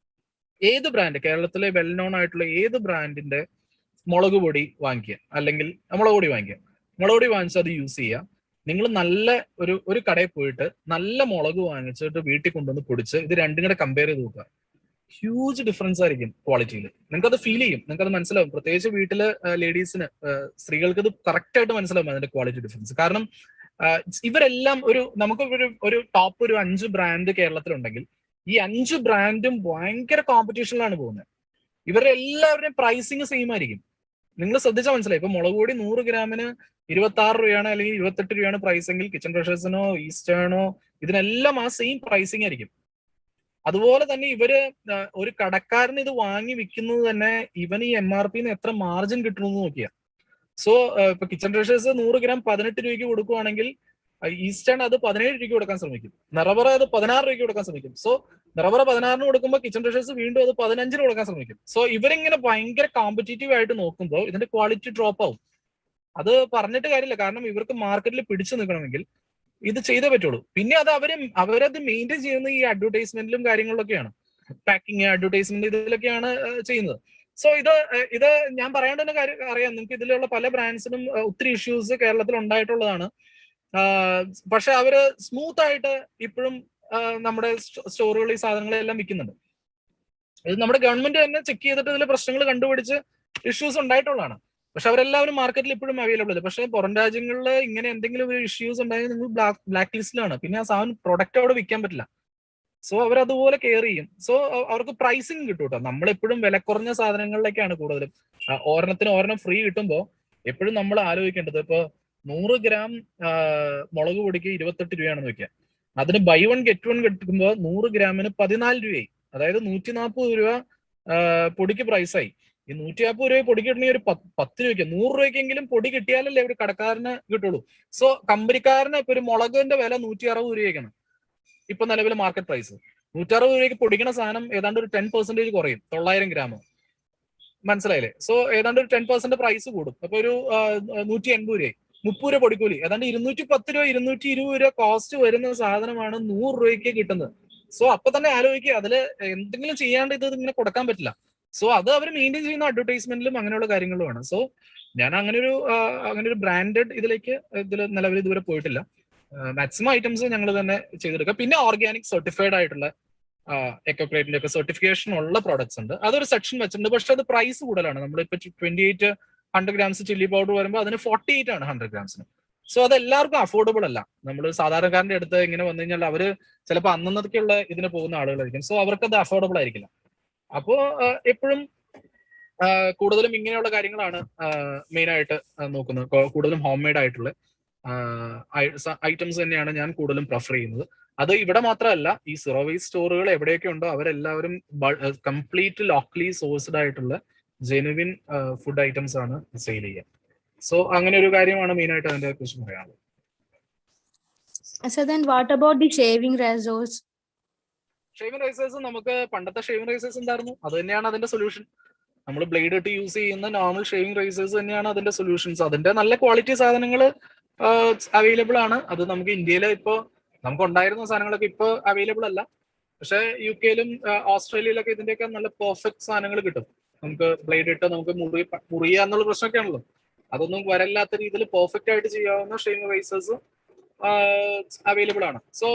ഏത് ബ്രാൻഡ്, കേരളത്തിലെ വെൽ നോൺ ആയിട്ടുള്ള ഏത് ബ്രാൻഡിന്റെ മുളക് പൊടി വാങ്ങിക്കുക, അല്ലെങ്കിൽ മുളക് പൊടി വാങ്ങിച്ച് അത് യൂസ് ചെയ്യുക. നിങ്ങൾ നല്ല ഒരു കടയിൽ പോയിട്ട് നല്ല മുളക് വാങ്ങിച്ചിട്ട് വീട്ടിൽ കൊണ്ടുവന്ന് പൊടിച്ച് ഇത് രണ്ടും കൂടെ കമ്പയർ ചെയ്ത് നോക്കുക. ഹ്യൂജ് ഡിഫറൻസ് ആയിരിക്കും ക്വാളിറ്റിയിൽ. നിങ്ങൾക്ക് അത് ഫീൽ ചെയ്യും, നിങ്ങൾക്ക് അത് മനസ്സിലാവും. പ്രത്യേകിച്ച് വീട്ടില് ലേഡീസിന്, സ്ത്രീകൾക്ക് ഇത് കറക്റ്റ് ആയിട്ട് മനസ്സിലാവും അതിന്റെ ക്വാളിറ്റി ഡിഫറൻസ്. കാരണം ഇവരെല്ലാം നമുക്ക് ഒരു ടോപ്പ് ഒരു 5 ബ്രാൻഡ് കേരളത്തിലുണ്ടെങ്കിൽ ഈ 5 ബ്രാൻഡും ഭയങ്കര കോമ്പറ്റീഷനിലാണ് പോകുന്നത്. ഇവരുടെ എല്ലാവരുടെയും പ്രൈസിങ് സെയിം ആയിരിക്കും. നിങ്ങൾ ശ്രദ്ധിച്ചാൽ മനസ്സിലായി. ഇപ്പൊ മുളക് പൊടി 100 ഗ്രാമിന് 26 രൂപയാണ് അല്ലെങ്കിൽ 28 രൂപയാണ് പ്രൈസ് എങ്കിൽ കിച്ചൺ ട്രഷേഴ്സിനോ ഈസ്റ്റേണോ ഇതിനെല്ലാം ആ സെയിം പ്രൈസിങ് ആയിരിക്കും. അതുപോലെ തന്നെ ഇവര് ഒരു കടക്കാരന് ഇത് വാങ്ങി വിൽക്കുന്നത് തന്നെ ഇവന് ഈ MRP എത്ര മാർജിൻ കിട്ടണമെന്ന് നോക്കിയാ. സോ ഇപ്പൊ കിച്ചൺ ട്രഷേഴ്സ് 100 ഗ്രാം 18 രൂപയ്ക്ക് കൊടുക്കുവാണെങ്കിൽ ഈസ്റ്റേൺ അത് 17 രൂപയ്ക്ക് കൊടുക്കാൻ ശ്രമിക്കും, നിറവറ അത് 16 രൂപയ്ക്ക് കൊടുക്കാൻ ശ്രമിക്കും. സോ നിറവറ 16 കൊടുക്കുമ്പോൾ കിച്ചൺ ട്രഷേഴ്സ് വീണ്ടും അത് 15 കൊടുക്കാൻ ശ്രമിക്കും. സോ ഇവരിങ്ങനെ ഭയങ്കര കോമ്പറ്റീറ്റീവ് ആയിട്ട് നോക്കുമ്പോൾ ഇതിന്റെ ക്വാളിറ്റി ഡ്രോപ്പ് ആവും. അത് പറഞ്ഞിട്ട് കാര്യമില്ല, കാരണം ഇവർക്ക് മാർക്കറ്റിൽ പിടിച്ചു നിൽക്കണമെങ്കിൽ ഇത് ചെയ്തേ പറ്റുള്ളൂ. പിന്നെ അത് അവരത് മെയിൻറ്റെയിൻ ചെയ്യുന്ന ഈ അഡ്വർടൈസ്മെന്റിലും കാര്യങ്ങളിലൊക്കെയാണ്, പാക്കിങ്, അഡ്വർടൈസ്മെന്റ് ഇതിലൊക്കെയാണ് ചെയ്യുന്നത്. സോ ഇത് ഞാൻ പറയേണ്ട തന്നെ കാര്യം അറിയാം. നിങ്ങൾക്ക് ഇതിലുള്ള പല ബ്രാൻഡ്സിനും ഒത്തിരി ഇഷ്യൂസ് കേരളത്തിൽ ഉണ്ടായിട്ടുള്ളതാണ്. പക്ഷെ അവര് സ്മൂത്ത് ആയിട്ട് ഇപ്പോഴും നമ്മുടെ സ്റ്റോറുകളിൽ ഈ സാധനങ്ങളെല്ലാം വിൽക്കുന്നുണ്ട്. ഇത് നമ്മുടെ ഗവൺമെന്റ് തന്നെ ചെക്ക് ചെയ്തിട്ട് ഇതിൽ പ്രശ്നങ്ങൾ കണ്ടുപിടിച്ച് ഇഷ്യൂസ് ഉണ്ടായിട്ടുള്ളതാണ്. പക്ഷെ അവരെല്ലാവരും മാർക്കറ്റിൽ ഇപ്പോഴും അവൈലബിൾ അല്ല. പക്ഷെ പുറം രാജ്യങ്ങളിൽ ഇങ്ങനെ എന്തെങ്കിലും ഒരു ഇഷ്യൂസ് ഉണ്ടായാൽ നിങ്ങൾ ബ്ലാക്ക് ലിസ്റ്റിലാണ്. പിന്നെ ആ സാധനം പ്രൊഡക്റ്റ് അവിടെ വിൽക്കാൻ പറ്റില്ല. സോ അവരതുപോലെ കെയർ ചെയ്യും. സോ അവർക്ക് പ്രൈസിങ് കിട്ടും കേട്ടോ. നമ്മളെപ്പോഴും വില കുറഞ്ഞ സാധനങ്ങളിലേക്കാണ് കൂടുതലും. ഒരെണ്ണം ഫ്രീ കിട്ടുമ്പോൾ എപ്പോഴും നമ്മൾ ആലോചിക്കേണ്ടത്, ഇപ്പൊ 100 ഗ്രാം മുളക് പൊടിക്ക് 28 രൂപയാണെന്ന് വെക്കുക. അതിന് ബൈ 1 ഗെറ്റ് 1 കിട്ടുമ്പോൾ 100 ഗ്രാമിന് 14 രൂപയായി. അതായത് 140 രൂപ പൊടിക്ക് പ്രൈസായി. ഈ 140 രൂപ പൊടി കിട്ടണമെങ്കിൽ ഒരു 10 രൂപയ്ക്ക് 100 രൂപയ്ക്കെങ്കിലും പൊടി കിട്ടിയാലല്ലേ ഒരു കടക്കാരന് കിട്ടുള്ളൂ. സോ കമ്പനിക്കാരന് ഇപ്പൊ ഒരു മുളകിന്റെ വില 160 രൂപയ്ക്കാണ് ഇപ്പൊ നിലവിലെ മാർക്കറ്റ് പ്രൈസ്. 160 രൂപയ്ക്ക് പൊടിക്കണ സാധനം ഏതാണ്ട് ഒരു 10% കുറയും, 900 ഗ്രാം. മനസ്സിലായില്ലേ? സോ ഏതാണ്ട് ഒരു 10% പ്രൈസ് കൂടും. അപ്പൊ ഒരു 180 രൂപയായി. 30 രൂപ പൊടിക്കൂലി, ഏതാണ്ട് 210 രൂപ 220 രൂപ കോസ്റ്റ് വരുന്ന സാധനമാണ് 100 രൂപയ്ക്ക് കിട്ടുന്നത്. സോ അപ്പൊ തന്നെ ആലോചിക്കുക, അതില് എന്തെങ്കിലും ചെയ്യാണ്ട് ഇത് ഇങ്ങനെ കൊടുക്കാൻ പറ്റില്ല. സോ അത് അവർ മെയിൻറ്റെയിൻ ചെയ്യുന്ന അഡ്വർടൈസ്മെന്റിലും അങ്ങനെയുള്ള കാര്യങ്ങളുമാണ്. സോ ഞാൻ അങ്ങനെ ഒരു ബ്രാൻഡഡ് ഇതിലേക്ക് നിലവിൽ ഇതുവരെ പോയിട്ടില്ല. മാക്സിമം ഐറ്റംസ് ഞങ്ങൾ തന്നെ ചെയ്തെടുക്കുക. പിന്നെ ഓർഗാനിക് സർട്ടിഫൈഡ് ആയിട്ടുള്ള എക്കോക്രേറ്റിന്റെ ഒക്കെ സർട്ടിഫിക്കേഷൻ ഉള്ള പ്രോഡക്ട്സ് ഉണ്ട്. അതൊരു സെക്ഷൻ വെച്ചിട്ടുണ്ട്. പക്ഷെ അത് പ്രൈസ് കൂടുതലാണ്. നമ്മളിപ്പോ 28 100 ഗ്രാംസ് ചില്ലി പൗഡർ വരുമ്പോൾ അതിന് 48 ആണ് 100 ഗ്രാംസിന്. സോ അത് എല്ലാവർക്കും അഫോർഡബിൾ അല്ല. നമ്മൾ സാധാരണക്കാരന്റെ അടുത്ത് ഇങ്ങനെ വന്നു കഴിഞ്ഞാൽ അവര് ചിലപ്പോൾ അന്നന്നൊക്കെയുള്ള ഇതിന് പോകുന്ന ആളുകളായിരിക്കും. സോ അവർക്ക് അത് അഫോർഡബിൾ ആയിരിക്കില്ല. അപ്പോ എപ്പോഴും കൂടുതലും ഇങ്ങനെയുള്ള കാര്യങ്ങളാണ് മെയിൻ ആയിട്ട് നോക്കുന്നത്. കൂടുതലും ഹോം മെയ്ഡ് ആയിട്ടുള്ള ഐറ്റംസ് തന്നെയാണ് ഞാൻ കൂടുതലും പ്രിഫർ ചെയ്യുന്നത്. അത് ഇവിടെ മാത്രമല്ല, ഈ സീറോ വേസ്റ്റ് സ്റ്റോറുകൾ എവിടെയൊക്കെ ഉണ്ടോ അവരെല്ലാവരും കംപ്ലീറ്റ് ലോക്കലി സോഴ്സ്ഡ് ആയിട്ടുള്ള ജെനുവിൻ ഫുഡ് ഐറ്റംസ് ആണ് സെയിൽ ചെയ്യുക. സോ അങ്ങനെ ഒരു കാര്യമാണ് മെയിൻ ആയിട്ട് അതിനെ കുറിച്ച് പറയാനുള്ളത്. So then what about the shaving razors? Shaving risers നമുക്ക് പണ്ടത്തെ ഷേവിംഗ് റൈസേഴ്സ് എന്തായിരുന്നു, അത് തന്നെയാണ് അതിന്റെ സൊല്യൂഷൻ. നമ്മൾ ബ്ലേഡ് ഇട്ട് യൂസ് ചെയ്യുന്ന നോർമൽ ഷേവിംഗ് റൈസേഴ്സ് തന്നെയാണ് അതിന്റെ സൊല്യൂഷൻസ്. അതിന്റെ നല്ല ക്വാളിറ്റി സാധനങ്ങൾ അവൈലബിൾ ആണ്. അത് നമുക്ക് ഇന്ത്യയിൽ ഇപ്പോൾ നമുക്ക് ഉണ്ടായിരുന്ന സാധനങ്ങളൊക്കെ ഇപ്പോൾ അവൈലബിൾ അല്ല. പക്ഷെ UK-ലും ഓസ്ട്രേലിയയിലൊക്കെ ഇതിന്റെയൊക്കെ നല്ല പെർഫെക്റ്റ് സാധനങ്ങൾ കിട്ടും. നമുക്ക് ബ്ലേഡ് ഇട്ട് നമുക്ക് മുറിയുക എന്നുള്ള പ്രശ്നമൊക്കെ ആണല്ലോ. അതൊന്നും വരല്ലാത്ത രീതിയിൽ പെർഫെക്റ്റ് ആയിട്ട് ചെയ്യാവുന്ന ഷേവിംഗ് റൈസേഴ്സ് അവൈലബിൾ ആണ്. സോ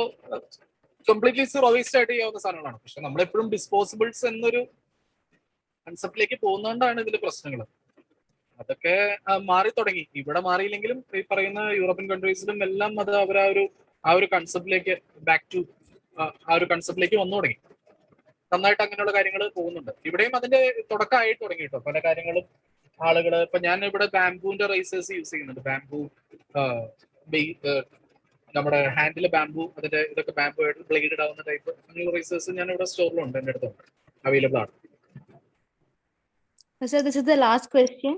കംപ്ലീറ്റ്ലി സീറോ വേസ്റ്റ് ആയിട്ട് ചെയ്യാവുന്ന സാധനങ്ങളാണ്. പക്ഷെ നമ്മളെപ്പോഴും ഡിസ്പോസിബിൾസ് എന്നൊരു കൺസെപ്റ്റിലേക്ക് പോകുന്നതുകൊണ്ടാണ് ഇതിൽ പ്രശ്നങ്ങൾ. അതൊക്കെ മാറി തുടങ്ങി. ഇവിടെ മാറിയില്ലെങ്കിലും ഈ പറയുന്ന യൂറോപ്യൻ കൺട്രീസിലും എല്ലാം അത് അവർ ആ ഒരു കൺസെപ്റ്റിലേക്ക് ബാക്ക് ടു ആ ഒരു കൺസെപ്റ്റിലേക്ക് വന്നു തുടങ്ങി. നന്നായിട്ട് അങ്ങനെയുള്ള കാര്യങ്ങൾ പോകുന്നുണ്ട്. ഇവിടെയും അതിന്റെ തുടക്കമായി തുടങ്ങി കേട്ടോ. പല കാര്യങ്ങളും ആളുകൾ ഇപ്പൊ ഞാൻ ഇവിടെ ബാംബൂന്റെ റൈസേഴ്സ് യൂസ് ചെയ്യുന്നുണ്ട്. ബാംബൂ നമ്മുടെ ഹാൻഡിൽ ബാംബൂ, അതിന്റെ ഇതൊക്കെ ബാംബൂ ആയിട്ട് ബ്ലേഡ് ആവുന്ന ടൈപ്പ് അങ്ങനെയുള്ള റൈസേഴ്സ് ഞാൻ ഇവിടെ സ്റ്റോറിലുണ്ട്, എന്റെ അടുത്ത് അവൈലബിൾ ആണ്. So this is the last question.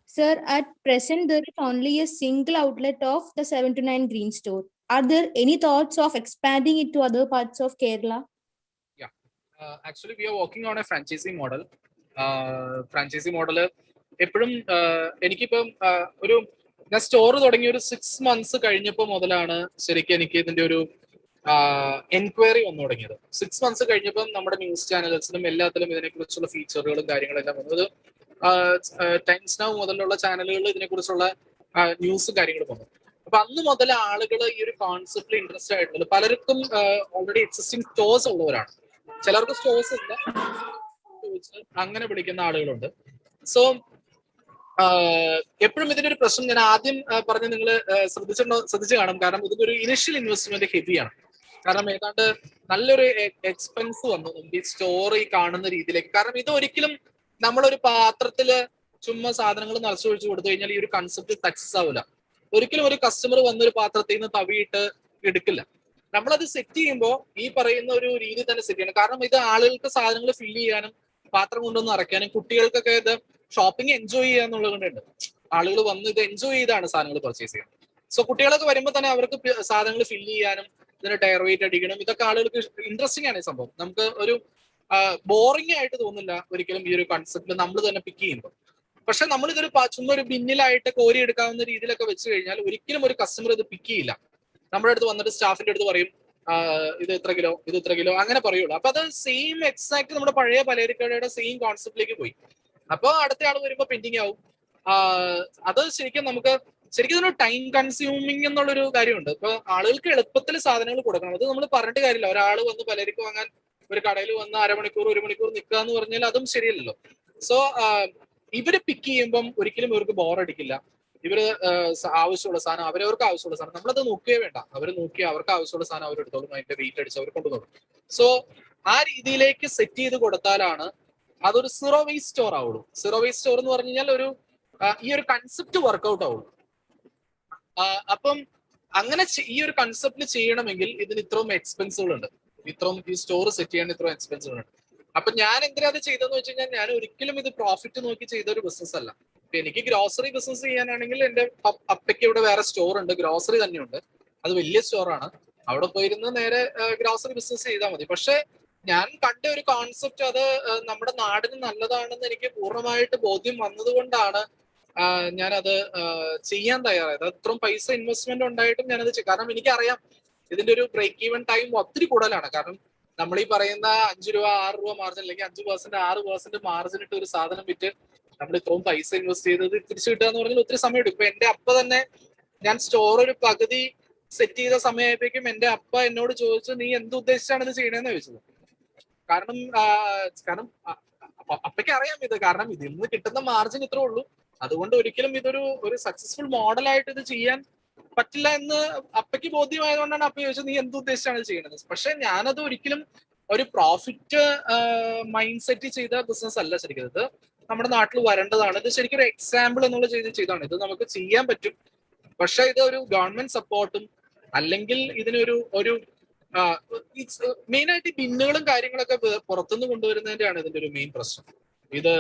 Sir, at present there is only a single outlet of the 729 Green Store. Are there any thoughts of expanding it to other parts of Kerala? Yeah, actually we are working on a franchisee model. Franchisee model എപ്പോഴും എനിക്കിപ്പം ഞാൻ store തുടങ്ങി ഒരു 6 months കഴിഞ്ഞപ്പോൾ മുതലാണ് ശരിക്കും എനിക്ക് ഇതിന്റെ ഒരു എൻക്വയറി വന്നു തുടങ്ങിയത്. 6 months കഴിഞ്ഞപ്പം നമ്മുടെ ന്യൂസ് ചാനൽസിലും എല്ലാത്തിലും ഇതിനെക്കുറിച്ചുള്ള ഫീച്ചറുകളും കാര്യങ്ങളെല്ലാം വന്നത്. ടൈംസ് നൗ മുതലുള്ള ചാനലുകളിൽ ഇതിനെക്കുറിച്ചുള്ള ന്യൂസും കാര്യങ്ങളും വന്നു. അപ്പൊ അന്ന് മുതൽ ആളുകൾ ഈ ഒരു കോൺസെപ്റ്റിൽ ഇൻട്രസ്റ്റ് ആയിട്ടുള്ളത്. പലർക്കും ഓൾറെഡി എക്സിസ്റ്റിംഗ് സ്റ്റോഴ്സ് ഉള്ളവരാണ്, ചിലർക്ക് സ്റ്റോഴ്സ് ഇല്ല, അങ്ങനെ വിളിക്കുന്ന ആളുകളുണ്ട്. സോ എപ്പോഴും ഇതിന്റെ ഒരു പ്രശ്നം ഞാൻ ആദ്യം പറഞ്ഞ് നിങ്ങൾ ശ്രദ്ധിച്ചു കാണും. കാരണം ഇതിന്റെ ഒരു ഇനിഷ്യൽ ഇൻവെസ്റ്റ്മെന്റ് ഹെവിയാണ്. കാരണം ഏതാണ്ട് നല്ലൊരു എക്സ്പെൻസ് വന്നു നമുക്ക് ഈ സ്റ്റോറി കാണുന്ന രീതിയിലേക്ക്. കാരണം ഇത് ഒരിക്കലും നമ്മളൊരു പാത്രത്തില് ചുമ്മാ സാധനങ്ങൾ നിറച്ചൊഴിച്ച് കൊടുത്തു കഴിഞ്ഞാൽ ഈ ഒരു കൺസെപ്റ്റ് സക്സസ് ആവില്ല. ഒരിക്കലും ഒരു കസ്റ്റമർ വന്നൊരു പാത്രത്തിൽ നിന്ന് തവിയിട്ട് എടുക്കില്ല. നമ്മളത് സെറ്റ് ചെയ്യുമ്പോൾ ഈ പറയുന്ന ഒരു രീതി തന്നെ സെറ്റ് ചെയ്യണം. കാരണം ഇത് ആളുകൾക്ക് സാധനങ്ങൾ ഫില്ല് ചെയ്യാനും പാത്രം കൊണ്ടുവന്ന് അറയ്ക്കാനും കുട്ടികൾക്കൊക്കെ ഇത് ഷോപ്പിംഗ് എൻജോയ് ചെയ്യുക എന്നുള്ളത് കൊണ്ടുണ്ട്. ആളുകൾ വന്ന് ഇത് എൻജോയ് ചെയ്താണ് സാധനങ്ങൾ പർച്ചേസ് ചെയ്യുന്നത്. സോ കുട്ടികളൊക്കെ വരുമ്പോൾ തന്നെ അവർക്ക് സാധനങ്ങൾ ഫില്ല് ചെയ്യാനും ഇതിന് ടയർ വെയിറ്റ് അടിക്കണം, ഇതൊക്കെ ആളുകൾക്ക് ഇൻട്രസ്റ്റിംഗ് ആണ് ഈ സംഭവം. നമുക്ക് ഒരു ബോറിംഗ് ആയിട്ട് തോന്നില്ല ഒരിക്കലും ഈ ഒരു കൺസെപ്റ്റ് നമ്മൾ തന്നെ പിക്ക് ചെയ്യുമ്പോൾ. പക്ഷെ നമ്മൾ ഇതൊരു ചുമ്മാ ഒരു ബിന്നിലായിട്ട് കോരി എടുക്കാവുന്ന രീതിയിലൊക്കെ വെച്ച് കഴിഞ്ഞാൽ ഒരിക്കലും ഒരു കസ്റ്റമർ ഇത് പിക്ക് ചെയ്യില്ല. നമ്മുടെ അടുത്ത് വന്നിട്ട് സ്റ്റാഫിന്റെ അടുത്ത് പറയും ഇത് ഇത്ര കിലോ അങ്ങനെ പറയുള്ളൂ. അപ്പൊ അത് സെയിം എക്സാക്ട് നമ്മുടെ പഴയ പലചരക്കടയുടെ സെയിം കോൺസെപ്റ്റിലേക്ക് പോയി. അപ്പൊ അടുത്ത ആൾ വരുമ്പോൾ പെൻഡിങ് ആവും. അത് ശരിക്കും ഇതിനൊരു ടൈം കൺസ്യൂമിങ് എന്നുള്ളൊരു കാര്യമുണ്ട്. ഇപ്പൊ ആളുകൾക്ക് എളുപ്പത്തിൽ സാധനങ്ങൾ കൊടുക്കണം. അത് നമ്മൾ പറഞ്ഞിട്ട് കാര്യമില്ല. ഒരാൾ വന്ന് പലചരക്ക് വാങ്ങാൻ ഒരു കടയിൽ വന്ന് 1 മണിക്കൂർ നിൽക്കുക എന്ന് പറഞ്ഞാൽ അതും ശരിയല്ലല്ലോ. സോ ഇവര് പിക്ക് ചെയ്യുമ്പം ഒരിക്കലും ഇവർക്ക് ബോറടിക്കില്ല. ഇവര് ആവശ്യമുള്ള സാധനം അവരവർക്ക് ആവശ്യമുള്ള സാധനം നമ്മളത് നോക്കുകയേ വേണ്ട. അവർ നോക്കി അവർക്ക് ആവശ്യമുള്ള സാധനം അവരെടുത്തോളും, അതിന്റെ വെയിറ്റ് അടിച്ച് അവർ കൊണ്ടുപോകും. സോ ആ രീതിയിലേക്ക് സെറ്റ് ചെയ്ത് കൊടുത്താലാണ് അതൊരു സീറോ വേസ്റ്റ് സ്റ്റോർ ആവുള്ളൂ. സീറോ വേസ്റ്റ് സ്റ്റോർ എന്ന് പറഞ്ഞു കഴിഞ്ഞാൽ ഈ ഒരു കൺസെപ്റ്റ് വർക്ക്ഔട്ട് ആവുള്ളൂ. അപ്പം അങ്ങനെ ഈ ഒരു കൺസെപ്റ്റ് ചെയ്യണമെങ്കിൽ ഇതിന് ഇത്രയും എക്സ്പെൻസുകളുണ്ട്. ഈ സ്റ്റോർ സെറ്റ് ചെയ്യാൻ ഇത്രയും എക്സ്പെൻസുകളുണ്ട്. അപ്പൊ ഞാൻ എന്തിനാ അത് ചെയ്തതെന്ന് വെച്ച് കഴിഞ്ഞാൽ ഞാൻ ഒരിക്കലും ഇത് പ്രോഫിറ്റ് നോക്കി ചെയ്ത ഒരു ബിസിനസ് അല്ല. എനിക്ക് ഗ്രോസറി ബിസിനസ് ചെയ്യാനാണെങ്കിൽ എന്റെ അപ്പയ്ക്ക് ഇവിടെ വേറെ സ്റ്റോർ ഉണ്ട്, ഗ്രോസറി തന്നെയുണ്ട്. അത് വലിയ സ്റ്റോറാണ്. അവിടെ പോയിരുന്ന് നേരെ ഗ്രോസറി ബിസിനസ് ചെയ്താൽ മതി. പക്ഷെ ഞാൻ കണ്ട ഒരു കോൺസെപ്റ്റ് അത് നമ്മുടെ നാടിന് നല്ലതാണെന്ന് എനിക്ക് പൂർണ്ണമായിട്ട് ബോധ്യം വന്നതുകൊണ്ടാണ് ഞാനത് ചെയ്യാൻ തയ്യാറായത്. അത്രയും പൈസ ഇൻവെസ്റ്റ്മെന്റ് ഉണ്ടായിട്ടും ഞാനത് കാരണം എനിക്കറിയാം ഇതിന്റെ ഒരു ബ്രേക്ക് ഈവൻ ടൈം ഒത്തിരി കൂടുതലാണ്. കാരണം നമ്മൾ ഈ പറയുന്ന 5 രൂപ 6 രൂപ മാർജിൻ അല്ലെങ്കിൽ 5% 6% മാർജിൻ ഇട്ട് ഒരു സാധനം വിറ്റ് നമ്മൾ ഇത്രയും പൈസ ഇൻവെസ്റ്റ് ചെയ്തത് തിരിച്ചു കിട്ടുക എന്ന് പറഞ്ഞാൽ ഒത്തിരി സമയം എടുക്കും. ഇപ്പൊ എന്റെ അപ്പ തന്നെ ഞാൻ സ്റ്റോർ ഒരു പകുതി സെറ്റ് ചെയ്ത സമയമായപ്പോഴേക്കും എന്റെ അപ്പ എന്നോട് ചോദിച്ചു, നീ എന്ത് ഉദ്ദേശിച്ചാണ് ഇത് ചെയ്യണമെന്ന് ചോദിച്ചത്. കാരണം അപ്പയ്ക്ക് അറിയാം ഇത്, കാരണം ഇതിൽ നിന്ന് കിട്ടുന്ന മാർജിൻ ഇത്രേ ഉള്ളൂ. അതുകൊണ്ട് ഒരിക്കലും ഒരു സക്സസ്ഫുൾ മോഡലായിട്ട് ഇത് ചെയ്യാൻ പറ്റില്ല എന്ന് അപ്പയ്ക്ക് ബോധ്യമായതുകൊണ്ടാണ് അപ്പ ചോദിച്ചത്, നീ എന്ത് ഉദ്ദേശിച്ചാണ് ചെയ്യണത്. പക്ഷെ ഞാനത് ഒരിക്കലും ഒരു പ്രോഫിറ്റ് മൈൻഡ് സെറ്റ് ചെയ്ത ബിസിനസ് അല്ല ശരിക്കും. ഇത് നമ്മുടെ നാട്ടിൽ വരേണ്ടതാണ്. ഇത് ശരിക്കും ഒരു എക്സാമ്പിൾ എന്നുള്ള ചെയ്താണ്. ഇത് നമുക്ക് ചെയ്യാൻ പറ്റും. പക്ഷെ ഇത് ഒരു ഗവൺമെന്റ് സപ്പോർട്ടും അല്ലെങ്കിൽ ഇതിനൊരു മെയിൻ ആയിട്ട് ഈ ബിന്നുകളും കാര്യങ്ങളൊക്കെ പുറത്തുനിന്ന് കൊണ്ടുവരുന്നതിന്റെയാണ് ഇതിന്റെ ഒരു മെയിൻ പ്രശ്നം. ഇത്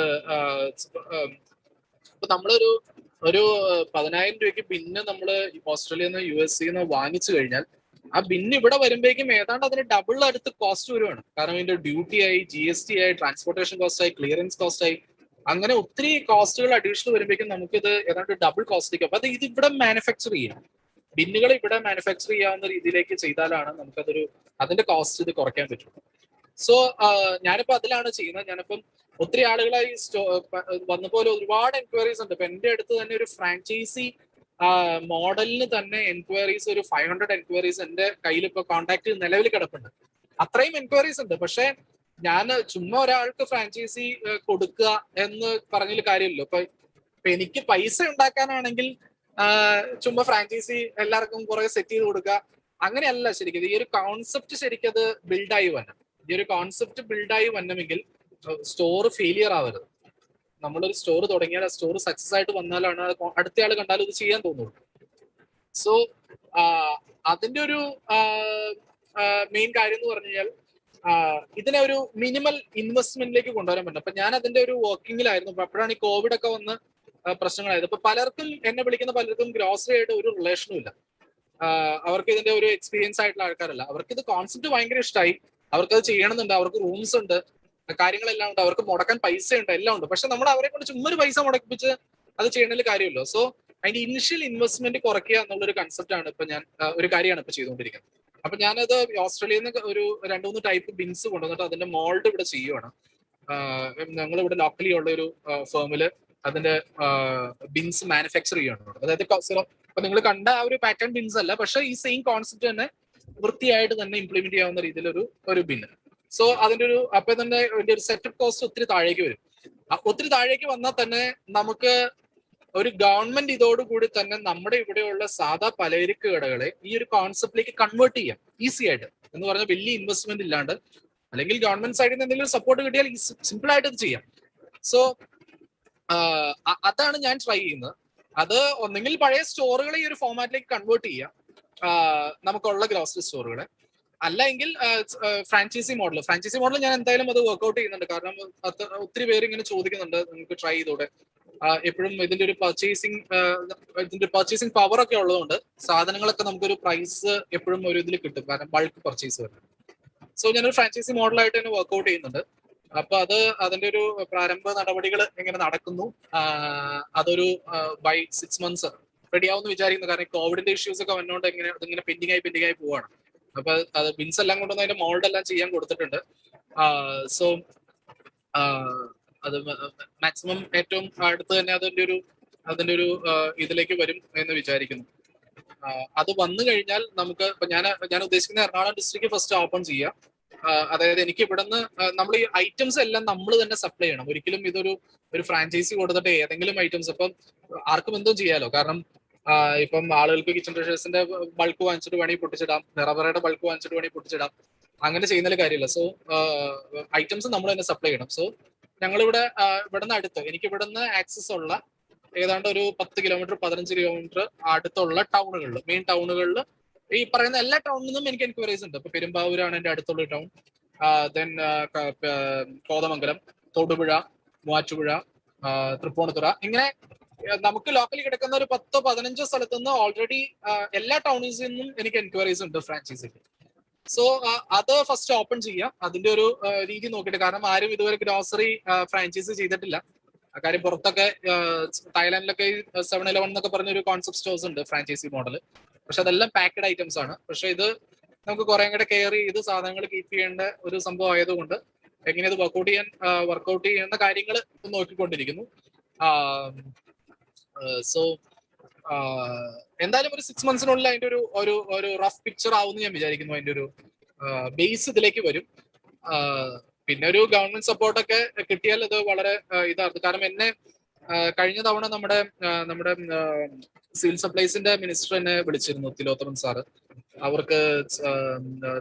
ഇപ്പൊ നമ്മളൊരു 10,000 രൂപയ്ക്ക് ബിന്ന് നമ്മൾ ഓസ്ട്രേലിയയിൽ നിന്ന് US നിന്ന് വാങ്ങിച്ചു കഴിഞ്ഞാൽ ആ ബിന്ന് ഇവിടെ വരുമ്പോഴേക്കും ഏതാണ്ട് അതിന് ഡബിൾ അടുത്ത് കോസ്റ്റ് വരുവാണ്. കാരണം ഇതിന്റെ ഡ്യൂട്ടി ആയി, GST ആയി, ട്രാൻസ്പോർട്ടേഷൻ കോസ്റ്റ് ആയി, ക്ലിയറൻസ് കോസ്റ്റ് ആയി, അങ്ങനെ ഒത്തിരി കോസ്റ്റുകൾ അഡീഷണൽ വരുമ്പോഴേക്കും നമുക്കിത് ഏതാണ്ട് ഡബിൾ കോസ്റ്റിലേക്ക്. അപ്പൊ ഇത് ഇവിടെ മാനുഫാക്ചർ ചെയ്യാം, ബിന്നുകൾ ഇവിടെ മാനുഫാക്ചർ ചെയ്യാവുന്ന രീതിയിലേക്ക് ചെയ്താലാണ് നമുക്കതൊരു അതിന്റെ കോസ്റ്റ് ഇത് കുറയ്ക്കാൻ പറ്റും. സോ ഞാനിപ്പോ അതിലാണ് ചെയ്യുന്നത്. ഞാനിപ്പം ഒത്തിരി ആളുകളായി വന്നപോലെ ഒരുപാട് എൻക്വയറീസ് ഉണ്ട്. ഇപ്പൊ എന്റെ അടുത്ത് തന്നെ ഒരു ഫ്രാഞ്ചൈസി മോഡലിന് തന്നെ എൻക്വയറീസ് ഒരു 500 എൻക്വയറീസ് എന്റെ കയ്യിൽ ഇപ്പൊ കോൺടാക്ട് നിലവിൽ കിടപ്പുണ്ട്. അത്രയും എൻക്വയറീസ് ഉണ്ട്. പക്ഷെ ഞാൻ ചുമ്മാ ഒരാൾക്ക് ഫ്രാഞ്ചൈസി കൊടുക്കുക എന്ന് പറഞ്ഞതിൽ കാര്യമില്ലല്ലോ. ഇപ്പൊ എനിക്ക് പൈസ ഉണ്ടാക്കാനാണെങ്കിൽ ചുമ്മാ ഫ്രാഞ്ചൈസി എല്ലാവർക്കും കുറെ സെറ്റ് ചെയ്ത് കൊടുക്കുക, അങ്ങനെയല്ല ശരിക്കും. ഈ ഒരു കോൺസെപ്റ്റ് ശരിക്കും അത് ബിൽഡായി വരണം. ഈ ഒരു കോൺസെപ്റ്റ് ബിൽഡായി വരണമെങ്കിൽ സ്റ്റോർ ഫെയിലിയർ ആവരുത്. നമ്മളൊരു സ്റ്റോർ തുടങ്ങിയാൽ ആ സ്റ്റോർ സക്സസ് ആയിട്ട് വന്നാലാണ് അടുത്ത ആൾ കണ്ടാലും ഇത് ചെയ്യാൻ തോന്നുള്ളൂ. സോ അതിന്റെ ഒരു മെയിൻ കാര്യം എന്ന് പറഞ്ഞു കഴിഞ്ഞാൽ ഇതിനെ ഒരു മിനിമൽ ഇൻവെസ്റ്റ്മെന്റിലേക്ക് കൊണ്ടുവരാൻ പറ്റും. അപ്പൊ ഞാൻ അതിന്റെ ഒരു വർക്കിങ്ങിലായിരുന്നു. അപ്പോഴാണ് ഈ കോവിഡ് ഒക്കെ വന്ന് പ്രശ്നങ്ങളായത്. ഇപ്പൊ പലർക്കും എന്നെ വിളിക്കുന്ന പലർക്കും ഗ്രോസറി ആയിട്ട് ഒരു റിലേഷനും ഇല്ല. അവർക്ക് ഇതിന്റെ ഒരു എക്സ്പീരിയൻസ് ആയിട്ടുള്ള ആൾക്കാരല്ല. അവർക്ക് ഇത് കോൺസെപ്റ്റ് ഭയങ്കര ഇഷ്ടമായി, അവർക്കത് ചെയ്യണമെന്നുണ്ട്, അവർക്ക് റൂംസ് ഉണ്ട്, കാര്യങ്ങളെല്ലാം ഉണ്ട്, അവർക്ക് മുടക്കാൻ പൈസ ഉണ്ട്, എല്ലാം ഉണ്ട്. പക്ഷെ നമ്മൾ അവരെ കൊണ്ട് ചുമ്മാ ഒരു പൈസ മുടക്കിപ്പിച്ച് അത് ചെയ്യണതിൽ കാര്യമല്ലോ. സോ അതിന്റെ ഇനിഷ്യൽ ഇൻവെസ്റ്റ്മെന്റ് കുറയ്ക്കുക എന്നുള്ളൊരു കൺസെപ്റ്റ് ആണ് ഇപ്പൊ ഞാൻ ഒരു കാര്യമാണ് ഇപ്പൊ ചെയ്തുകൊണ്ടിരിക്കുന്നത്. അപ്പൊ ഞാനത് ഓസ്ട്രേലിയയിൽ നിന്ന് ഒരു 2-3 ടൈപ്പ് ബിൻസ് കൊണ്ടുവന്നിട്ട് അതിന്റെ മോൾഡ് ഇവിടെ ചെയ്യുവാണ്. ഞങ്ങൾ ഇവിടെ ലോക്കലി ഉള്ള ഒരു ഫേമില് അതിന്റെ ബിൻസ് മാനുഫാക്ചർ ചെയ്യാണ്. അതായത് ഇപ്പൊ നിങ്ങൾ കണ്ട ആ ഒരു പാറ്റേൺ ബിൻസ് അല്ല, പക്ഷെ ഈ സെയിം കോൺസെപ്റ്റ് തന്നെ വൃത്തിയായിട്ട് തന്നെ ഇംപ്ലിമെന്റ് ചെയ്യാവുന്ന രീതിയിൽ ഒരു ബിന്ന്. സോ അതിന്റെ അപ്പൊ തന്നെ അതിന്റെ ഒരു സെറ്റപ്പ് കോസ്റ്റ് ഒത്തിരി താഴേക്ക് വരും. ഒത്തിരി താഴേക്ക് വന്നാൽ തന്നെ നമുക്ക് ഒരു ഗവൺമെന്റ് ഇതോടുകൂടി തന്നെ നമ്മുടെ ഇവിടെയുള്ള സാധാ പലചരക്ക് കടകളെ ഈ ഒരു കോൺസെപ്റ്റിലേക്ക് കൺവേർട്ട് ചെയ്യാം ഈസി ആയിട്ട്. എന്ന് പറഞ്ഞാൽ വലിയ ഇൻവെസ്റ്റ്മെന്റ് ഇല്ലാണ്ട്, അല്ലെങ്കിൽ ഗവൺമെന്റ് സൈഡിൽ നിന്ന് എന്തെങ്കിലും സപ്പോർട്ട് കിട്ടിയാൽ സിമ്പിൾ ആയിട്ട് ഇത് ചെയ്യാം. സോ അതാണ് ഞാൻ ട്രൈ ചെയ്യുന്നത്. അത് ഒന്നെങ്കിൽ പഴയ സ്റ്റോറുകളെ ഈ ഒരു ഫോർമാറ്റിലേക്ക് കൺവേർട്ട് ചെയ്യാം, നമുക്കുള്ള ഗ്രോസറി സ്റ്റോറുകളെ, അല്ലെങ്കിൽ ഫ്രാഞ്ചൈസി മോഡൽ ഞാൻ എന്തായാലും അത് വർക്ക്ഔട്ട് ചെയ്യുന്നുണ്ട്. കാരണം ഒത്തിരി പേര് ഇങ്ങനെ ചോദിക്കുന്നുണ്ട്, നിങ്ങൾക്ക് ട്രൈ ചെയ്തോടെ. എപ്പോഴും ഇതിന്റെ ഒരു പർച്ചേസിംഗ് പവർ ഒക്കെ ഉള്ളതുകൊണ്ട് സാധനങ്ങളൊക്കെ നമുക്കൊരു പ്രൈസ് എപ്പോഴും ഒരു ഇതിൽ കിട്ടും, കാരണം ബൾക്ക് പർച്ചേസ് വരുന്നത്. സോ ഞാനൊരു ഫ്രാഞ്ചൈസി മോഡലായിട്ട് തന്നെ വർക്ക്ഔട്ട് ചെയ്യുന്നുണ്ട്. അപ്പൊ അതിന്റെ ഒരു പ്രാരംഭ നടപടികൾ എങ്ങനെ നടക്കുന്നു, അതൊരു ബൈ 6 months റെഡി ആവുമെന്ന് വിചാരിക്കുന്നു. കാരണം കോവിഡിന്റെ ഇഷ്യൂസ് ഒക്കെ വന്നുകൊണ്ട് അതിങ്ങനെ പെൻഡിങ് ആയി പോവാണ്. അപ്പൊ അത് ബിൻസ് എല്ലാം കൊണ്ടുവന്ന് അതിന്റെ മോൾഡ് എല്ലാം ചെയ്യാൻ കൊടുത്തിട്ടുണ്ട്. സോ അത് മാക്സിമം ഏറ്റവും അടുത്ത് തന്നെ അതിന്റെ ഒരു ഇതിലേക്ക് വരും എന്ന് വിചാരിക്കുന്നു. അത് വന്നു കഴിഞ്ഞാൽ നമുക്ക് ഇപ്പൊ ഞാൻ ഉദ്ദേശിക്കുന്ന എറണാകുളം ഡിസ്ട്രിക്ട് ഫസ്റ്റ് ഓപ്പൺ ചെയ്യാം. അതായത് എനിക്ക് ഇവിടുന്ന് നമ്മൾ ഈ ഐറ്റംസ് എല്ലാം നമ്മൾ തന്നെ സപ്ലൈ ചെയ്യണം. ഒരിക്കലും ഒരു ഫ്രാഞ്ചൈസി കൊടുത്തിട്ട് ഏതെങ്കിലും ഐറ്റംസ് ഇപ്പം ആർക്കും എന്തും ചെയ്യാലോ. കാരണം ഇപ്പം ആളുകൾക്ക് കിച്ചൺ ട്രഷേഴ്സിന്റെ ബൾക്ക് വാങ്ങിച്ചിട്ട് വേണമെങ്കിൽ പൊട്ടിച്ചിടാം, നിറവറയുടെ ബൾക്ക് വാങ്ങിച്ചിട്ട് വേണമെങ്കിൽ പൊട്ടിച്ചിടാം, അങ്ങനെ ചെയ്യുന്നതിൽ കാര്യമില്ല. സോ ഐറ്റംസ് നമ്മൾ തന്നെ സപ്ലൈ ചെയ്യണം. സോ ഞങ്ങളിവിടെ ഇവിടുന്ന് അടുത്ത് എനിക്ക് ഇവിടുന്ന് ആക്സസ് ഉള്ള ഏതാണ്ട് ഒരു 10 കിലോമീറ്റർ 15 കിലോമീറ്റർ അടുത്തുള്ള ടൗണുകളിൽ, മെയിൻ ടൗണുകളിൽ ഈ പറയുന്ന എല്ലാ ടൗണിൽ നിന്നും എനിക്ക് എൻക്വയറീസ് ഉണ്ട്. ഇപ്പൊ പെരുമ്പാവൂരാണ് എന്റെ അടുത്തുള്ള ടൗൺ, ദെൻ കോതമംഗലം, തൊടുപുഴ, മൂവാറ്റുപുഴ, തൃപ്പൂണിത്തുറ, ഇങ്ങനെ നമുക്ക് ലോക്കലി കിടക്കുന്ന ഒരു 10-15 സ്ഥലത്തുനിന്ന് ഓൾറെഡി എല്ലാ ടൗണീസിൽ നിന്നും എനിക്ക് എൻക്വയറീസ് ഉണ്ട് ഫ്രാഞ്ചൈസിക്ക്. സോ അത് ഫസ്റ്റ് ഓപ്പൺ ചെയ്യാം, അതിന്റെ ഒരു രീതി നോക്കിയിട്ട്. കാരണം ആരും ഇതുവരെ ഗ്രോസറി ഫ്രാഞ്ചൈസി ചെയ്തിട്ടില്ല. കാര്യം പുറത്തൊക്കെ തായ്ലാൻഡിലൊക്കെ 7-Eleven എന്നൊക്കെ പറഞ്ഞൊരു കോൺസെപ്റ്റ് സ്റ്റോഴ്സ് ഉണ്ട് ഫ്രാഞ്ചൈസി മോഡൽ. പക്ഷെ അതെല്ലാം പാക്കഡ് ഐറ്റംസ് ആണ്. പക്ഷെ ഇത് നമുക്ക് കുറെ കൂടെ കെയർ ചെയ്ത് സാധനങ്ങൾ കീപ്പ് ചെയ്യേണ്ട ഒരു സംഭവം ആയതുകൊണ്ട് എങ്ങനെ ഇത് വർക്കൗട്ട് ചെയ്യുന്ന കാര്യങ്ങൾ നോക്കിക്കൊണ്ടിരിക്കുന്നു. സോ എന്തായാലും ഒരു 6 monthsനുള്ളിൽ അതിന്റെ ഒരു റഫ് പിക്ചർ ആവുമെന്ന് ഞാൻ വിചാരിക്കുന്നു. അതിന്റെ ഒരു ബേസ് ഇതിലേക്ക് വരും. പിന്നെ ഒരു ഗവൺമെന്റ് സപ്പോർട്ടൊക്കെ കിട്ടിയാൽ ഇത് വളരെ ഇതാണ്. കാരണം എന്നെ കഴിഞ്ഞ തവണ നമ്മുടെ സിവിൽ സപ്ലൈസിന്റെ മിനിസ്റ്റർ എന്നെ വിളിച്ചിരുന്നു, തിലോത്തമൻ സാറ്. അവർക്ക്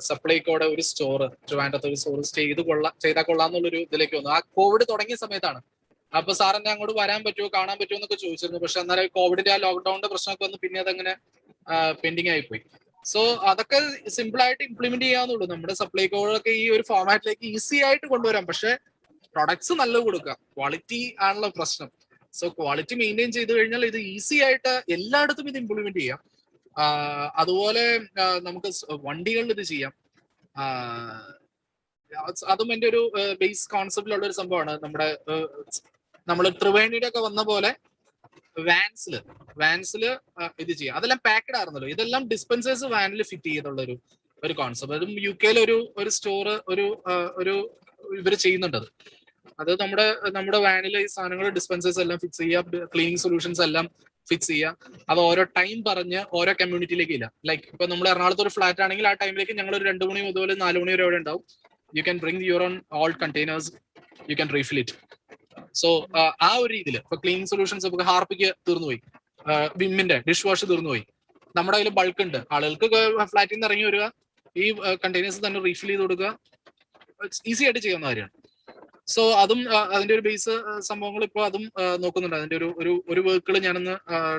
സപ്ലൈകോടെ ഒരു സ്റ്റോർ ട്രിവാൻഡ്രത്ത് ഒരു സ്റ്റോർ ചെയ്താൽ കൊള്ളാന്നുള്ളൊരു ഇതിലേക്ക് വന്നു. ആ കോവിഡ് തുടങ്ങിയ സമയത്താണ്. അപ്പൊ സാർ എന്നെ അങ്ങോട്ട് വരാൻ പറ്റുമോ കാണാൻ പറ്റുമോ എന്നൊക്കെ ചോദിച്ചിരുന്നു. പക്ഷെ എന്നാലും കോവിഡിന്റെ ആ ലോക്ക്ഡൌണിന്റെ പ്രശ്നമൊക്കെ വന്ന് പിന്നെ അതങ്ങനെ പെൻഡിങ് ആയിപ്പോയി. സോ അതൊക്കെ സിമ്പിൾ ആയിട്ട് ഇംപ്ലിമെന്റ് ചെയ്യാന്നുള്ളൂ. നമ്മുടെ സപ്ലൈകോളൊക്കെ ഈ ഒരു ഫോർമാറ്റിലേക്ക് ഈസി ആയിട്ട് കൊണ്ടുവരാം. പക്ഷെ പ്രൊഡക്ട്സ് നല്ലത് കൊടുക്കുക, ക്വാളിറ്റി ആണല്ലോ പ്രശ്നം. സോ ക്വാളിറ്റി മെയിൻറ്റെയിൻ ചെയ്ത് കഴിഞ്ഞാൽ ഇത് ഈസി ആയിട്ട് എല്ലായിടത്തും ഇത് ഇംപ്ലിമെന്റ് ചെയ്യാം. അതുപോലെ നമുക്ക് വണ്ടികളിൽ ഇത് ചെയ്യാം. അതും എൻ്റെ ഒരു ബേസ് കോൺസെപ്റ്റിലുള്ള ഒരു സംഭവമാണ്. നമ്മൾ ത്രിവേണിയുടെ ഒക്കെ വന്ന പോലെ വാൻസില് ഇത് ചെയ്യാം. അതെല്ലാം പാക്കഡ് ആയിരുന്നല്ലോ. ഇതെല്ലാം ഡിസ്പെൻസേഴ്സ് വാനിൽ ഫിറ്റ് ചെയ്തുള്ള ഒരു കോൺസെപ്റ്റ്. അതും UK ഒരു സ്റ്റോർ ഇവര് ചെയ്യുന്നുണ്ട്. അത് നമ്മുടെ വാനിൽ ഈ സാധനങ്ങൾ ഡിസ്പെൻസേഴ്സ് എല്ലാം ഫിക്സ് ചെയ്യുക, ക്ലീനിങ് സൊല്യൂഷൻസ് എല്ലാം ഫിക്സ് ചെയ്യുക. അത് ഓരോ ടൈം പറഞ്ഞ് ഓരോ കമ്മ്യൂണിറ്റിയിലേക്ക് ഇല്ല. ലൈക്ക് ഇപ്പൊ നമ്മൾ എറണാകുളത്ത് ഒരു ഫ്ലാറ്റ് ആണെങ്കിൽ ആ ടൈമിലേക്ക് ഞങ്ങൾ ഒരു 2 മണി മുതൽ 4 മണി വരെ അവിടെ ഉണ്ടാവും. You can bring your own all containers, you can refill it. So ആ ഒരു രീതിയിൽ ഇപ്പൊ ക്ലീനിങ് സൊല്യൂഷൻസ് ഇപ്പൊ ഹാർപ്പിക്ക് തീർന്നുപോയി, വിമ്മിന്റെ ഡിഷ് വാഷ് തീർന്നുപോയി, നമ്മുടെ കയ്യിൽ ബൾക്ക് ഉണ്ട്. ആളുകൾക്ക് ഫ്ലാറ്റിൽ നിന്ന് ഇറങ്ങി വരിക, ഈ കണ്ടെയ്നേഴ്സ് തന്നെ റീഫിൽ ചെയ്ത് കൊടുക്കുക, ഈസി ആയിട്ട് ചെയ്യാവുന്ന കാര്യമാണ്. സോ അതും അതിന്റെ ഒരു ബേസ് സംഭവങ്ങൾ ഇപ്പോൾ അതും നോക്കുന്നുണ്ട്. അതിന്റെ ഒരു വർക്കുകൾ ഞാനൊന്ന്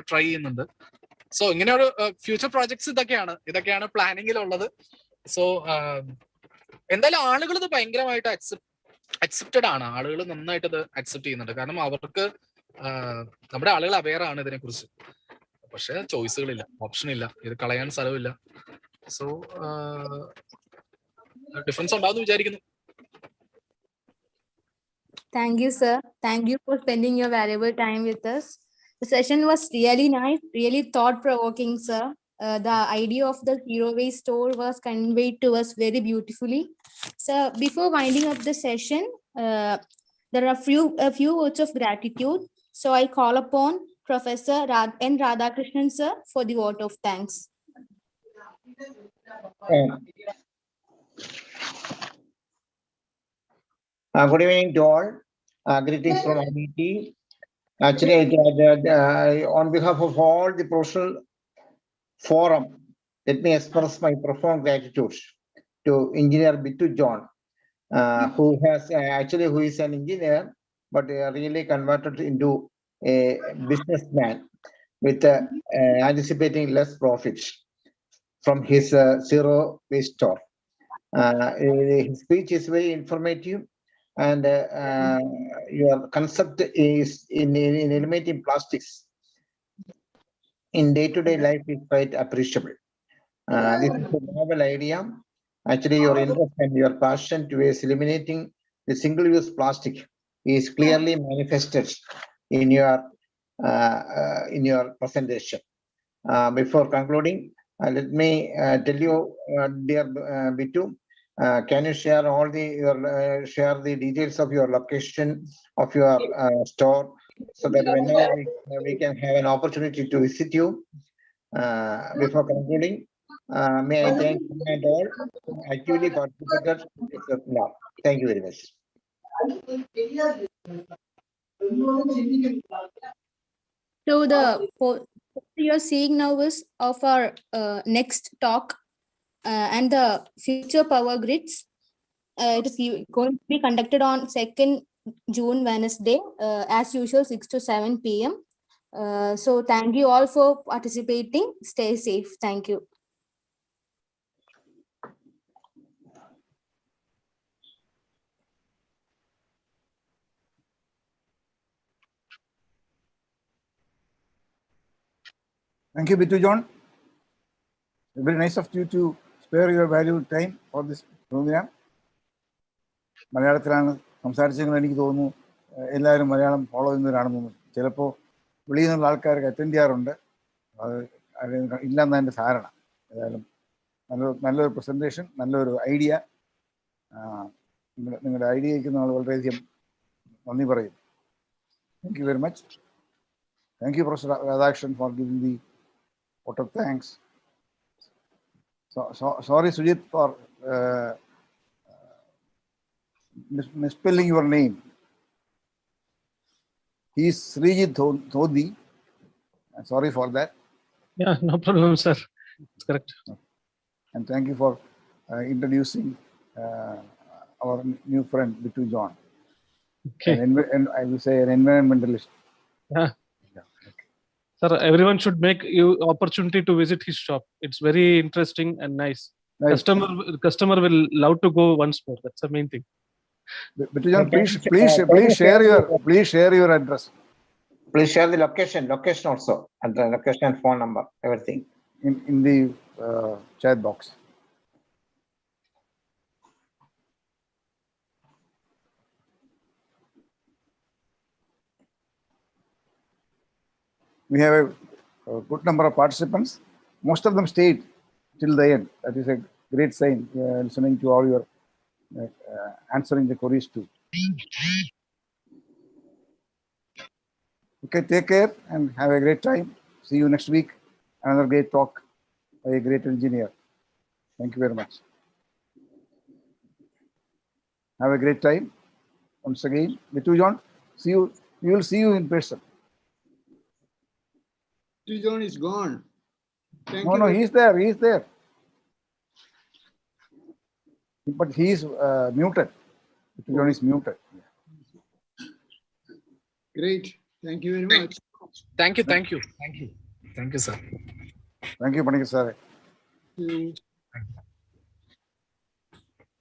ട്രൈ ചെയ്യുന്നുണ്ട്. സോ ഇങ്ങനെ ഒരു ഫ്യൂച്ചർ പ്രോജക്ട്സ് ഇതൊക്കെയാണ് പ്ലാനിങ്ങിലുള്ളത്. സോ എന്തായാലും ആളുകൾ ഇത് ഭയങ്കരമായിട്ട് അക്സെപ്റ്റഡ് ആണ്. ആളുകൾ നന്നായിട്ട് ഇത് അക്സെപ്റ്റ് ചെയ്യുന്നുണ്ട്. കാരണം അവർക്ക് നമ്മുടെ ആളുകൾ അവെയർ ആണ് ഇതിനെ കുറിച്ച്. പക്ഷെ ചോയ്സുകളില്ല, ഓപ്ഷൻ ഇല്ല, ഇത് കളയാൻ സ്ഥലമില്ല. സോ ഡിഫറൻസ് ഉണ്ടാവുമെന്ന് വിചാരിക്കുന്നു. Thank you, sir. Thank you for spending your valuable time with us. The session was really nice, really thought-provoking, sir. The idea of the zero waste store was conveyed to us very beautifully. So, before winding up the session, there are a few words of gratitude. So, I call upon Professor N. Radhakrishnan, sir, for the vote of thanks. Good evening to all. Greetings from IBT. Actually, on behalf of all the professional forum, let me express my profound gratitude to Engineer Bittu John, who is an engineer, but really converted into a businessman with anticipating less profits from his zero waste store. His speech is very informative. And your concept is in eliminating plastics in day-to-day life is quite appreciable. This is a novel idea. Actually, your interest and your passion towards eliminating the single-use plastic is clearly manifested in your presentation. Before concluding, let me tell you, dear Bittu, can you share share the details of your location of your store, so that whenever we can have an opportunity to visit you? Before concluding, may I thank you and all who actively participated in this webinar. Thank you very much. So the you're seeing now is of our next talk. And the future power grids, it is going to be conducted on 2nd June, Wednesday, as usual, 6 to 7 p.m. So thank you all for participating. Stay safe. Thank you. Thank you, Bittu John. Very nice of you to spare your valuable time for this program. മലയാളത്തിലാണ് സംസാരിച്ചെങ്കിൽ എനിക്ക് തോന്നുന്നു എല്ലാവരും Malayalam follow ചെയ്യുന്നവരാണെന്ന് തോന്നുന്നു. ചിലപ്പോൾ വെളിയിൽ നിന്നുള്ള ആൾക്കാർക്ക് attend ചെയ്യാറുണ്ട്, അത് ഇല്ലെന്നാണ് എൻ്റെ ധാരണ. ഏതായാലും നല്ലൊരു പ്രസന്റേഷൻ, നല്ലൊരു ഐഡിയ. നിങ്ങളുടെ ഐഡിയയ്ക്ക് നമ്മൾ വളരെയധികം നന്ദി പറയും. Thank you very much. Thank you professor Radhakrishnan for giving the vote of thanks. Sorry Sujit for misspelling your name. He is Srijit Thodhi. Sorry for that. Yeah, no problem, sir. It's correct. And thank you for introducing our new friend Bittu John. Okay. And I will say an environmentalist. Yeah. Sir, everyone should make you opportunity to visit his shop. It's very interesting and nice. Nice. Customer will love to go once more. That's the main thing. Bittu John, please share your address. Please share the location also, and the location and phone number, everything. In the chat box. We have a good number of participants. Most of them stayed till the end. That is a great sign. Listening to all your answering the queries too. Okay, take care and have a great time. See you next week. Another great talk by a great engineer. Thank you very much. Have a great time. Once again, Bittu John, we will see you in person. Bittu John is gone. No, he's there. But he is muted. Bittu John is muted. Great. Thank you very much. Thank you, sir. Thank you, Panikar sir.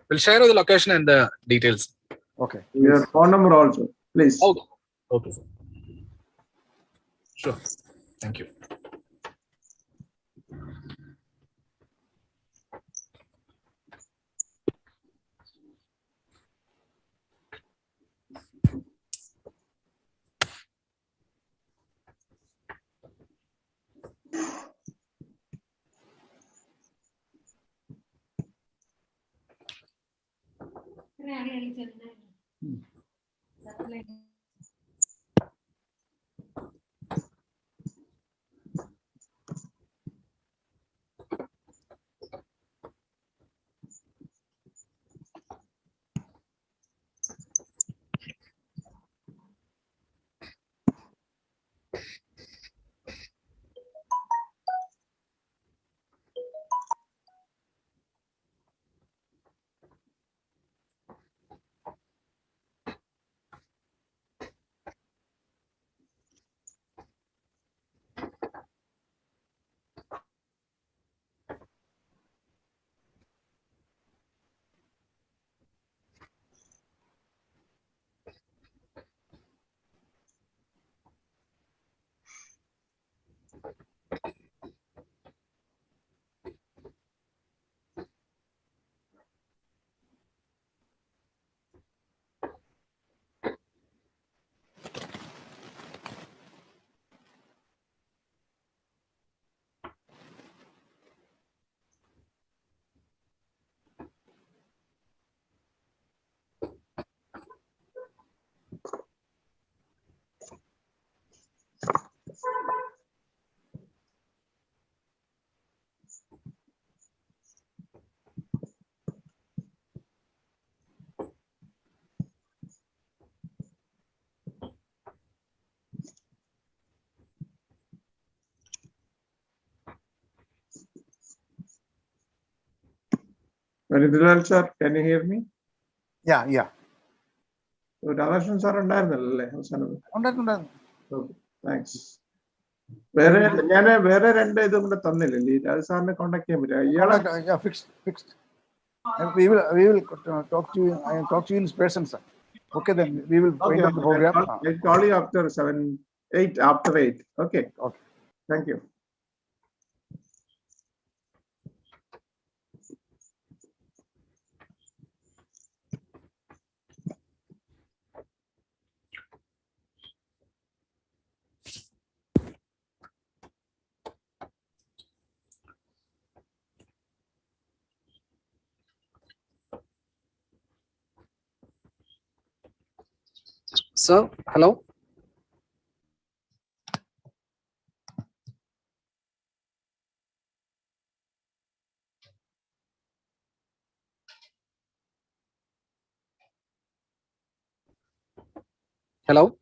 We'll share the location and the details. Okay. Your phone number also, please. Okay, sir. Sure. Thank you. Varidulal sir, can you hear me? Yeah. Radhakrishnan sir ഉണ്ടായിരുന്നല്ലേ അവസാനം? ഉണ്ടായിരുന്നു. Thanks. ഞാൻ വേറെ രണ്ട് ഇതും കൂടെ തന്നില്ലേ, രാജ് സാറിനെ കോണ്ടാക്ട് ചെയ്യാൻ പറ്റും. Fixed. We will talk to you. I will talk to you in person, sir. Okay, then we will wind up the program. I'll call you after 8 after 8. Okay. Thank you. Sir, hello. Hello.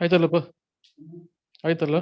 ಆಯ್ತಲ್ಲಪ್ಪ ಆಯ್ತಲ್ಲ